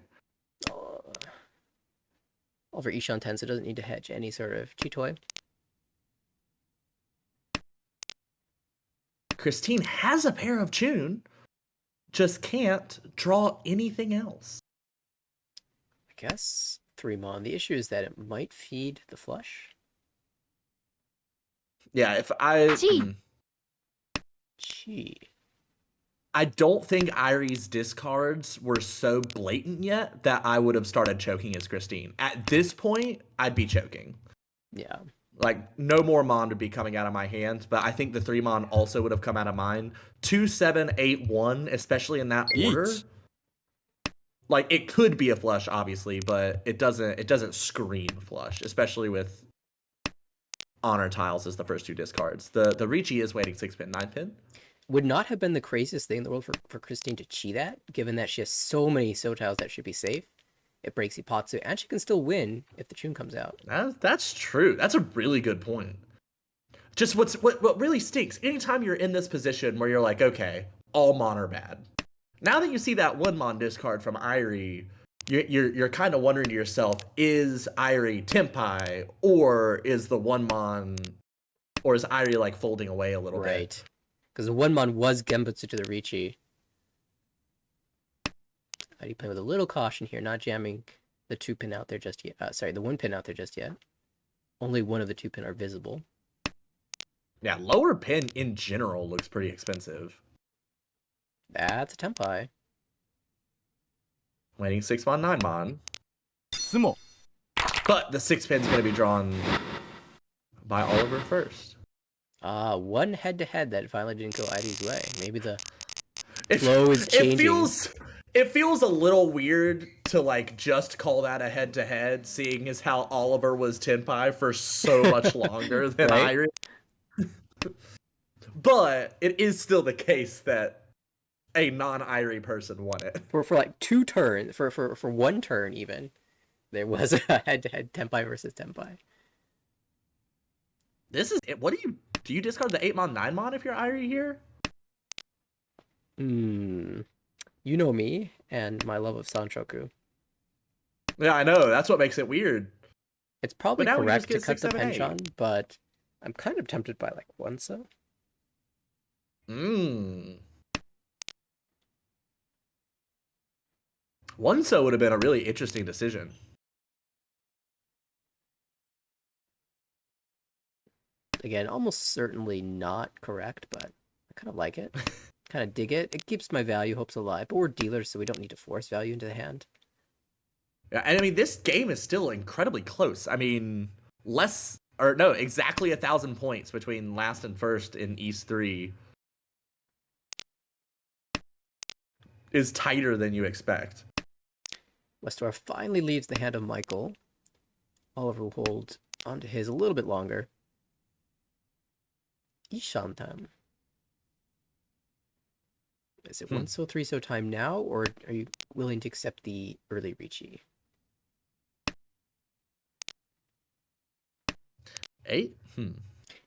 Over Ishan Tensa doesn't need to hedge any sort of Chitoy. Christine has a pair of Chun, just can't draw anything else. I guess 3-mon. The issue is that it might feed the flush. Yeah, if I... Gee. I don't think Irie's discards were so blatant yet that I would have started choking as Christine. At this point, I'd be choking. Yeah. Like, no more Mon would be coming out of my hand, but I think the 3-mon also would have come out of mine. 2, 7, 8, 1, especially in that order. Like, it could be a flush, obviously, but it doesn't scream flush, especially with honor tiles as the first 2 discards. The Ricci is waiting 6-pin, 9-pin. Would not have been the craziest thing in the world for Christine to chi that, given that she has so many So tiles that should be safe. It breaks Ipatsu, and she can still win if the Chun comes out. That's true. That's a really good point. Just what really stinks, anytime you're in this position where you're like, okay, all Mon are bad. Now that you see that 1-mon discard from Irie, you're kind of wondering to yourself, is Irie Tenpai, or is the 1-mon, or is Irie like folding away a little bit? Right. Because the 1-mon was Genbutsu to the Ricci. I'd be playing with a little caution here, not jamming the 2-pin out there just yet. Sorry, the 1-pin out there just yet. Only one of the 2-pin are visible. Yeah, lower pin in general looks pretty expensive. That's a Tenpai. Waiting 6-mon, 9-mon. Sumo. But the 6-pin's going to be drawn by Oliver first. One head-to-head that finally didn't go Irie's way. Maybe the flow is changing. It feels a little weird to like just call that a head-to-head, seeing as how Oliver was Tenpai for so much longer than Right? Irie. But it is still the case that a non-Irie person won it. For like 2 turns, for 1 turn even, there was a head-to-head Tenpai versus Tenpai. This is what do you discard the 8-mon, 9-mon if you're Irie here? You know me and my love of Sanchoku. Yeah, I know. That's what makes it weird. It's probably now we correct just to get cut 6, the 7, 8. penchant, but I'm kind of tempted by like Onso. Onso would have been a really interesting decision. Again, almost certainly not correct, but I kind of like it. Kind of dig it. It keeps my value hopes alive, but we're dealers, so we don't need to force value into the hand. Yeah, and I mean, this game is still incredibly close. I mean, exactly 1,000 points between last and first in East 3 is tighter than you expect. Westor finally leaves the hand of Michael. Oliver will hold onto his a little bit longer. Ishantan. Is it 1 so 3 so time now, or are you willing to accept the early Ricci? 8?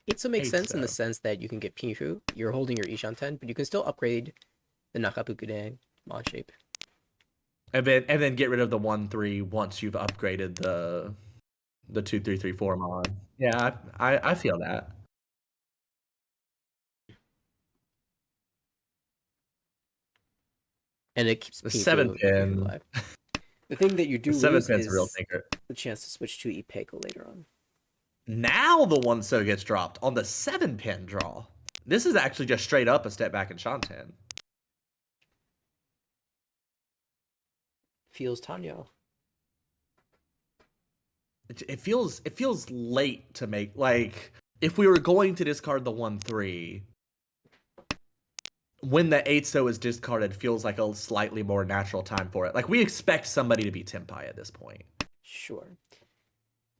8 so makes 8 sense in the so. sense that you can get Pinfu, you're holding your Ishanten, but you can still upgrade the Nakapukudang mod shape. And then get rid of the 1-3 once you've upgraded the 2-3-3-4 mod. Yeah, I feel that. And it keeps The Pinfu 7-pin. alive. The thing that you do The lose 7-pin's a real is thinker. the chance to switch to Ipeko later on. Now the 1-so gets dropped on the 7-pin draw. This is actually just straight up a step back in Shantan. Feels Tanyo. it feels late to make, like, if we were going to discard the 1/3, when the 8-so is discarded feels like a slightly more natural time for it. Like, we expect somebody to be Tenpai at this point. Sure.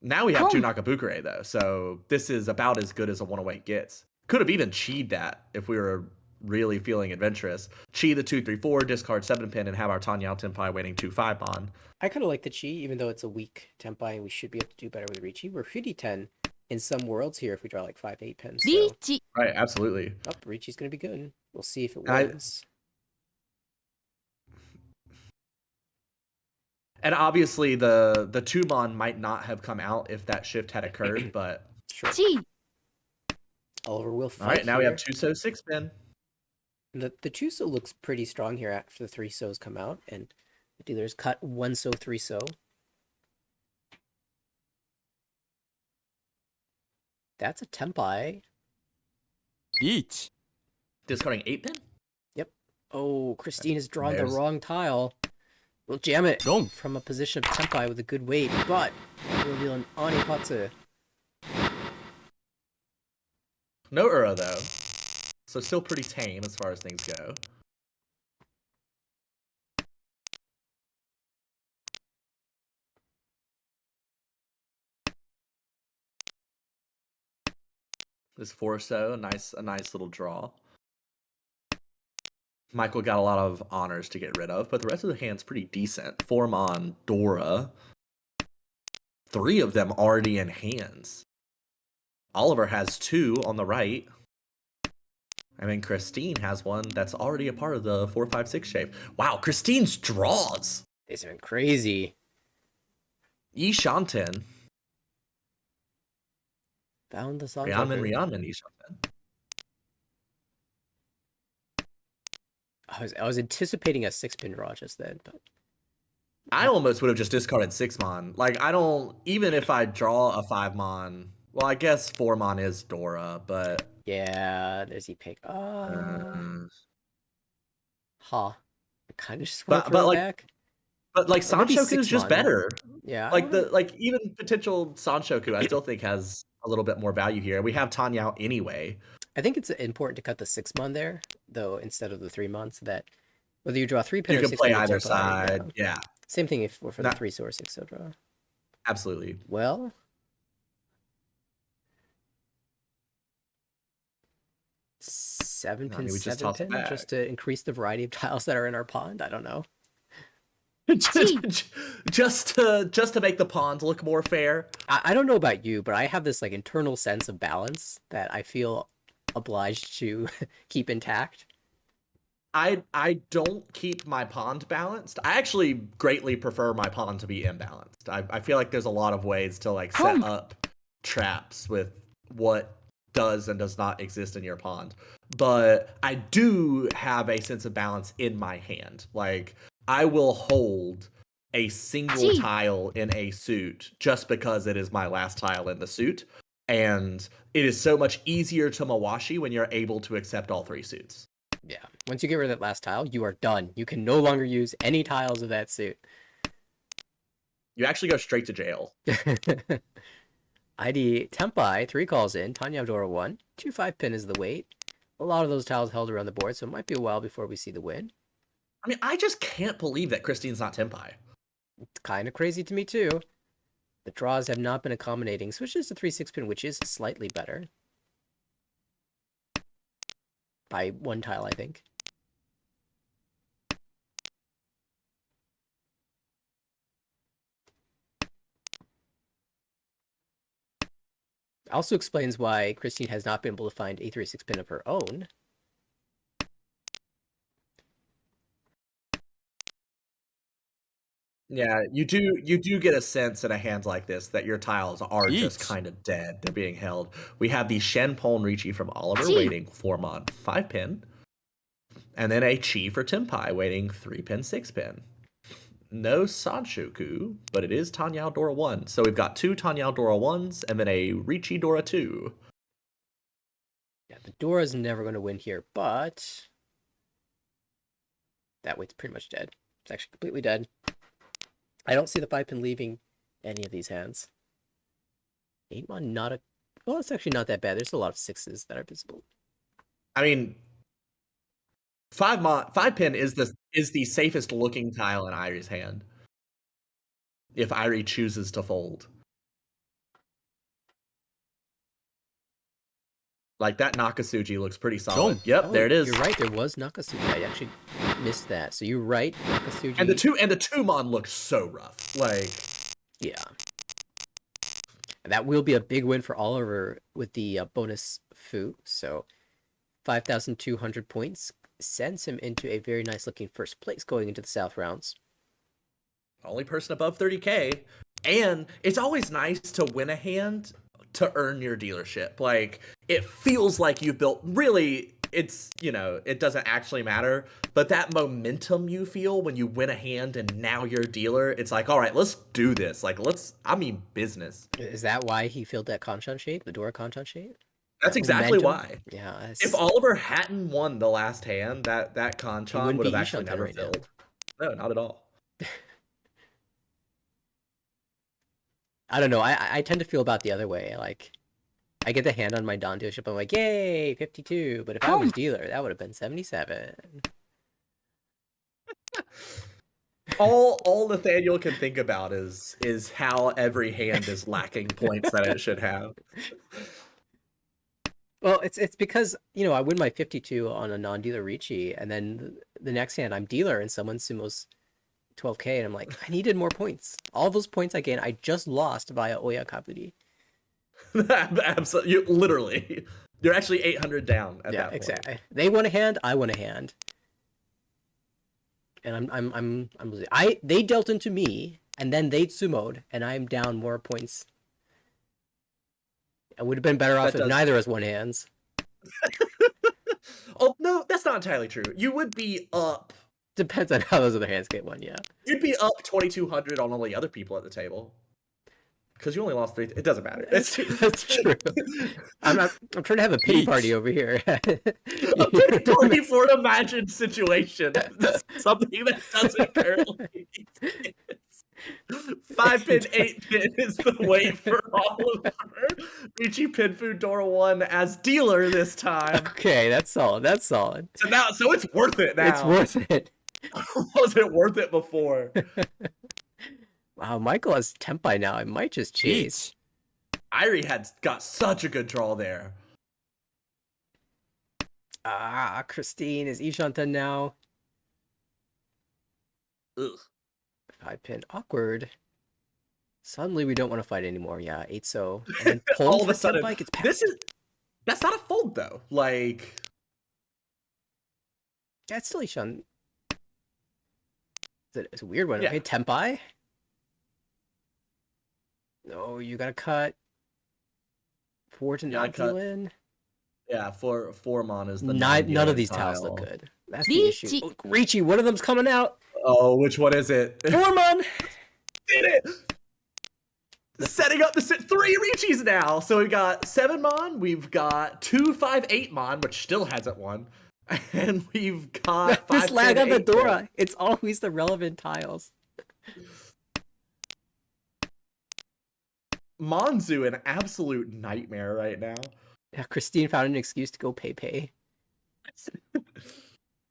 Now we have two Home. Nakabukure, though, so this is about as good as a 108 gets. Could have even Chi'd that if we were really feeling adventurous. Chi the 2/3/4, discard 7-pin, and have our Tanyao Tenpai waiting 2/5 on. I kind of like the Chi, even though it's a weak Tenpai, and we should be able to do better with Riichi. We're pretty 10 in some worlds here if we draw like 5, 8 pins. So... Right, absolutely. Oh, Riichi's going to be good. We'll see if it And wins. And obviously, the 2-mon might not have come out if that shift had occurred, but... Sure. Oliver will fight. All right, now we here. have 2-so 6-pin. The 2-so looks pretty strong here after the 3-sos come out, and the dealers cut 1-so, 3-so. That's a Tenpai. 1 Discarding 8-pin? Yep. Oh, Christine has drawn the There's- wrong tile. We'll jam it 4 from a position of Tenpai with a good weight, but we'll reveal an Anipatsu. No Ura, though. So still pretty tame as far as things go. This 4-so, a nice little draw. Michael got a lot of honors to get rid of, but the rest of the hand's pretty decent. 4-mon, Dora. 3 of them already in hands. Oliver has 2 on the right. And then Christine has one that's already a part of the 4-5-6 shape. Wow, Christine's draws! These have been crazy. Yi Shanten. Found the Santoku. Ryanman, Yi Shanten. I was anticipating a 6-pin draw just then, but I almost would have just discarded 6-mon. Like, I don't... Even if I draw a 5-mon... Well, I guess 4-mon is Dora, but... yeah, there's E-Pick. uh, I kind of just want to but throw it like, back. But like Or maybe Sanshoku is just 6-mon. better. Yeah. Like even potential Sanshoku, I still think has a little bit more value here. We have Tanyao anyway. I think it's important to cut the 6-mon there, though, instead of the 3-mon, so that whether you draw 3-pin You or can 6-pin play with either Tenpai, side. yeah. Yeah, Same thing if for the Not- 3-so or 6-so draw. absolutely. Well, 7-pin, we just toss it 7-pin, just to increase the variety of tiles that are in our pond. I don't know. just to make the pond look more fair. I don't know about you, but I have this like internal sense of balance that I feel obliged to keep intact. I don't keep my pond balanced. I actually greatly prefer my pond to be imbalanced. I feel like there's a lot of ways to like set up traps with what does and does not exist in your pond. But I do have a sense of balance in my hand. Like, I will hold a single tile in a suit just because it is my last tile in the suit. And it is so much easier to Mawashi when you're able to accept all 3 suits. Yeah. Once you get rid of that last tile, you are done. You can no longer use any tiles of that suit. You actually go straight to jail. ID Tenpai, 3 calls in. Tanya Dora 1. 2-5-pin is the weight. A lot of those tiles held around the board, so it might be a while before we see the win. I mean, I just can't believe that Christine's not Tenpai. It's kind of crazy to me, too. The draws have not been accommodating. Switches to 3-6-pin, which is slightly better. By 1 tile, I think. Also explains why Christine has not been able to find a 3-6-pin of her own. Yeah, you do get a sense in a hand like this that your tiles are just Yeet. kind of dead. They're being held. We have the Shenpon Riichi from Oliver waiting 4-mon 5-pin. And then a Chi for Tenpai waiting 3-pin 6-pin. No Sanshoku, but it is Tanyao Dora 1. So we've got 2 Tanyao Dora 1s and then a Riichi Dora 2. Yeah, the Dora's never going to win here, but that weight's pretty much dead. It's actually completely dead. I don't see the 5-pin leaving any of these hands. 8 mon, not a. Well, it's actually not that bad. There's a lot of 6s that are visible. I mean, 5 pin is the safest looking tile in Irie's hand. If Irie chooses to fold. Like, that Nakasuji looks pretty solid. Yep, Oh, there it is. You're right. There was Nakasuji. I actually missed that. So you're right. Nakasuji. And the two mon looks so rough. Like, yeah. That will be a big win for Oliver with the bonus foo. So 5,200 points sends him into a very nice looking first place going into the South rounds. only person above 30K. And it's always nice to win a hand to earn your dealership. Like, it feels like you've built, really, it's, you know, it doesn't actually matter, but that momentum you feel when you win a hand and now you're a dealer, it's like, all right, let's do this. Like, I mean business. Is that why he filled that Kanchan shape, the Dora Kanchan shape? That's exactly why. Yeah. If Oliver hadn't won the last hand, that Kanchan would have actually never right filled. No, not at all. I don't know. I tend to feel about the other way. Like, I get the hand on my Don dealership. I'm like, yay, 52. But if I was dealer, that would have been 77. All Nathaniel can think about is how every hand is lacking points that it should have. Well, it's because, you know, I win my 52 on a non-dealer Ricci, and then the next hand I'm dealer and someone sumos 12K, and I'm like, I needed more points. All those points I gained, I just lost via Oya Kaburi. Absolutely, literally, you're actually 800 down at that point. Exactly. They won a hand, I won a hand, and I'm losing. They dealt into me, and then they sumoed, and I'm down more points. I would have been better off if neither has won hands. Oh no, that's not entirely true. You would be up. Depends on how those other hands get won, yeah. You'd be up 2,200 on all the other people at the table. Because you only lost 3. It doesn't matter. That's true. I'm trying to have a pity party over here. A pity party for an imagined situation. Something that doesn't currently exist. 5 pin, 8 pin is the way for Oliver. Ricci pin food Dora 1 as dealer this time. Okay, that's solid. That's solid. So it's worth it now. It's worth it. Was it worth it before? Wow, Michael has Tempai now. I might just chase. Irie had got such a good draw there. Christine is Ishantan now. Ugh. 5 pin. Awkward. Suddenly we don't want to fight anymore. Yeah, 8 so. And then All of a sudden, Tempai gets passed. that's not a fold though. Like, yeah, it's still Ishan. It's a weird one. Yeah. Okay, Tempai. No, you gotta cut. 4 to not deal in. Yeah, 4 mon is the None of these tile. tiles look good. That's the issue. Oh, Ricci, one of them's coming out. Oh, which one is it? 4 mon. Did it! Setting up the 3 Ricci's now. So we've got 7 mon, we've got 2, 5, 8 mon, which still hasn't won, and we've got 5. This lag on the Dora. It's always the relevant tiles. Monzu, an absolute nightmare right now. Yeah, Christine found an excuse to go pay.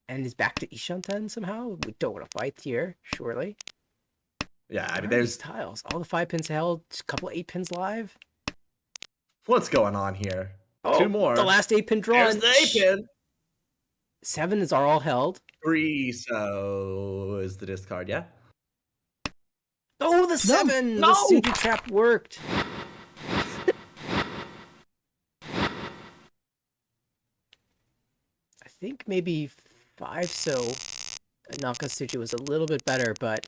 And he's back to Ishantan somehow. We don't want to fight here, surely. Yeah, I mean, there's tiles. All the 5 pins held, a couple 8 pins live. What's going on here? Oh, 2 more. The last 8 pin draw. There's the 8 pin. 7 are all held. 3 so is the discard, yeah? Oh, the 7! No! The Suji trap worked. I think maybe 5 so Nakasuchi was a little bit better, but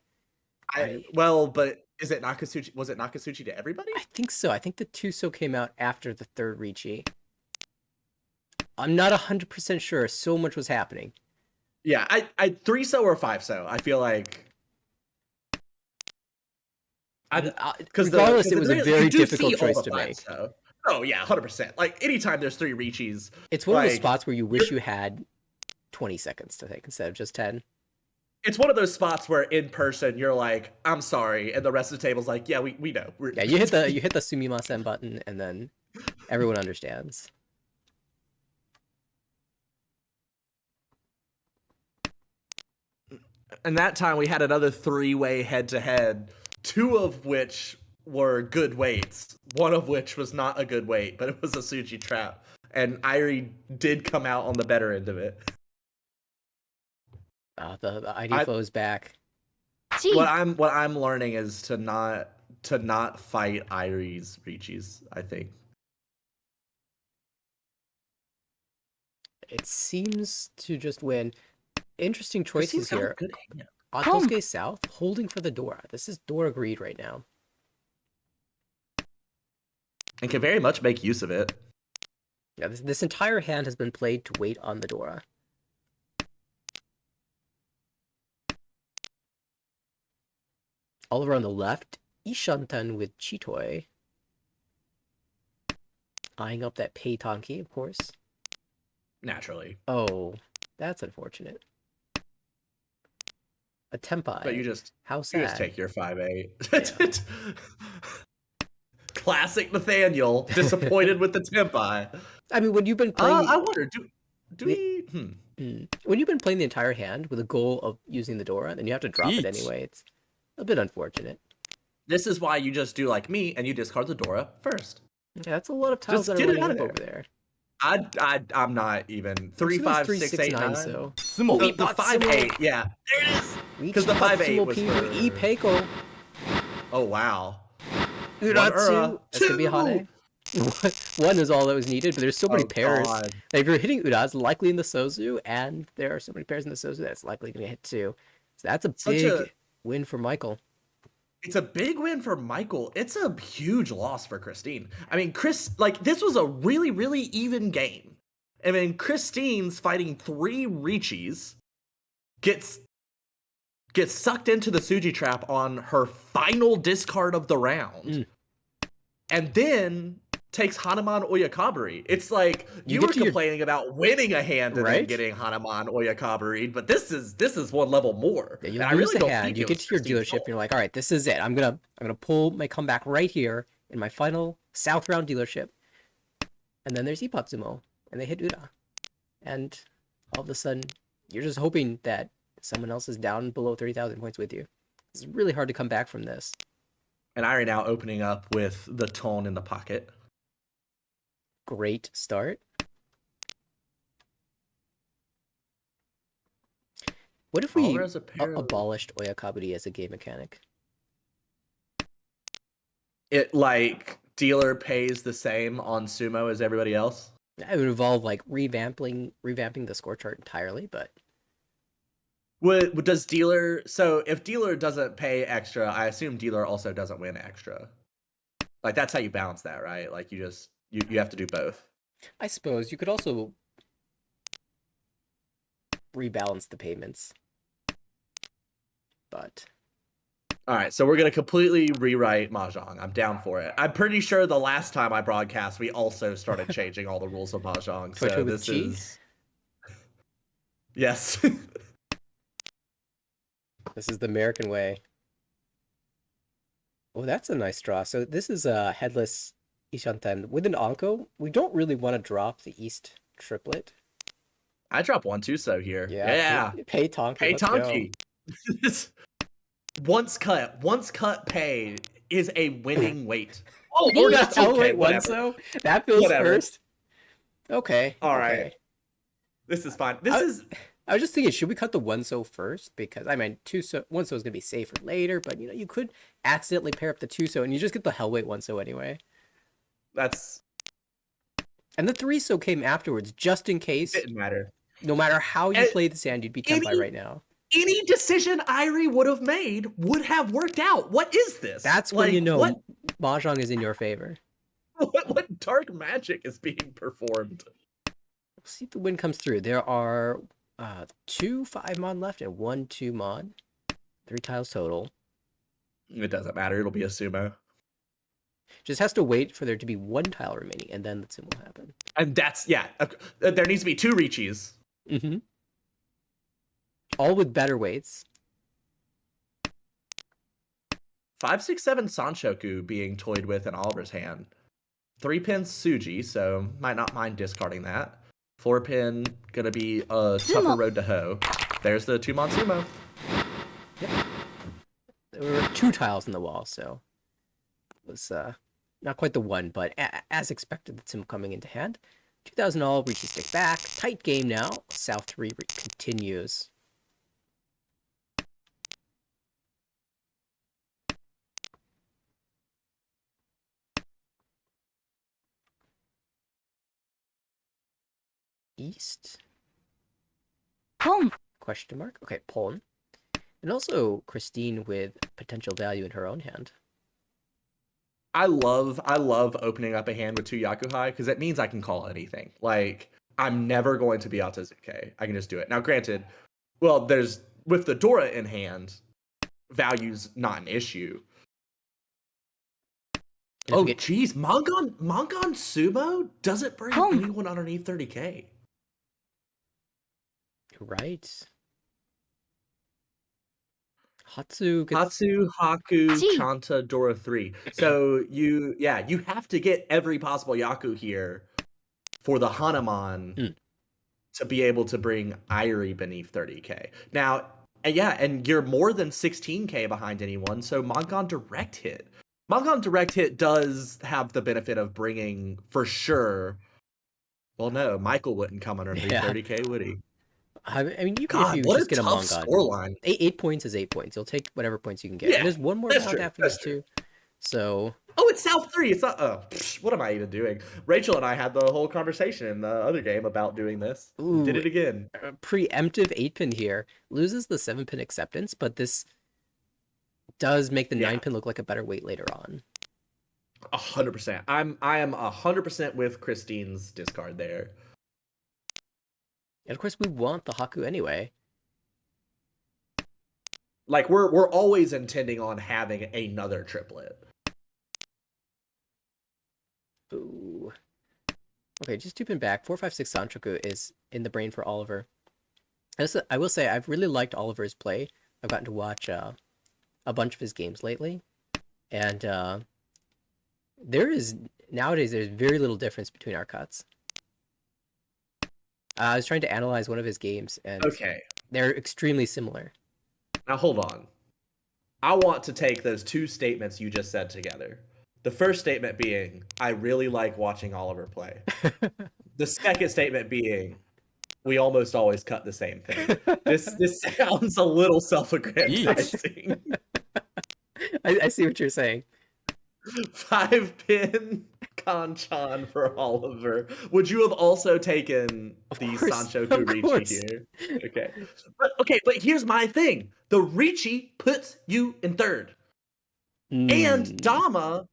but is it Nakasuchi? Was it Nakasuchi to everybody? I think so. I think the 2 so came out after the 3rd Ricci. I'm not 100% sure. So much was happening. Yeah, I 3 so or 5 so. I feel like regardless, it was a very difficult choice to make. So. Oh yeah, 100%. Like anytime there's 3 Ricci's, it's one of those spots where you wish you had 20 seconds to think instead of just 10. It's one of those spots where in person you're like, I'm sorry, and the rest of the table's like, yeah, we know. Yeah, you hit the sumimasen button, and then everyone understands. And that time we had another 3-way head-to-head, 2 of which were good weights, one of which was not a good weight, but it was a Suji trap. And Irie did come out on the better end of it. The ID flow is back. What I'm learning is to not fight Irie's Riichis, I think. It seems to just win. Interesting choices here. Good Atosuke South holding for the Dora. This is Dora greed right now. And can very much make use of it. Yeah, this entire hand has been played to wait on the Dora. Oliver on the left, Ishantan with Chitoi. Eyeing up that Pei Tonki, of course. Naturally. Oh, that's unfortunate. A Tempai. But you just take your 5-8. Yeah. Classic Nathaniel, disappointed with the Tempai. I mean, when you've been playing... I wonder, do we... When you've been playing the entire hand with a goal of using the Dora, then you have to drop it anyway. It's a bit unfortunate. This is why you just do like me, and you discard the Dora first. Yeah, that's a lot of tiles that are running up over there. I'm not even 3, 5, 6, 8, 9. So. Oh, the 5-8, yeah, there it is. Because the 5-8 was for... Oh wow. Uratsu. That's gonna be a Hane. One is all that was needed, but there's so many pairs. Like, if you're hitting Uraz, likely in the Sozu, and there are so many pairs in the Sozu that's likely gonna hit too. So that's a big win for Michael. It's a big win for Michael. It's a huge loss for Christine. I mean, this was a really, really even game. I mean, Christine's fighting 3 Riichis, gets sucked into the Suji trap on her final discard of the round, and then takes Hanuman Oyakabari. It's like you were complaining about winning a hand and then getting Hanuman Oyakabari, but this is one level more. Yeah, you lose a hand, you get to your dealership, and you're like, all right, this is it. I'm gonna pull my comeback right here in my final South round dealership. And then there's Ippatsumo, and they hit Ura. And all of a sudden, you're just hoping that someone else is down below 30,000 points with you. It's really hard to come back from this. And Irie now opening up with the tone in the pocket. Great start. What if we abolished Oyakabari as a game mechanic? It, like, dealer pays the same on sumo as everybody else? It would involve, like, revamping the score chart entirely, but... Does dealer... So, if dealer doesn't pay extra, I assume dealer also doesn't win extra. Like, that's how you balance that, right? Like, you just... You have to do both. I suppose you could also rebalance the payments. But all right, so we're going to completely rewrite Mahjong. I'm down for it. I'm pretty sure the last time I broadcast, we also started changing all the rules of Mahjong. So this is... Yes. This is the American way. Oh, that's a nice draw. So this is a headless Ishanten. With an Anko, we don't really want to drop the East triplet. I drop 1 2-so here. Yeah. Pei Tonki. Pei Tonki. Once cut pay is a winning weight. Oh, we're not okay, 1-so? That feels first. Okay. All right. This is fine. I was just thinking, should we cut the 1-so first? Because I mean, 1-so is gonna be safer later, but you could accidentally pair up the 2-so and you just get the Hellweight 1-so anyway. And the 3-so came afterwards, just in case. It didn't matter. No matter how you played the sand, you'd be Tempai right now. Any decision Irie would have made would have worked out. What is this? That's when you know Mahjong is in your favor. What dark magic is being performed? We'll see if the win comes through. There are 2 5-mon left and 1 2-mon. 3 tiles total. It doesn't matter. It'll be a sumo. Just has to wait for there to be 1 tile remaining, and then the sumo will happen. And that's, there needs to be 2 Riichis. Mm-hmm. all with better weights. 5, 6, 7 Sanshoku being toyed with in Oliver's hand. 3 pin Suji, so might not mind discarding that. 4 pin gonna be a tougher road to hoe. There's the Tumon Sumo. Yep. There were 2 tiles in the wall, so it was not quite the one, but as expected, the Sim coming into hand. 2,000 all, reaches stick back. Tight game now. South 3 continues. East? Home. Question mark? Okay, Pon. And also Christine with potential value in her own hand. I love opening up a hand with 2 Yakuhai because it means I can call anything. Like, I'm never going to be Otozuke. I can just do it. Now, granted, well, there's with the Dora in hand, value's not an issue. Oh, geez, Mongon Sumo doesn't bring anyone underneath 30k. Right. Hatsu, Haku, Chanta, Dora 3. So you have to get every possible Yaku here for the Hanuman to be able to bring Irie beneath 30k. Now, and you're more than 16k behind anyone, so Mongon Direct Hit. Mongon Direct Hit does have the benefit of bringing, for sure, well, no, Michael wouldn't come underneath 30k, would he? I mean, even if you just get a Mongon, scoreline. 8 points is 8 points. You'll take whatever points you can get. And there's one more round after this too. So. Oh, it's South 3. It's not. What am I even doing? Rachel and I had the whole conversation in the other game about doing this. Ooh, did it again. Preemptive 8-pin here loses the 7-pin acceptance, but this does make the 9-pin look like a better weight later on. 100%. I am 100% with Christine's discard there. And of course, we want the Haku anyway. Like we're always intending on having another triplet. Ooh. Okay, just 2-pin back. 4, 5, 6 Sanchoku is in the brain for Oliver. I will say I've really liked Oliver's play. I've gotten to watch a bunch of his games lately, and nowadays there's very little difference between our cuts. I was trying to analyze one of his games, and they're extremely similar. Now hold on. I want to take those 2 statements you just said together. The first statement being, I really like watching Oliver play. The second statement being, we almost always cut the same thing. This sounds a little self-aggrandizing. I see what you're saying. 5-pin Kanchan for Oliver. Would you have also taken the Sanchoku Ricci here? Okay. But here's my thing. The Ricci puts you in 3rd. And Dama,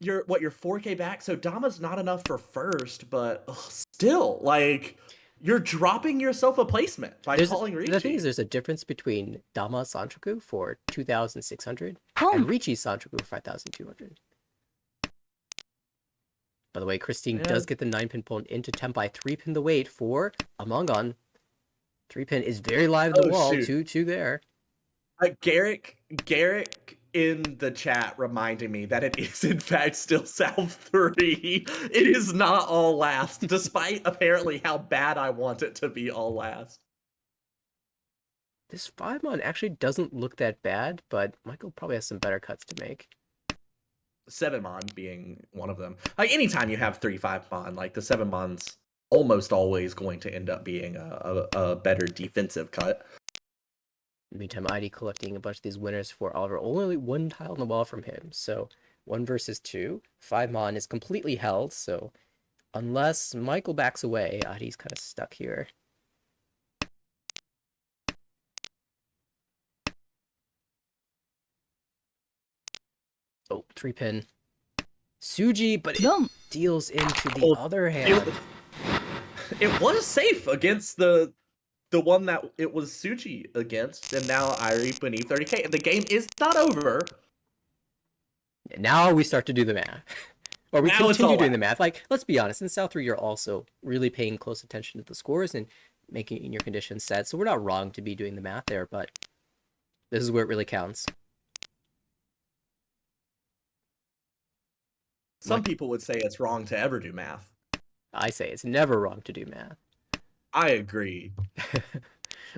you're 4k back, so Dama's not enough for 1st, but still, like, you're dropping yourself a placement by calling Ricci. The thing is, there's a difference between Dama Sanchoku for 2,600 and Ricci Sanchoku for 5,200. By the way, Christine does get the 9-pin pulled into Tenpai. 3-pin the weight for a Mongon. 3-pin is very live at the wall. Shoot. 2 there. Garrick in the chat reminding me that it is in fact still South 3. It is not all last, despite apparently how bad I want it to be all last. This 5-mon actually doesn't look that bad, but Michael probably has some better cuts to make. 7-mon being one of them. Like, anytime you have 3-5-mon, like, the 7-mon's almost always going to end up being a better defensive cut. Meantime, ID collecting a bunch of these winners for Oliver. Only 1 tile on the wall from him, so 1 versus 2. 5-mon is completely held, so unless Michael backs away, ID's kind of stuck here. Oh, 3-pin. Suji, but it deals into the other hand. It was safe against the one that it was Suji against, and now Irie beneath 30k, and the game is not over. Now we start to do the math. Or we continue doing the math. Like, let's be honest, in South 3, you're also really paying close attention to the scores, and making your conditions set. So we're not wrong to be doing the math there, but this is where it really counts. Some people would say it's wrong to ever do math. I say it's never wrong to do math. I agree.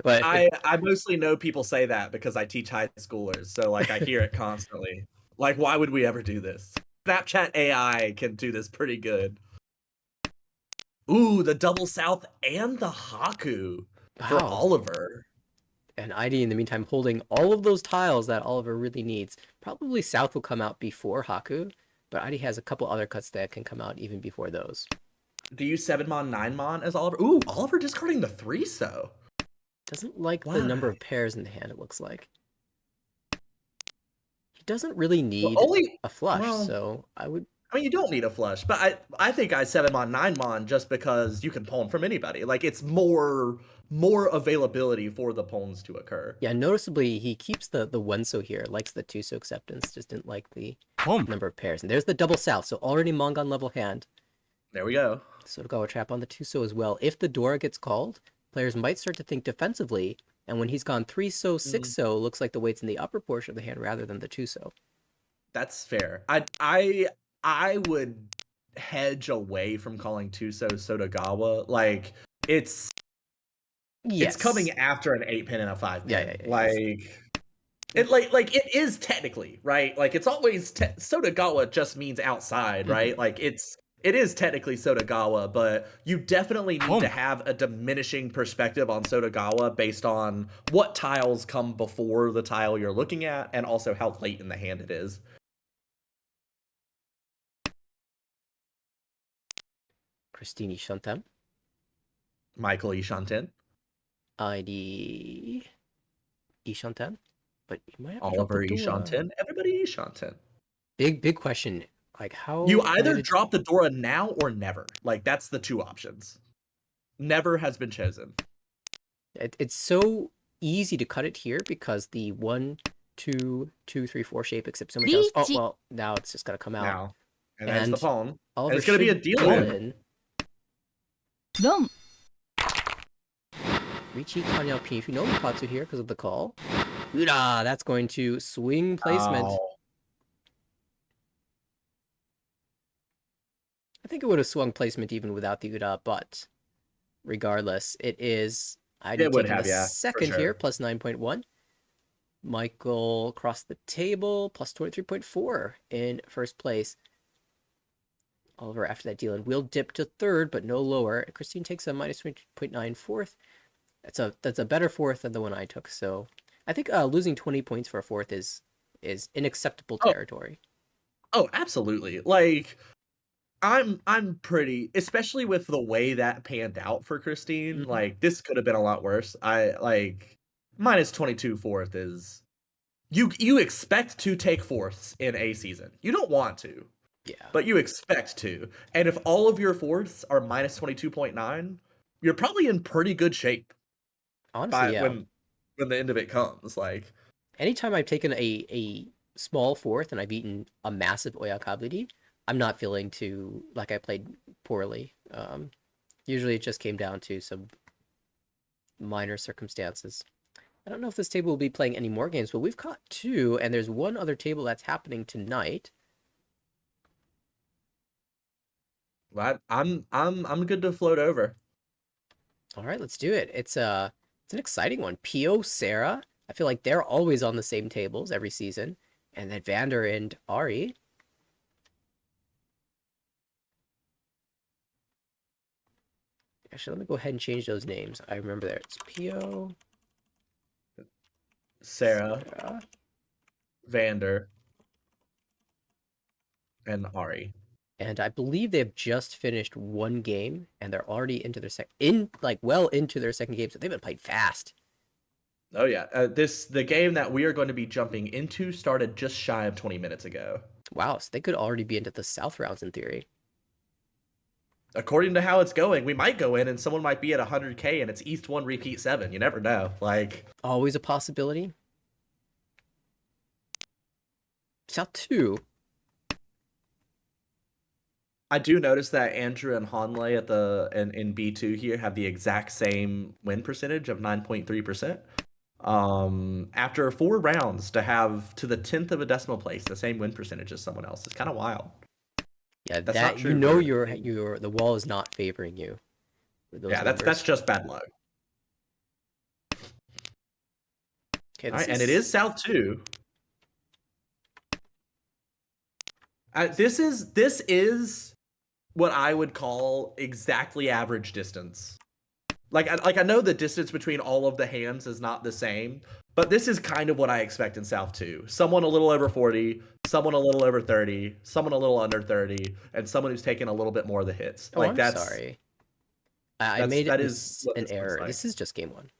But I mostly know people say that because I teach high schoolers, so like I hear it constantly. Like, why would we ever do this? Snapchat AI can do this pretty good. Ooh, the double south and the Haku for wow. Oliver. And ID in the meantime holding all of those tiles that Oliver really needs. Probably South will come out before Haku, but ID has a couple other cuts that can come out even before those. Do you 7-mon, 9-mon as Oliver? Ooh, Oliver discarding the 3-so. Doesn't like the number of pairs in the hand, it looks like. He doesn't really need a flush, so I mean, you don't need a flush, but I think I 7-mon, 9-mon just because you can pawn from anybody. Like, it's more availability for the pawns to occur. Yeah, noticeably, he keeps the 1-so here, likes the 2-so acceptance, just didn't like the number of pairs. And there's the double south, so already Mongon level hand. There we go. Sotogawa trap on the 2-so as well. If the Dora gets called, players might start to think defensively, and when he's gone 3-so, 6-so, looks like the weight's in the upper portion of the hand rather than the 2-so. That's fair. I would hedge away from calling 2-so Sotogawa. Like, it's coming after an 8-pin and a 5-pin. Yeah. It is technically, right? Like, it's always Sotogawa just means outside, right? Like, it is technically Sotogawa, but you definitely need to have a diminishing perspective on Sotogawa based on what tiles come before the tile you're looking at, and also how late in the hand it is. Christine Ishantem. Michael Ishanten. ID Ishanten. But you might have Oliver Ishanten. Everybody Ishanten. Big question. Like, how you either drop the Dora now or never. Like, that's the two options. Never has been chosen. It's so easy to cut it here because the 1, 2, 2, 3, 4 shape accepts so many tiles. Oh well, now it's just gotta come out. Now. And there's the pawn. Oliver it's gonna be a deal in. Richi Kanyao-P, if you know Mipatsu here because of the call. Ura, that's going to swing placement. Oh. I think it would have swung placement even without the Ura, but regardless, it is. ID taking the second here, plus 9.1. Michael across the table, plus 23.4 in first place. Oliver after that deal, and will dip to third, but no lower. Christine takes a minus 20.9 fourth. That's a better fourth than the one I took. So I think losing 20 points for a fourth is in acceptable territory. Oh, absolutely. Like, I'm pretty, especially with the way that panned out for Christine. Like, this could have been a lot worse. I like minus 22 fourth is you expect to take fourths in a season. You don't want to. Yeah. But you expect to. And if all of your fourths are minus 22.9, you're probably in pretty good shape. Honestly, yeah. When the end of it comes, like, anytime I've taken a small fourth and I've eaten a massive Oyakaburi, I'm not feeling too like I played poorly. Usually it just came down to some minor circumstances. I don't know if this table will be playing any more games, but we've caught 2, and there's one other table that's happening tonight. I'm good to float over. All right, let's do it. It's an exciting one. Pio, Sarah. I feel like they're always on the same tables every season, and then Vander and Ari. Actually, let me go ahead and change those names. I remember there. It's Pio, Sarah, Vander, and Ari. And I believe they've just finished one game, and they're already into their well into their second game, so they've been playing fast. Oh yeah, the game that we are going to be jumping into started just shy of 20 minutes ago. Wow, so they could already be into the South rounds in theory. According to how it's going, we might go in and someone might be at 100k and it's East 1 repeat 7. You never know. Like, always a possibility. South 2. I do notice that Andrew and Hanley in B2 here have the exact same win percentage of 9.3%. After 4 rounds to have to the 10th of a decimal place the same win percentage as someone else is kind of wild. Yeah, That's that not you true know for the wall is not favoring you with those yeah, numbers. that's just bad luck. Okay, All right, and it is South 2. This is what I would call exactly average distance. Like I know the distance between all of the hands is not the same, but this is kind of what I expect in South 2. Someone a little over 40, someone a little over 30, someone a little under 30, and someone who's taken a little bit more of the hits. Oh, Like I'm sorry. I made that an is what this looks error. like. This is just game 1.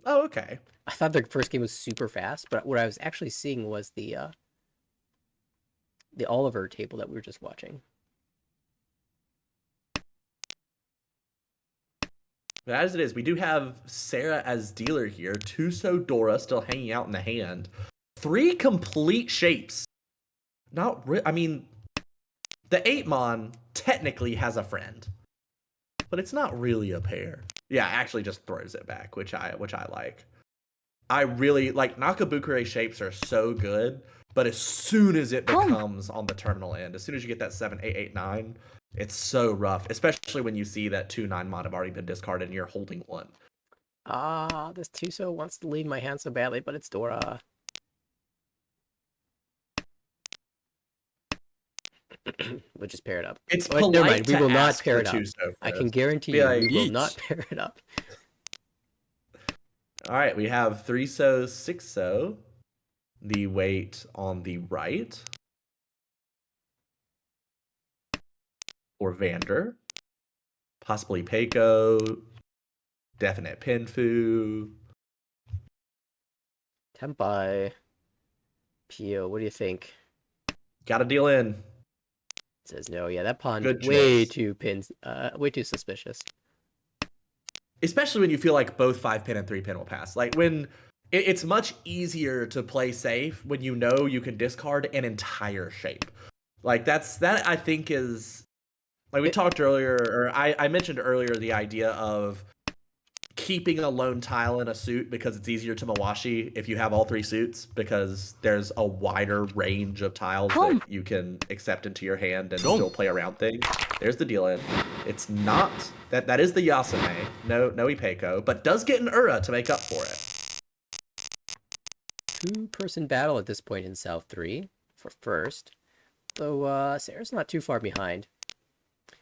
Oh, okay. I thought the first game was super fast, but what I was actually seeing was the Oliver table that we were just watching. But as it is, we do have Sarah as dealer here. Tuso Dora still hanging out in the hand. 3 complete shapes. I mean, the 8-mon technically has a friend, but it's not really a pair. Yeah, actually just throws it back, which I like. I really like Nakabukure shapes are so good, but as soon as it becomes on the terminal end, as soon as you get that 7, 8, 8, 9, it's so rough, especially when you see that 2 9-mon have already been discarded and you're holding 1. This Tuso wants to leave my hand so badly, but it's Dora. We'll just pair it up. It's never polite mind. We to will not ask pair for it up. Tuso I first. can guarantee Be you like, we will Each. not pair it up. All right, we have 3-so, 6-so. The weight on the right for Vander. Possibly Peiko. Definite Pinfu. Tempai. Pio, what do you think? Got to deal in. Says no. Yeah, that pawn Good way choice. way too suspicious. Especially when you feel like both 5-pin and 3-pin will pass. Like when it's much easier to play safe when you know you can discard an entire shape. Like that I think is like we talked earlier, or I mentioned earlier the idea of keeping a lone tile in a suit because it's easier to Mawashi if you have all 3 suits, because there's a wider range of tiles that you can accept into your hand and still play around things. There's the deal in. It's not that is the Yasume, no Ipeiko, but does get an Ura to make up for it. 2-person battle at this point in South 3 for first. Though Sarah's not too far behind.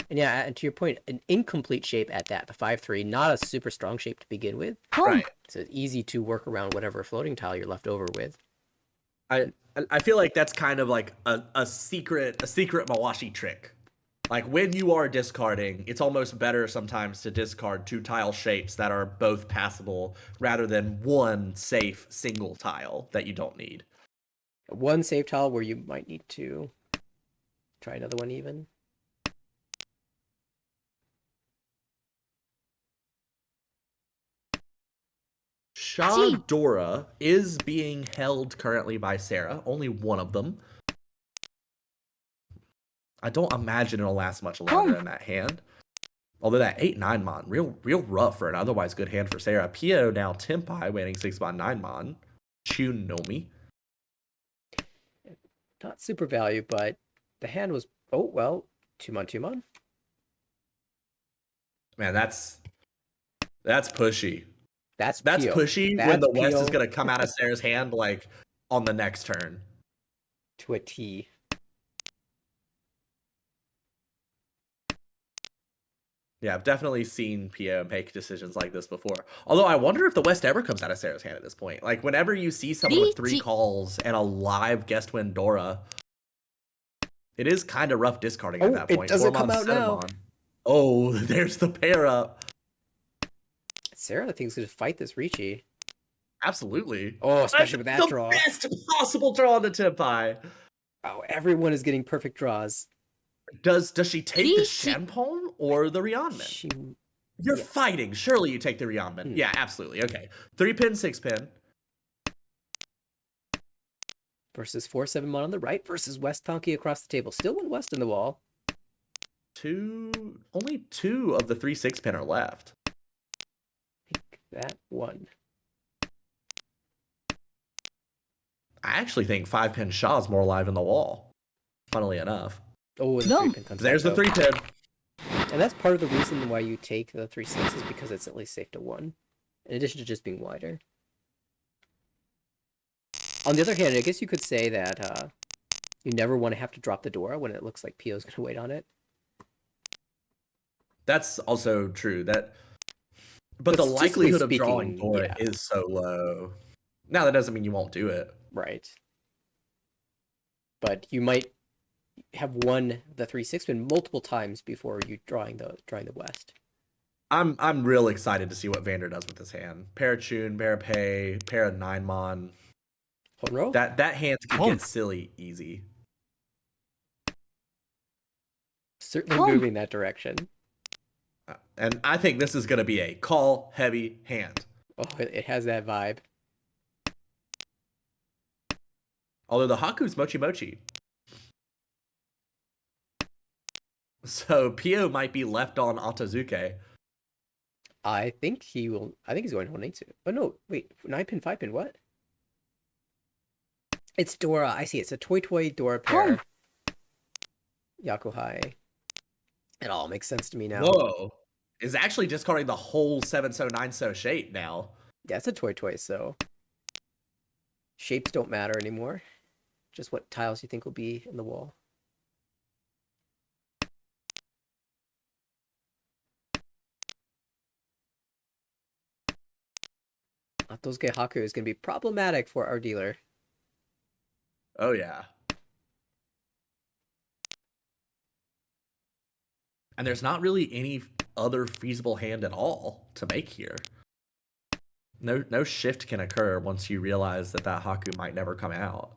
And yeah, and to your point, an incomplete shape at that, the 5-3, not a super strong shape to begin with. Right. So it's easy to work around whatever floating tile you're left over with. I feel like that's kind of like a secret Mawashi trick. Like when you are discarding, it's almost better sometimes to discard 2 tile shapes that are both passable rather than one safe single tile that you don't need. One safe tile where you might need to try another one even. Shadora is being held currently by Sarah. Only one of them. I don't imagine it'll last much longer in that hand. Although that 8-9-mon, real rough for an otherwise good hand for Sarah. Pio now Tempai, waiting 6-mon, 9-mon. Chunomi. Not super value, but the hand was, oh, well, 2-mon, 2-mon. Man, that's pushy. That's That's Pio. pushy That's when the West Pio. is going to come out of Sarah's hand like on the next turn. To a T. Yeah, I've definitely seen Pio make decisions like this before. Although I wonder if the West ever comes out of Sarah's hand at this point. Like whenever you see someone with 3 calls and a live guest win Dora, it is kind of rough discarding at that point. It doesn't come out now. Oh, there's the pair up. Sarah, I think, is going to fight this Ricci. Absolutely. Oh, especially with that the draw. Best possible draw on the Tempai. Oh, everyone is getting perfect draws. Does she take the Shanpon or the Ryanman? You're fighting. Surely you take the Ryanman. Yeah, absolutely. Okay. 3-pin, 6-pin. versus 4-7 Mon on the right versus West Tonki across the table. Still one West in the wall. Only 2 of the 3/6 pin are left. Take that one. I actually think 5-pin Shaw is more alive in the wall, funnily enough. Oh, the No. 3-pin comes There's back the out. 3-pin. And that's part of the reason why you take the 3/6 is because it's at least safe to 1, in addition to just being wider. On the other hand, I guess you could say that you never want to have to drop the Dora when it looks like Pio's going to wait on it. That's also true. But But the statistically likelihood of drawing speaking, Dora yeah. is so low. Now, that doesn't mean you won't do it. Right. But you might have won the 3/6 pin multiple times before you drawing the West. I'm real excited to see what Vander does with this hand. Pair of Chun, pair of Pei, pair of 9-Mon. Honro? That hand can get silly easy. Certainly moving that direction. And I think this is going to be a call heavy hand. Oh, it has that vibe. Although the Haku's Mochi Mochi. So Pio might be left on Otozuke. I think he's going Honetsu. Oh no, wait, 9-pin, 5-pin, what? It's Dora. I see. It's a Toy Dora pair. Yakuhai. It all makes sense to me now. Whoa. Is actually discarding the whole 7-so 9-so shape now. Yeah, it's a Toy, so shapes don't matter anymore. Just what tiles you think will be in the wall. Atosuke Haku is going to be problematic for our dealer. Oh, yeah. And there's not really any other feasible hand at all to make here. No shift can occur once you realize that Haku might never come out.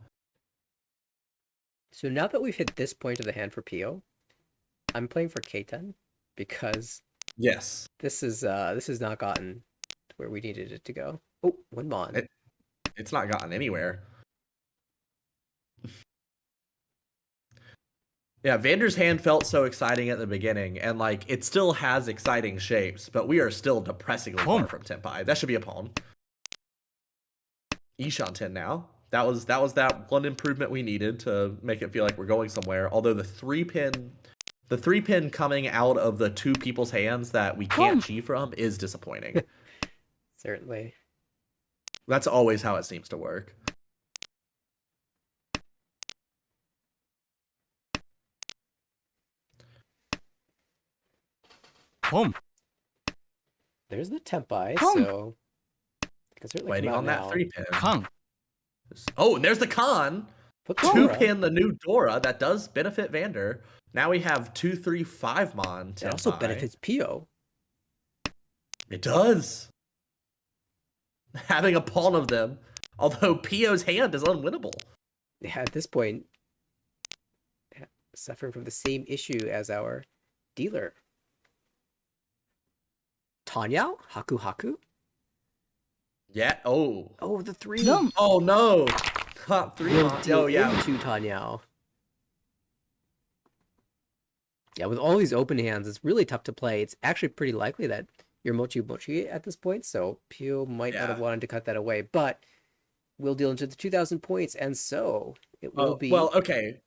So now that we've hit this point of the hand for Pio, I'm playing for K10 because yes, this has not gotten to where we needed it to go. Oh, 1 Mon. It's not gotten anywhere. Yeah, Vander's hand felt so exciting at the beginning, and like it still has exciting shapes, but we are still depressingly far from Tenpai. That should be a pawn. Ishan 10 now. That was that one improvement we needed to make it feel like we're going somewhere. Although the 3-pin coming out of the 2 people's hands that we can't chi from is disappointing. Certainly. That's always how it seems to work. There's the Tenpai, so I can certainly waiting come out on now. that 3-pin. Oh, and there's the con. Put 2-pin the new Dora. That does benefit Vander. Now we have 2, 3, 5-Mon. It also benefits Pio. It does. Having a pawn of them. Although Pio's hand is unwinnable. Yeah, at this point, suffering from the same issue as our dealer. Tanyao? Haku? Yeah. Oh. Oh, the 3. Oh, no. Top 3. Oh, yeah. Into Tanyao. Yeah, with all these open hands, it's really tough to play. It's actually pretty likely that you're Mochi at this point, so Pio might not have wanted to cut that away, but we'll deal into the 2,000 points, and so it will be... Well, okay.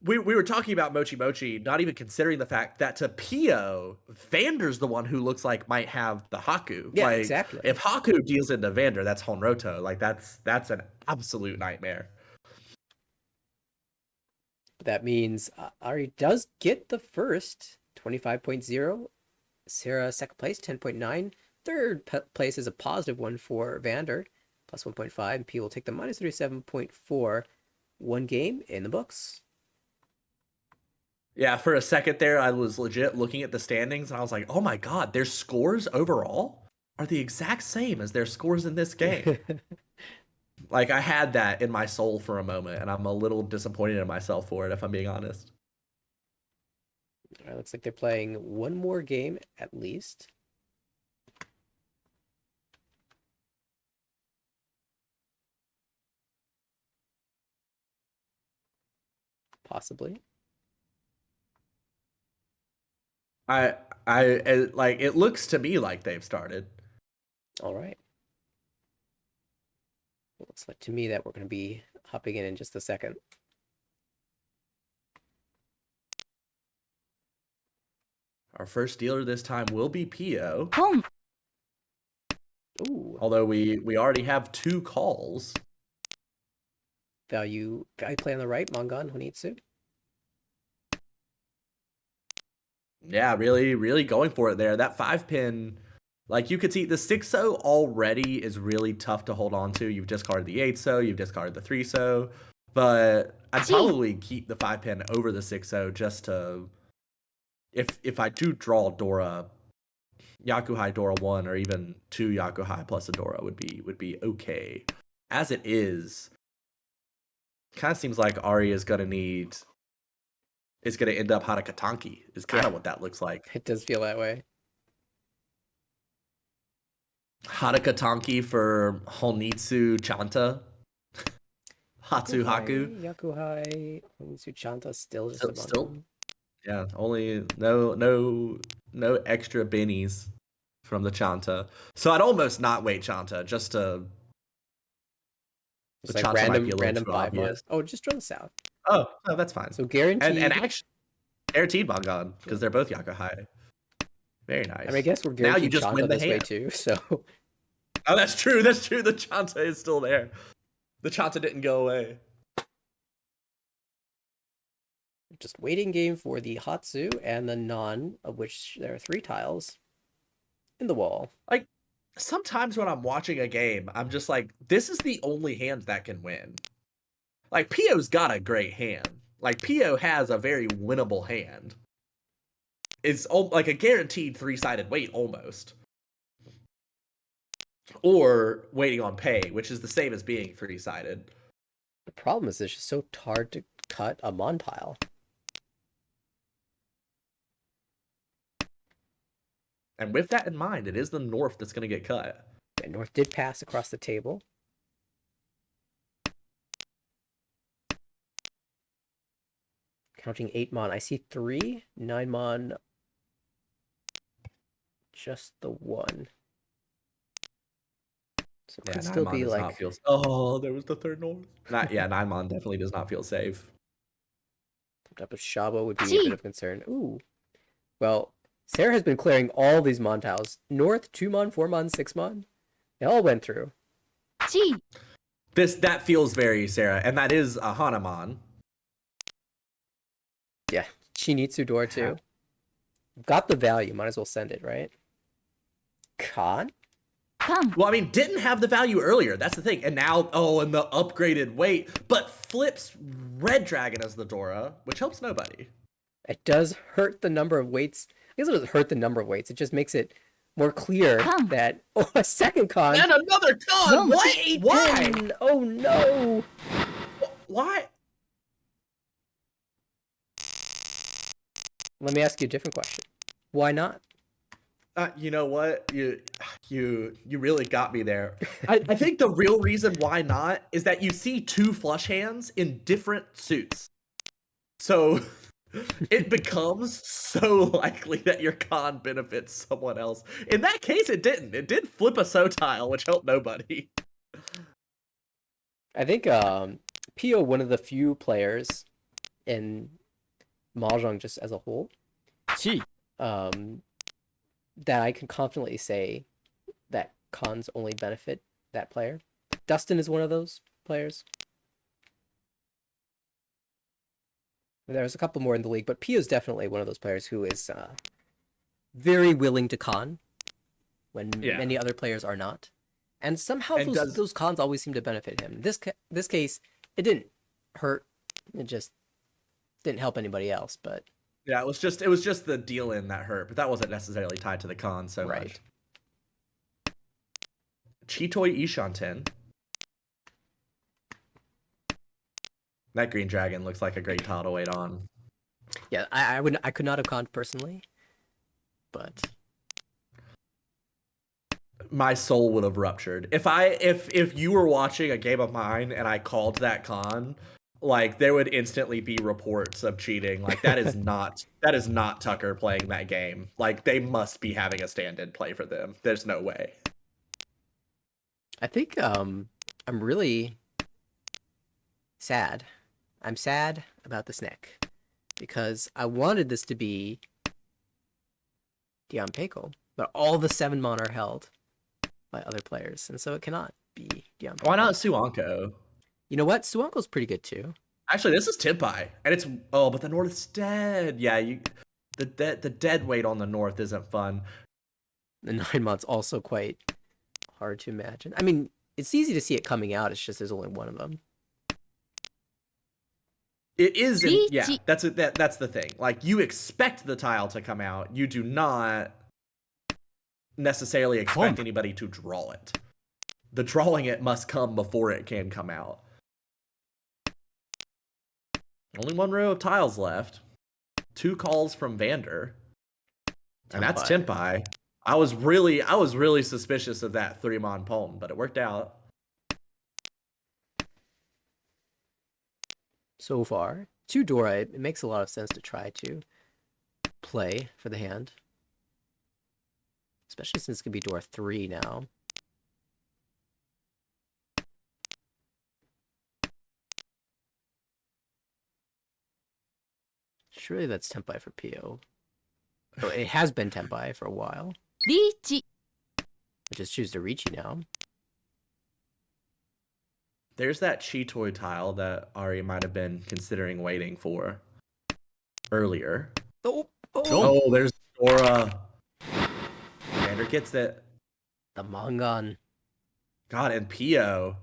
We were talking about Mochi, not even considering the fact that to Pio, Vander's the one who looks like might have the Haku. Yeah, like, exactly. If Haku deals into Vander, that's Honroto. Like, that's an absolute nightmare. That means Ari does get the first 25.0. Sarah second place, 10.9. Third place is a positive one for Vander, plus 1.5. And P will take the minus 37.4. 1 game in the books. Yeah, for a second there, I was legit looking at the standings, and I was like, oh my god, their scores overall are the exact same as their scores in this game. Like, I had that in my soul for a moment, and I'm a little disappointed in myself for it, if I'm being honest. All right, looks like they're playing one more game at least. possibly. Like it looks to me like they've started. All right. It looks like to me that we're going to be hopping in just a second. Our first dealer this time will be Pio. Ooh. Although we already have 2 calls. Value play on the right, Mongon, Honitsu. Yeah, really, really going for it there. That 5-pin, like you could see, the 6-0 already is really tough to hold on to. You've discarded the 8-0, you've discarded the 3-0, but I'd probably keep the 5-pin over the 6-0 just to, if I do draw Dora, Yakuhai Dora 1 or even 2 Yakuhai plus a Dora would be okay. As it is, kind of seems like Ari is going to end up Harakatanki, is kind of what that looks like. It does feel that way. Harakatanki for Honitsu Chanta. Hatsu Haku. Yakuhai, Honitsu Chanta still just a Still, Mongon. yeah, only no extra bennies from the Chanta. So I'd almost not wait Chanta, just to... It's the like Chanta might be a little random too 5 obvious. mon. Oh, just draw this out. Oh, no, that's fine. So guaranteed. And actually, guaranteed Mongon, because they're both Yakuhai. Very nice. I mean, I guess we're now you guaranteed just Chanta win the this way hand. too, so... Oh, that's true. That's true. The Chanta is still there. The Chanta didn't go away. Just waiting game for the Hatsu and the Non, of which there are 3 tiles in the wall. Like, sometimes when I'm watching a game, I'm just like, this is the only hand that can win. Like, Pio's got a great hand. Like, Pio has a very winnable hand. It's like a guaranteed 3-sided wait, almost. Or waiting on pay, which is the same as being 3-sided. The problem is it's just so hard to cut a Mon tile. And with that in mind, it is the North that's going to get cut. Yeah, North did pass across the table. Counting 8 Mon. I see 3, 9 Mon. Just the 1. So it could still be like... Oh, there was the third North. 9 Mon definitely does not feel safe. Some type of Shabo would be a bit of concern. Ooh. Well, Sarah has been clearing all these Mon tiles. North, 2 Mon, 4 Mon, 6 Mon. They all went through. That feels very Sarah, and that is a Hanamon. Yeah, Shinitsu Door too. Got the value, might as well send it, right? Khan? Well, I mean, didn't have the value earlier. That's the thing. And now, and the upgraded weight, but flips Red Dragon as the Dora, which helps nobody. It does hurt the number of weights. I guess it doesn't hurt the number of weights. It just makes it more clear that a second Khan and another Khan. What? Why? Oh no! Why? Let me ask you a different question. Why not? You know what? You really got me there. I think the real reason why not is that you see 2 flush hands in different suits. So it becomes so likely that your con benefits someone else. In that case, it didn't. It did flip a Sotile, which helped nobody. I think Pio, one of the few players in Mahjong just as a whole, that I can confidently say that cons only benefit that player. Dustin is one of those players. There's a couple more in the league, but Pio's definitely one of those players who is very willing to con when many other players are not. And somehow those cons always seem to benefit him. This case, it didn't hurt. It just didn't help anybody else, but... Yeah, it was just the deal in that hurt, but that wasn't necessarily tied to the con so much. Chitoi Ishanten. That green dragon looks like a great tile to wait on. Yeah, I could not have conned personally, but my soul would have ruptured if you were watching a game of mine and I called that con. like there would instantly be reports of cheating. Like that is not Tucker playing that game. Like they must be having a stand-in play for them. There's no way. I think I'm really sad. I'm sad about this neck because I wanted this to be Dion Peko, but all the 7-mon are held by other players, and so it cannot be Dion Peko. Why not Suanko? You know what? Suanko's pretty good too. Actually, this is Tempai, and it's but the North's dead. Yeah, the dead weight on the North isn't fun. The 9-mon's also quite hard to imagine. I mean, it's easy to see it coming out. It's just there's only one of them. It is, yeah. That's the thing. Like you expect the tile to come out, you do not necessarily expect anybody to draw it. The drawing it must come before it can come out. Only one row of tiles left. 2 calls from Vander, and that's Tempai. I was really suspicious of that 3-mon Palm, but it worked out. So far, 2 Dora, it makes a lot of sense to try to play for the hand. Especially since it could be Dora 3 now. Surely that's Tempai for Pio. Oh, it has been Tempai for a while. Riichi. I just choose to Ricci now. There's that Chi-Toy tile that Ari might have been considering waiting for earlier. Oh, there's Dora. Vander gets it. The Mangan. God, and Pio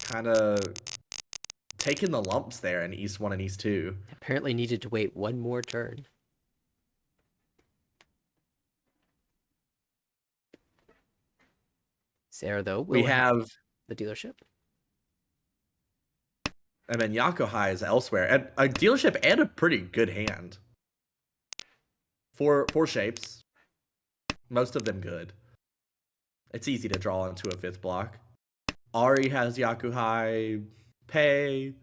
kind of taking the lumps there in East 1 and East 2. Apparently needed to wait one more turn. Sarah, though, we have the dealership. And then Yakuhai is elsewhere. And a dealership and a pretty good hand. 4 shapes. Most of them good. It's easy to draw into a 5th block. Ari has Yakuhai Pei.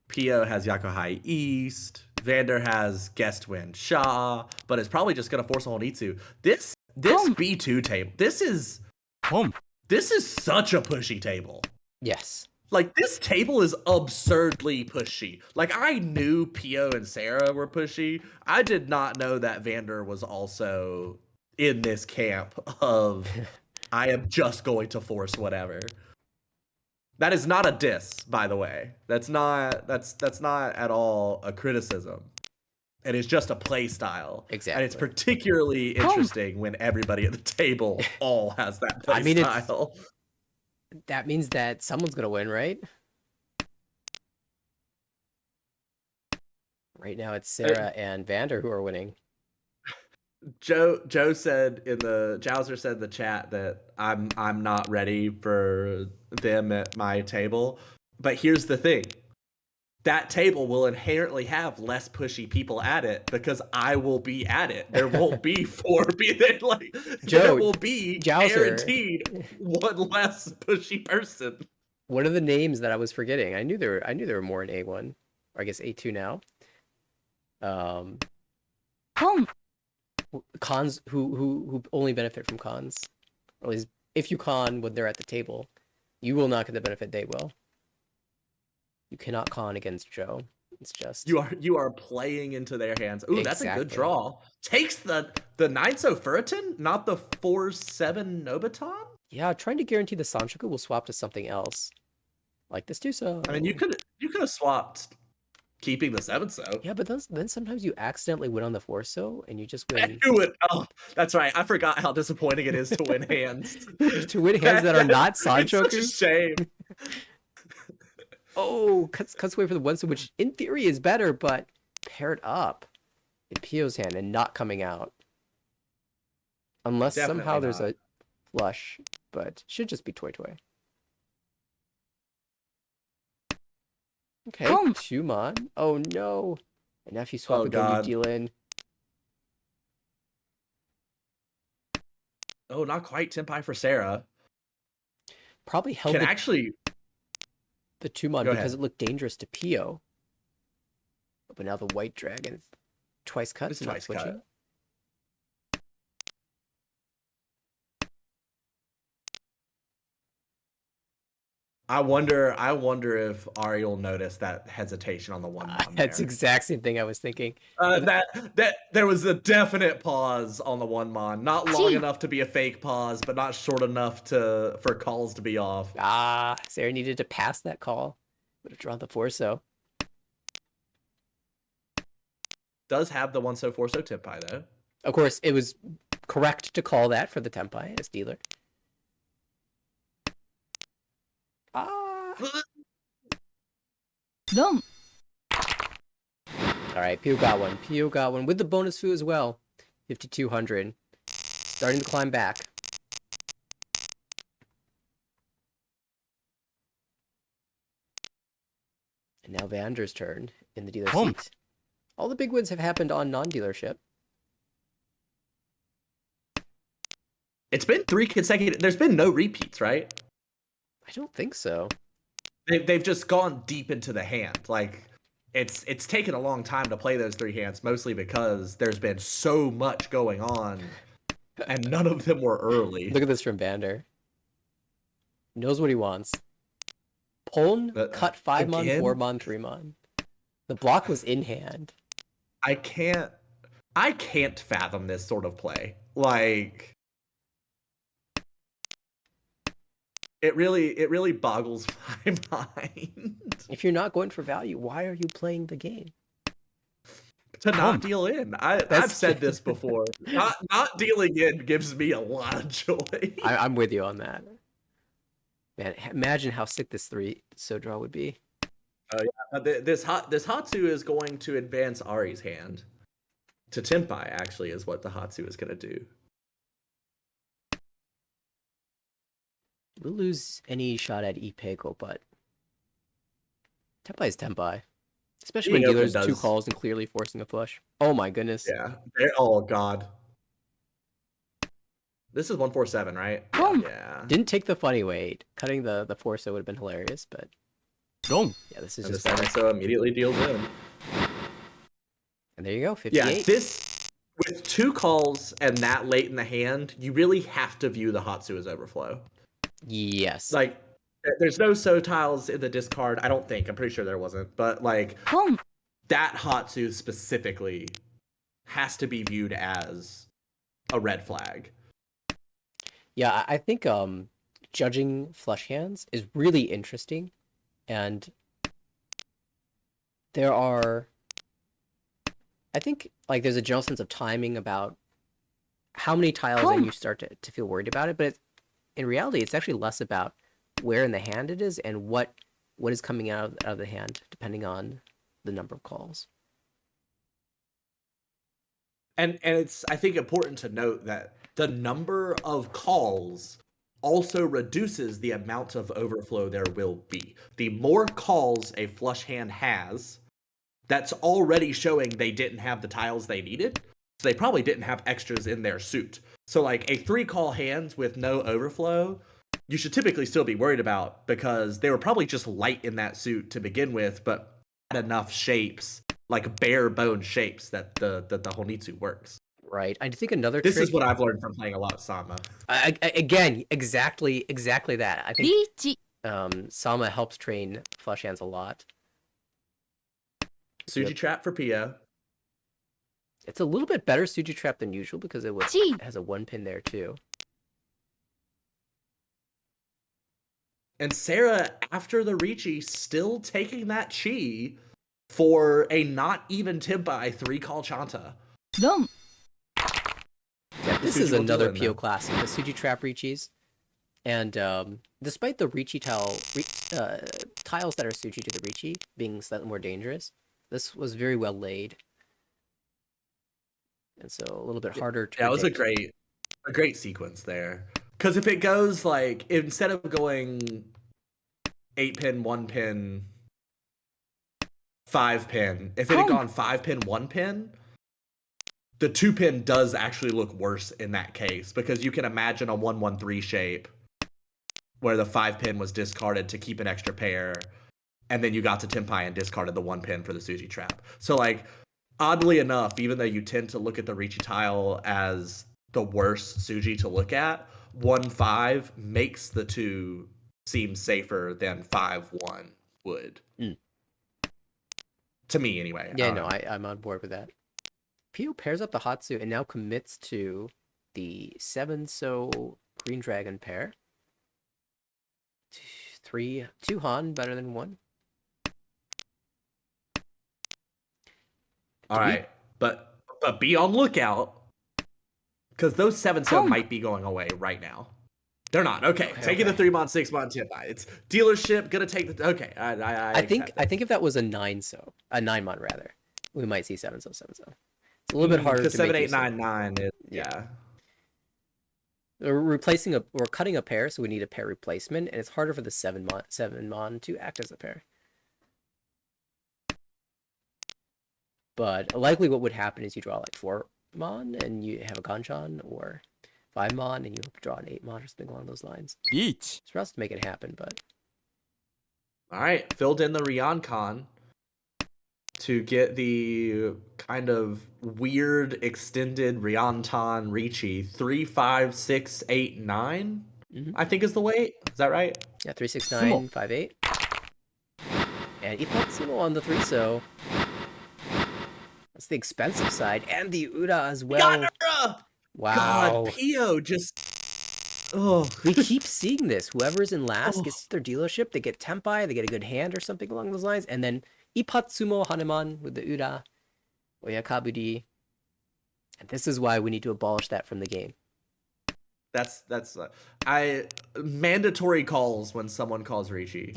Pio has Yakuhai East. Vander has Guest Win Sha. But it's probably just going to force a Honitsu. This B2 table. This is such a pushy table. Yes. Like, this table is absurdly pushy. Like, I knew Pio and Sarah were pushy. I did not know that Vander was also in this camp of, I am just going to force whatever. That is not a diss, by the way. That's not at all a criticism. It is just a play style. Exactly. And it's particularly interesting when everybody at the table all has that play style. That means that someone's going to win, right? Right now it's Sarah and Vander who are winning. Joe said Jowser said in the chat that I'm not ready for them at my table. But here's the thing. That table will inherently have less pushy people at it because I will be at it. There won't be 4 people. Like, there will be guaranteed one less pushy person. What are the names that I was forgetting? I knew there were more in A1, or I guess A2 now. Cons who only benefit from cons, or at least if you con when they're at the table, you will not get the benefit they will. You cannot con against Joe. It's just you are playing into their hands. Ooh, That's a good draw. Takes the 9-so Furiton, not the 4-7 Nobiton? Yeah, trying to guarantee the Sanchoku will swap to something else. Like this 2-so. I mean, you could have swapped keeping the 7-so. Yeah, but then sometimes you accidentally win on the 4-so and you just win. Oh, that's right. I forgot how disappointing it is to win hands. To win hands that are not Sanchoku? It's such a shame. Oh, cuts away for the 1-so, which in theory is better, but paired up in Pio's hand and not coming out. Unless somehow there's a flush, but should just be Toy. Okay, 2-mon. Oh no. And now if you swap again, you deal in. Oh, not quite Tempai for Sarah. Probably held the 2-mon Go because ahead. it looked dangerous to Pio. But now the white dragon is twice cut, It's so not twice cut. switching. I wonder if Ari will notice that hesitation on the 1-mon That's the there. exact same thing I was thinking. That there was a definite pause on the 1-mon. Not long Gee. enough to be a fake pause, but not short enough for calls to be off. Sarah needed to pass that call. Would have drawn the Forso. Does have the 1-so 4-so Tempai though. Of course, it was correct to call that for the Tempai as dealer. Dum. All right, Pio got one. Pio got one with the bonus foo as well. 5,200. Starting to climb back. And now Vander's turn in the dealer seat. All the big wins have happened on non-dealership. It's been 3 consecutive. There's been no repeats, right? I don't think so. They've just gone deep into the hand. Like it's taken a long time to play those 3 hands, mostly because there's been so much going on, and none of them were early. Look at this from Vander. Knows what he wants. Puln cut 5-mon, again? 4-mon, 3-mon. The block was in hand. I can't fathom this sort of play. Like it really boggles my mind. If you're not going for value, why are you playing the game? To not deal in. I've said this before. Not dealing in gives me a lot of joy. I'm with you on that. Man, imagine how sick this 3-so draw would be. Yeah, this Hatsu is going to advance Ari's hand to Tempai. Actually, is what the Hatsu is going to do. We'll lose any shot at Ipego, but Tempai is Tempai. Especially when dealer's 2 calls and clearly forcing a flush. Oh my goodness. Yeah. Oh god. This is 147, right? Yeah. Didn't take the funny weight. Cutting the 4-so would have been hilarious, but yeah, this is just better. So immediately deals in. And there you go, 58. Yeah, this with 2 calls and that late in the hand, you really have to view the Hatsu as overflow. Yes. Like, there's no so tiles in the discard. I don't think. I'm pretty sure there wasn't. But like, that Hatsu specifically has to be viewed as a red flag. Yeah, I think judging flush hands is really interesting, and there are, I think, like, there's a general sense of timing about how many tiles and you start to feel worried about it, but in reality, it's actually less about where in the hand it is and what is coming out of the hand, depending on the number of calls. And it's, I think, important to note that the number of calls also reduces the amount of overflow there will be. The more calls a flush hand has, that's already showing they didn't have the tiles they needed. So they probably didn't have extras in their suit. So like a 3-call hand with no overflow, you should typically still be worried about because they were probably just light in that suit to begin with, but had enough shapes, like bare bone shapes, that the Honitsu works. Right. I think another This trick... is what I've learned from playing a lot of Sama. Again, exactly that. I think Sama helps train flush hands a lot. Suji Trap for Pio. It's a little bit better Suji Trap than usual because it has a 1-pin there too. And Sarah, after the Ricci, still taking that chi for a not even Tempai 3-call Chanta. Dum. Yeah, this is another Pio classic, the Suji Trap Ricci's. And despite the Ricci tiles that are Suji to the Ricci being slightly more dangerous, this was very well laid. And so a little bit harder to predict. It was a great sequence there. Because if it goes like, instead of going 8-pin, 1-pin, 5-pin, if it had gone 5-pin, 1-pin, the 2-pin does actually look worse in that case, because you can imagine a 1-1-3 shape where the 5-pin was discarded to keep an extra pair, and then you got to Tenpai and discarded the 1 pin for the Suji trap. So like, oddly enough, even though you tend to look at the Ricci tile as the worst Suji to look at, 1-5 makes the 2 seem safer than 5-1 would. To me, anyway. Yeah, no, I'm on board with that. Pio pairs up the Hatsu and now commits to the 7-so Green Dragon pair. 2 Han, better than 1. All right, but be on lookout, because those 7-so might be going away right now. They're not. Okay, taking the 3-mon, 6-mon, 10-mon. It's dealership gonna take the. Okay, I think if that was a 9-so, a 9-mon rather, we might see 7-so, 7-so. It's a little bit harder to 7, make 8, 9, 9. Yeah. We're cutting a pair, so we need a pair replacement, and it's harder for the 7-mon to act as a pair. But likely what would happen is you draw like 4-mon and you have a Ganchan, or 5-mon and you draw an 8-mon or something along those lines. Each. It's for us to make it happen, but... Alright, filled in the Ryoncon to get the kind of weird extended Ryantan Ricci 3, 5, 6, 8, 9. I think is the weight. Is that right? Yeah, 3, 6, 9, 5, 8. And Ipatsumo on the 3-so. That's the expensive side, and the Ura as well. Wow. God, Pio just... Oh. We keep seeing this. Whoever's in last gets their dealership, they get Tenpai, they get a good hand or something along those lines, and then Ipatsumo Hanuman with the Ura, Oyakaburi. And this is why we need to abolish that from the game. That's mandatory calls when someone calls Ricci.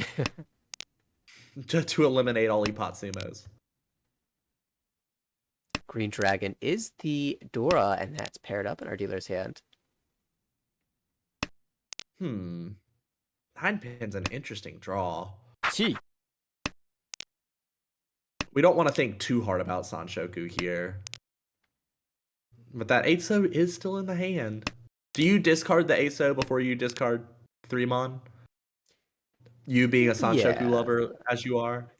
Just to eliminate all Ipatsumos. Green Dragon is the Dora, and that's paired up in our dealer's hand. 9 pin's an interesting draw. Chi. We don't want to think too hard about Sanshoku here. But that 8-so is still in the hand. Do you discard the 8-so before you discard 3-mon? You being a Sanshoku lover as you are?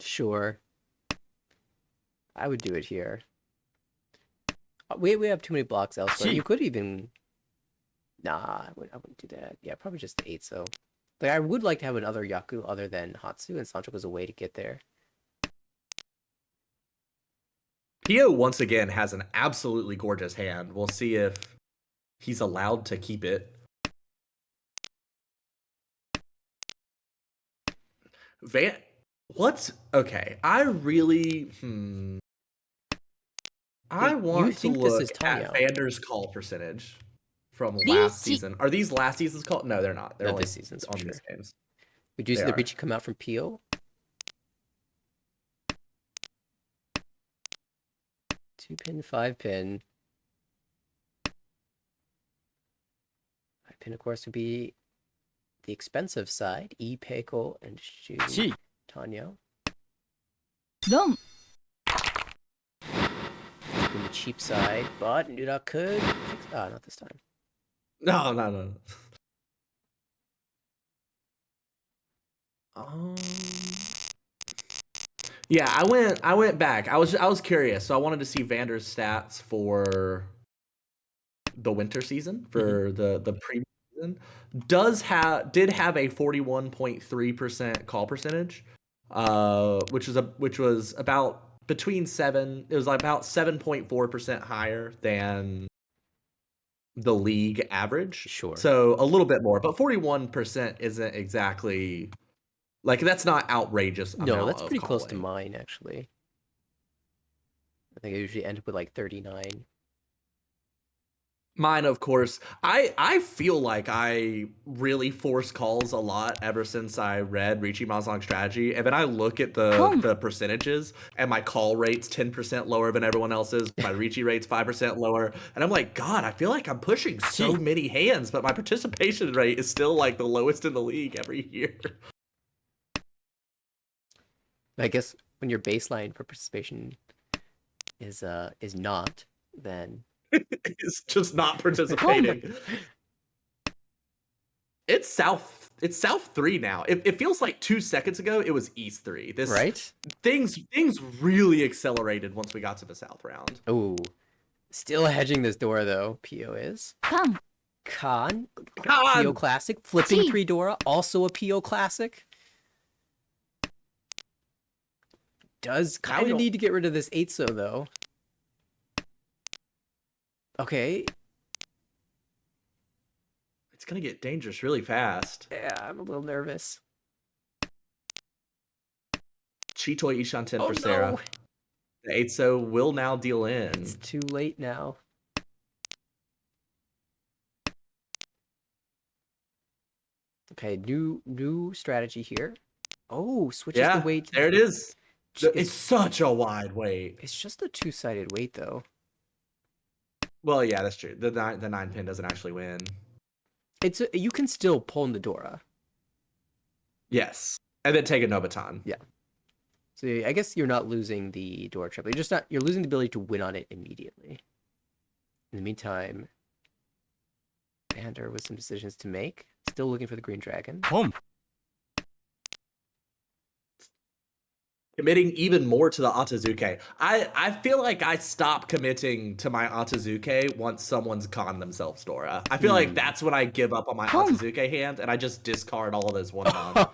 Sure. I would do it here. We have too many blocks elsewhere. You could even... Nah, I wouldn't do that. Yeah, probably just the 8-so. Like, I would like to have another Yaku other than Hatsu, and Sancho was a way to get there. Pio, once again, has an absolutely gorgeous hand. We'll see if he's allowed to keep it. What? Okay, I really... I want to look at Vander's call percentage from last season. Are these last season's call? No, they're not. They're only this season's on these games. We do see the Ricci come out from Pio. 2-pin, 5-pin. 5-pin, of course, would be the expensive side. Peiko and Shu Tanyo. Dom. The cheap side, but Nuda could fix... not this time. No. Yeah, I went back. I was curious, so I wanted to see Vander's stats for the winter season, for the pre season. Did have a 41.3% call percentage, which was about between 7. It was like about 7.4% higher than the league average. Sure. So a little bit more, but 41% isn't exactly... Like, that's not outrageous. No, that's pretty close to mine, actually. I think I usually end up with like 39. Mine, of course. I feel like I really force calls a lot ever since I read Ricci Mazang Strategy. And then I look at the percentages, and my call rate's 10% lower than everyone else's. My Ricci rate's 5% lower. And I'm like, God, I feel like I'm pushing so many hands, but my participation rate is still like the lowest in the league every year. I guess when your baseline for participation is not, then it's just not participating. It's south 3 now. It feels like 2 seconds ago it was east 3. This Right? things really accelerated once we got to the south round. Ooh. Still hedging this Dora, though. PO is. 강, Khan. Khan! PO classic. Flipping T. 3 Dora. Also a PO classic. Does Now we kind of don't- need to get rid of this 8-so, though. Okay. It's gonna get dangerous really fast. Yeah, I'm a little nervous. Chitoy Ishanten Oh, for Sarah. no. The 8-so will now deal in. It's too late now. Okay, new strategy here. Oh, switches the weight. There it is. It's It's, such a wide weight. it's just a 2-sided weight, though. Well, yeah, that's true. The 9 pin doesn't actually win. You can still pull in the Dora. Yes, and then take a Nobaton. Yeah. So I guess you're not losing the Dora triple. You're losing the ability to win on it immediately. In the meantime, Vander with some decisions to make. Still looking for the green dragon. 홈, Committing even more to the Atazuke. I feel like I stop committing to my Atazuke once someone's conned themselves Dora. I feel like that's when I give up on my Atazuke hand and I just discard all of those one con.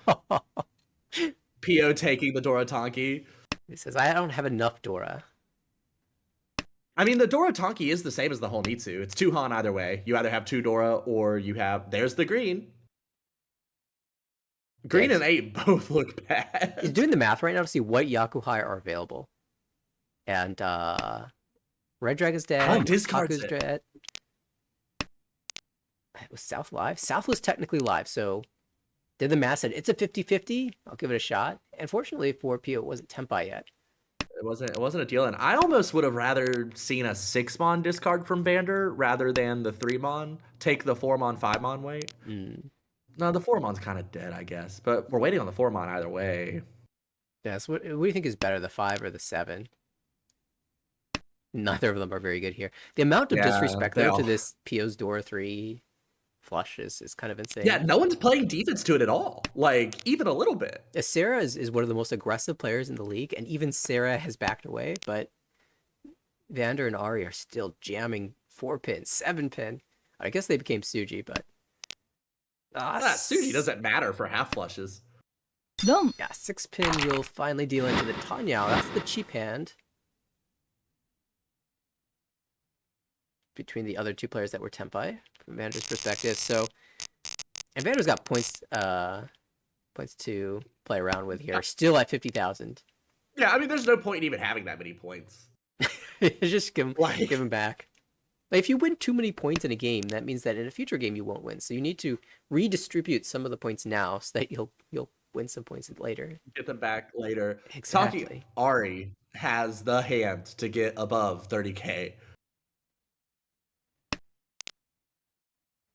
PO taking the Dora Tonki. He says, I don't have enough Dora. I mean, the Dora Tonki is the same as the Honitsu. It's 2 Han either way. You either have 2 Dora or you have... There's the green. Green Yes. and 8 both look bad. He's doing the math right now to see what Yakuhai are available. And Red Dragon's dead. Oh, discards Haku's it. dead. Was South live? South was technically live, so did the math said it's a 50-50. I'll give it a shot. Unfortunately for PO, it wasn't Tempai yet. It wasn't a deal, and I almost would have rather seen a 6-mon discard from Vander rather than the 3-mon take the 4-mon 5-mon weight. No, the 4-mon's kind of dead, I guess, but we're waiting on the 4-mon either way. Yeah, so what do you think is better, the 5 or the 7? Neither of them are very good here. The amount of Yeah, disrespect they though all- to this PO's Dora 3 flush is kind of insane. Yeah, no one's playing defense to it at all, like even a little bit. Sarah is one of the most aggressive players in the league, and even Sarah has backed away, but Vander and Ari are still jamming 4-pin, 7-pin. I guess they became Suji, but... Suji doesn't matter for half flushes. 놈, Yeah, 6-pin will finally deal into the Tanyao. That's the cheap hand. Between the other 2 players that were Tempai, from Vander's perspective. So, and Vander's got points to play around with here. Still at 50,000. Yeah, I mean, there's no point in even having that many points. Just give him back. Like, if you win too many points in a game, that means that in a future game you won't win. So you need to redistribute some of the points now so that you'll win some points later. Get them back later. Exactly. Talking, Ari has the hand to get above 30k.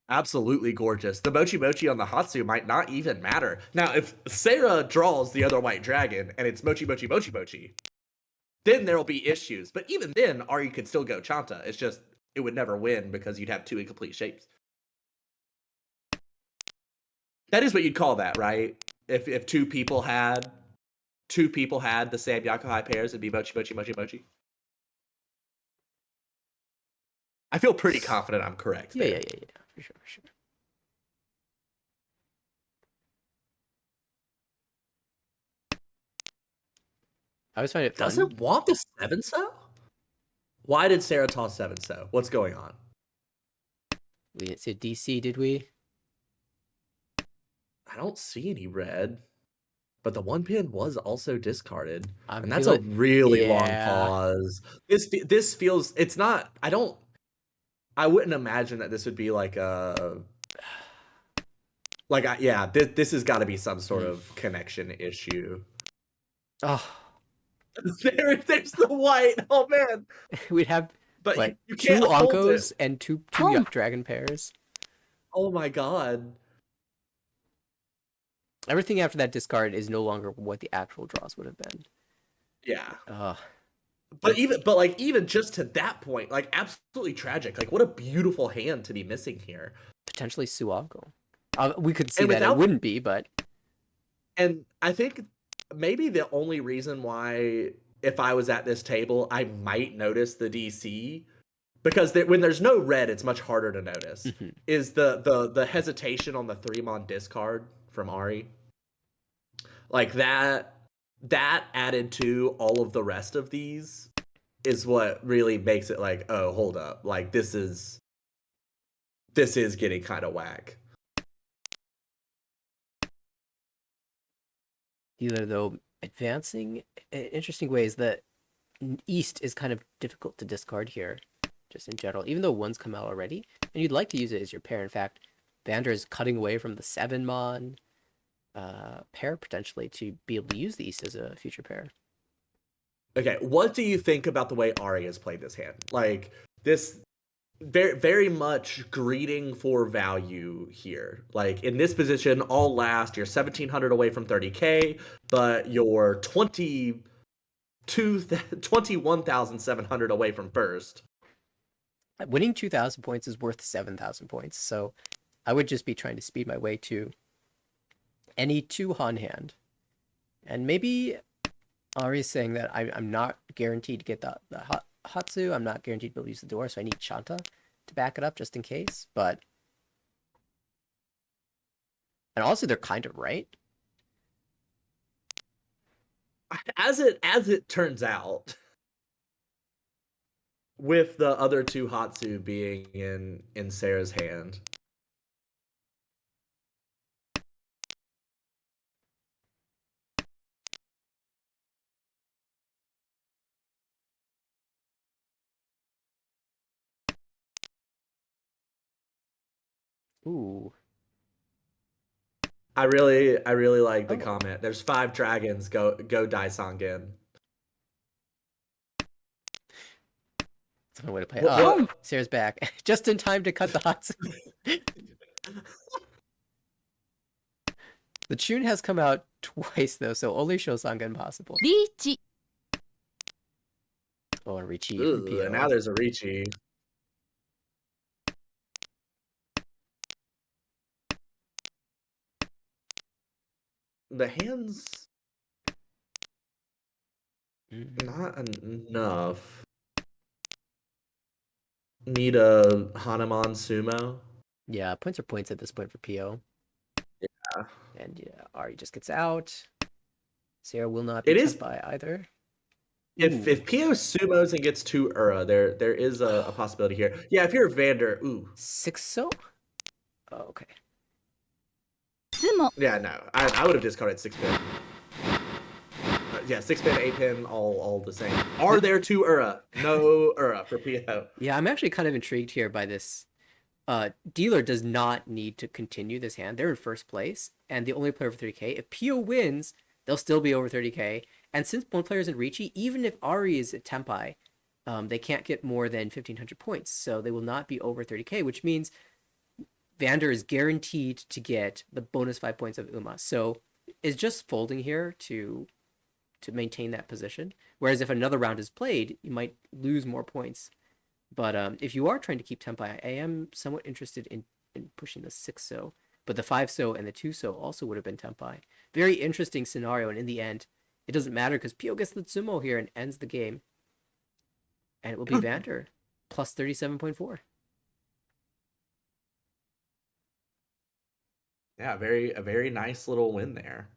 Absolutely gorgeous. The Mochi Mochi on the Hatsu might not even matter. Now, if Sarah draws the other white dragon and it's Mochi Mochi Mochi Mochi, then there'll be issues. But even then, Ari could still go Chanta. It's just, it would never win because you'd have 2 incomplete shapes. That is what you'd call that, right? If 2 people had the same Yakuhai pairs, it'd be Mochi Mochi Mochi Mochi. I feel pretty confident I'm correct. Yeah, there. yeah. For sure. I always find it fun. Doesn't want the 7-so? Why did Sarah toss 7-so? What's going on? We didn't say DC, did we? I don't see any red. But the 1 pin was also discarded. I'm And that's a really long yeah. pause. This feels, it's not, I wouldn't imagine that this would be like a, this has got to be some sort of connection issue. Oh, There's the white. Oh man. we'd have But like you 2 can't hold Onkos it. and two Oh. dragon pairs. Oh my god. Everything after that discard is no longer what the actual draws would have been. Yeah. But even just to that point, like absolutely tragic. Like what a beautiful hand to be missing here. Potentially Suago. We could see And that it without wouldn't be, but And I think maybe the only reason why, if I was at this table, I might notice the DC, because when there's no red, it's much harder to notice. Mhm. Is the hesitation on the 3-mon discard from Ari, like that added to all of the rest of these is what really makes it like, oh, hold up, like this is getting kind of whack. Dealer, though, advancing in interesting ways. The East is kind of difficult to discard here, just in general, even though one's come out already, and you'd like to use it as your pair. In fact, Vander is cutting away from the 7-mon pair potentially to be able to use the East as a future pair. Okay, what do you think about the way Ari has played this hand? Like, this very, very much greeting for value here. Like, in this position, all last, you're 1,700 away from 30K, but you're 21,700 away from first. Winning 2,000 points is worth 7,000 points, so I would just be trying to speed my way to any 2-Han hand. And maybe Ari's saying that I'm not guaranteed to get the Hatsu, I'm not guaranteed to be able to use the door, so I need Chanta to back it up just in case, but... And also, they're kind of right. As it turns out, with the other 2 Hatsu being in Sarah's hand. Ooh. I really like the Oh. comment. There's 5 dragons. Go Dai Sangen. That's one way to play. What- Sarah's back. Just in time to cut the Hatsu. The tune has come out twice, though, so only Shosangen possible. リーチ Oh, and Richie from Ooh, PO. and now there's a Ricci. The hands not enough. Need a Hanuman sumo. Yeah, points are points at this point for PO. Yeah. And yeah, Ari just gets out. Sarah will not be It is- tempt by either. If PO sumos and gets 2 Ura, there is a possibility here. Yeah, if you're Vander, ooh. 6 so? Oh, okay. ズモ Yeah, no. I would have discarded 6 pin. Yeah, 6 pin, 8 pin, all the same. Are there 2 Ura? No Ura for PO. Yeah, I'm actually kind of intrigued here by this. Dealer does not need to continue this hand. They're in first place, and the only player over 30k. If PO wins, they'll still be over 30k. And since one player is in Ricci, even if Ari is at Tempai, they can't get more than 1,500 points. So they will not be over 30k, which means Vander is guaranteed to get the bonus 5 points of Uma. So it's just folding here to maintain that position. Whereas if another round is played, you might lose more points. But if you are trying to keep Tempai, I am somewhat interested in pushing the 6 so. But the 5 so and the 2 so also would have been Tempai. Very interesting scenario, and in the end, it doesn't matter because Pio gets the Tsumo here and ends the game. And it will be Vander, plus 37.4. Yeah, a very nice little win there.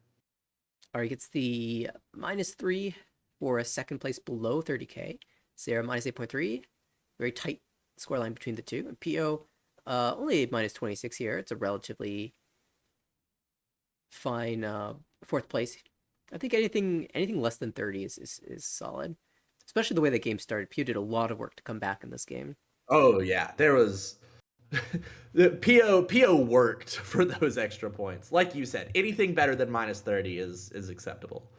Ari gets the -3 for a second place below 30k. Sarah -8.3. Very tight scoreline between the two. And PO only -26 here. It's a relatively fine fourth place. I think anything less than 30 is solid. Especially the way the game started. PO did a lot of work to come back in this game. Oh yeah, there was the PO worked for those extra points. Like you said, anything better than -30 is acceptable.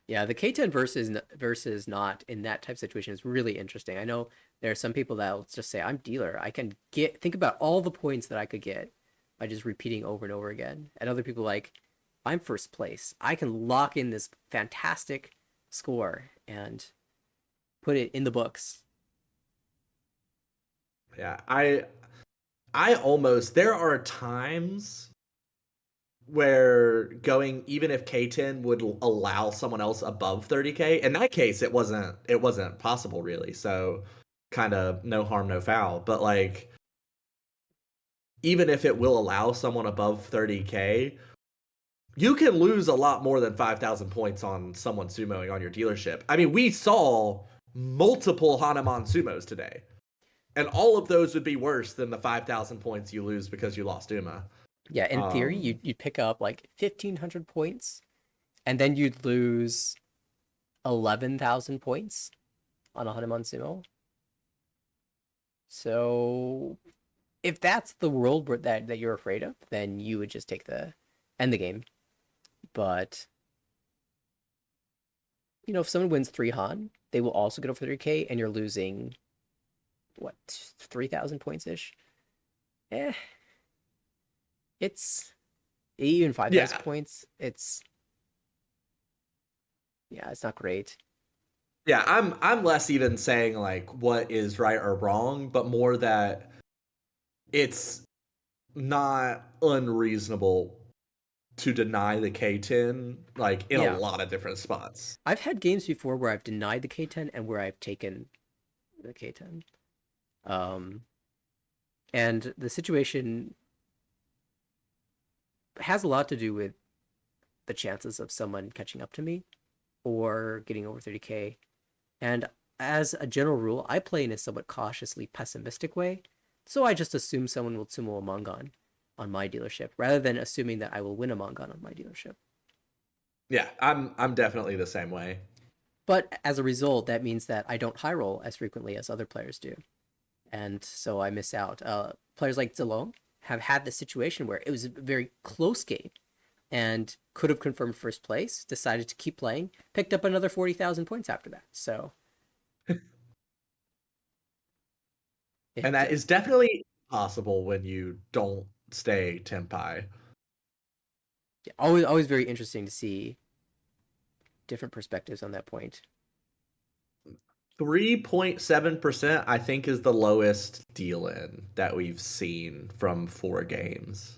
Yeah, the K10 versus not in that type of situation is really interesting. I know there are some people that will just say, I'm dealer. I can think about all the points that I could get by just repeating over and over again. And other people like, I'm first place. I can lock in this fantastic score and put it in the books. Yeah, I almost, there are times where going even if K10 would allow someone else above 30k. In that case, it wasn't possible really. So kind of no harm, no foul. But like even if it will allow someone above 30k, you can lose a lot more than 5,000 points on someone sumoing on your dealership. I mean, we saw multiple Hanuman sumos today, and all of those would be worse than the 5,000 points you lose because you lost Uma. Yeah, in theory, you'd pick up like 1,500 points, and then you'd lose 11,000 points on a Hanuman sumo. So, if that's the world that you're afraid of, then you would just end the game. But if someone wins 3 Han, they will also get over 30k, and you're losing what, 3,000 points ish. It's even 5,000 points. It's not great. Yeah, I'm less even saying like what is right or wrong, but more that it's not unreasonable to deny the K10 like in a lot of different spots. I've had games before where I've denied the K10 and where I've taken the K10. And the situation has a lot to do with the chances of someone catching up to me or getting over 30k. And as a general rule, I play in a somewhat cautiously pessimistic way. So I just assume someone will sumo a Mongon on my dealership rather than assuming that I will win a Mongon on my dealership. Yeah, I'm definitely the same way. But as a result, that means that I don't high roll as frequently as other players do. And so I miss out. Players like Zilong have had this situation where it was a very close game and could have confirmed first place, decided to keep playing, picked up another 40,000 points after that. So. And that is definitely possible when you don't stay Tenpai. Yeah, always very interesting to see different perspectives on that point. 3.7%, I think, is the lowest deal in that we've seen from 4 games.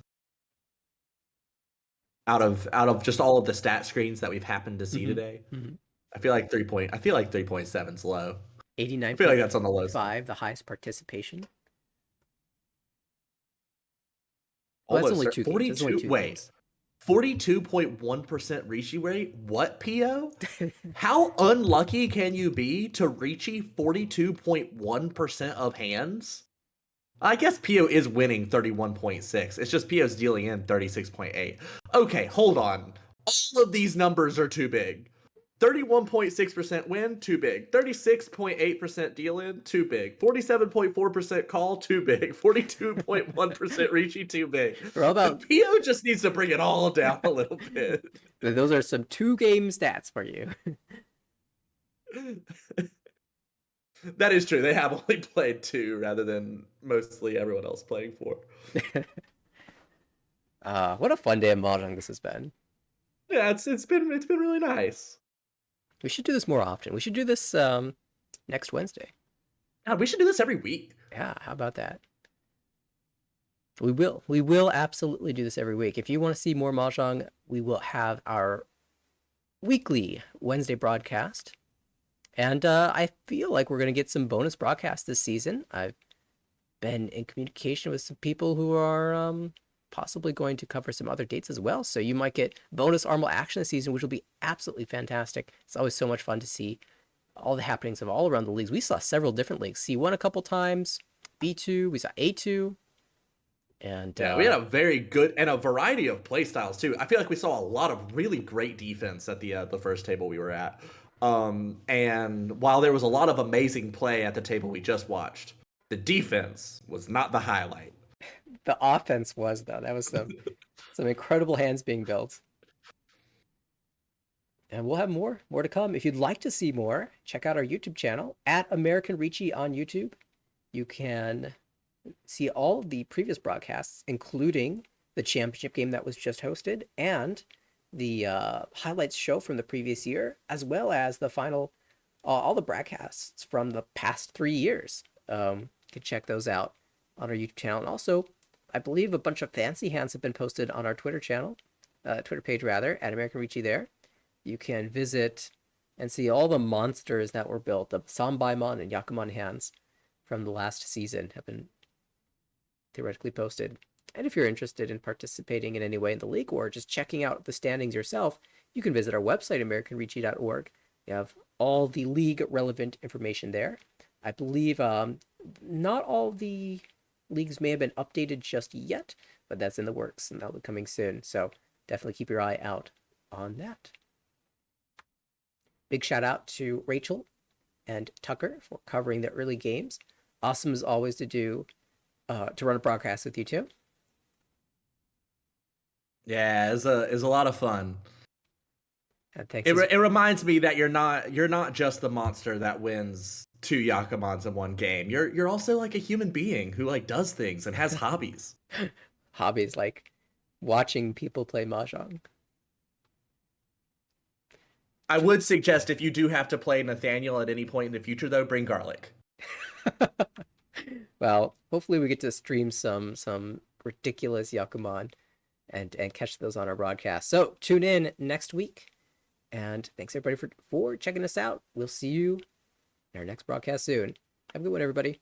Out of just all of the stat screens that we've happened to see today. I feel like 3.7 is low. 89. I feel like that's on the low side. The highest participation. Well, that's only 2 games. 42. Wait. Games. 42.1% Rishi rate? What, PO? How unlucky can you be to Rishi 42.1% of hands? I guess PO is winning 31.6. It's just PO's dealing in 36.8. Okay, hold on. All of these numbers are too big. 31.6% win, too big. 36.8% deal in, too big. 47.4% call, too big. 42.1% Rishi, too big. How about PO just needs to bring it all down a little bit. Those are some 2-game stats for you. That is true. They have only played 2 rather than mostly everyone else playing 4. What a fun day of Mahjong this has been. Yeah, it's been really nice. We should do this more often. We should do this next Wednesday. God, we should do this every week. Yeah, how about that? We will absolutely do this every week. If you want to see more Mahjong, we will have our weekly Wednesday broadcast. And I feel like we're going to get some bonus broadcasts this season. I've been in communication with some people who are possibly going to cover some other dates as well. So you might get bonus Armel action this season, which will be absolutely fantastic. It's always so much fun to see all the happenings of all around the leagues. We saw several different leagues. C1 a couple times, B2, we saw A2. And yeah, we had a very good and a variety of play styles too. I feel like we saw a lot of really great defense at the first table we were at. And while there was a lot of amazing play at the table we just watched, the defense was not the highlight. The offense was, though. That was some incredible hands being built. And we'll have more to come. If you'd like to see more, check out our YouTube channel at American Ricci on YouTube. You can see all of the previous broadcasts, including the championship game that was just hosted and the highlights show from the previous year, as well as the final, all the broadcasts from the past 3 years. You can check those out on our YouTube channel. And also, I believe a bunch of fancy hands have been posted on our Twitter channel. Twitter page rather, at American Richie there. You can visit and see all the monsters that were built. The Sanbaimon and Yakumon hands from the last season have been theoretically posted. And if you're interested in participating in any way in the league or just checking out the standings yourself, you can visit our website, AmericanRichie.org. We have all the league relevant information there. I believe not all the leagues may have been updated just yet, but that's in the works and that'll be coming soon. So definitely keep your eye out on that. Big shout out to Rachel and Tucker for covering the early games. Awesome as always to run a broadcast with you too. Yeah, it's a lot of fun. And thanks. It reminds me that you're not just the monster that wins 2 Yakumons in one game. You're also like a human being who like does things and has hobbies. Hobbies like watching people play mahjong. I would suggest if you do have to play Nathaniel at any point in the future, though, bring garlic. Well, hopefully we get to stream some ridiculous Yakuman and catch those on our broadcast. So tune in next week. And thanks everybody for checking us out. We'll see you in our next broadcast soon. Have a good one, everybody.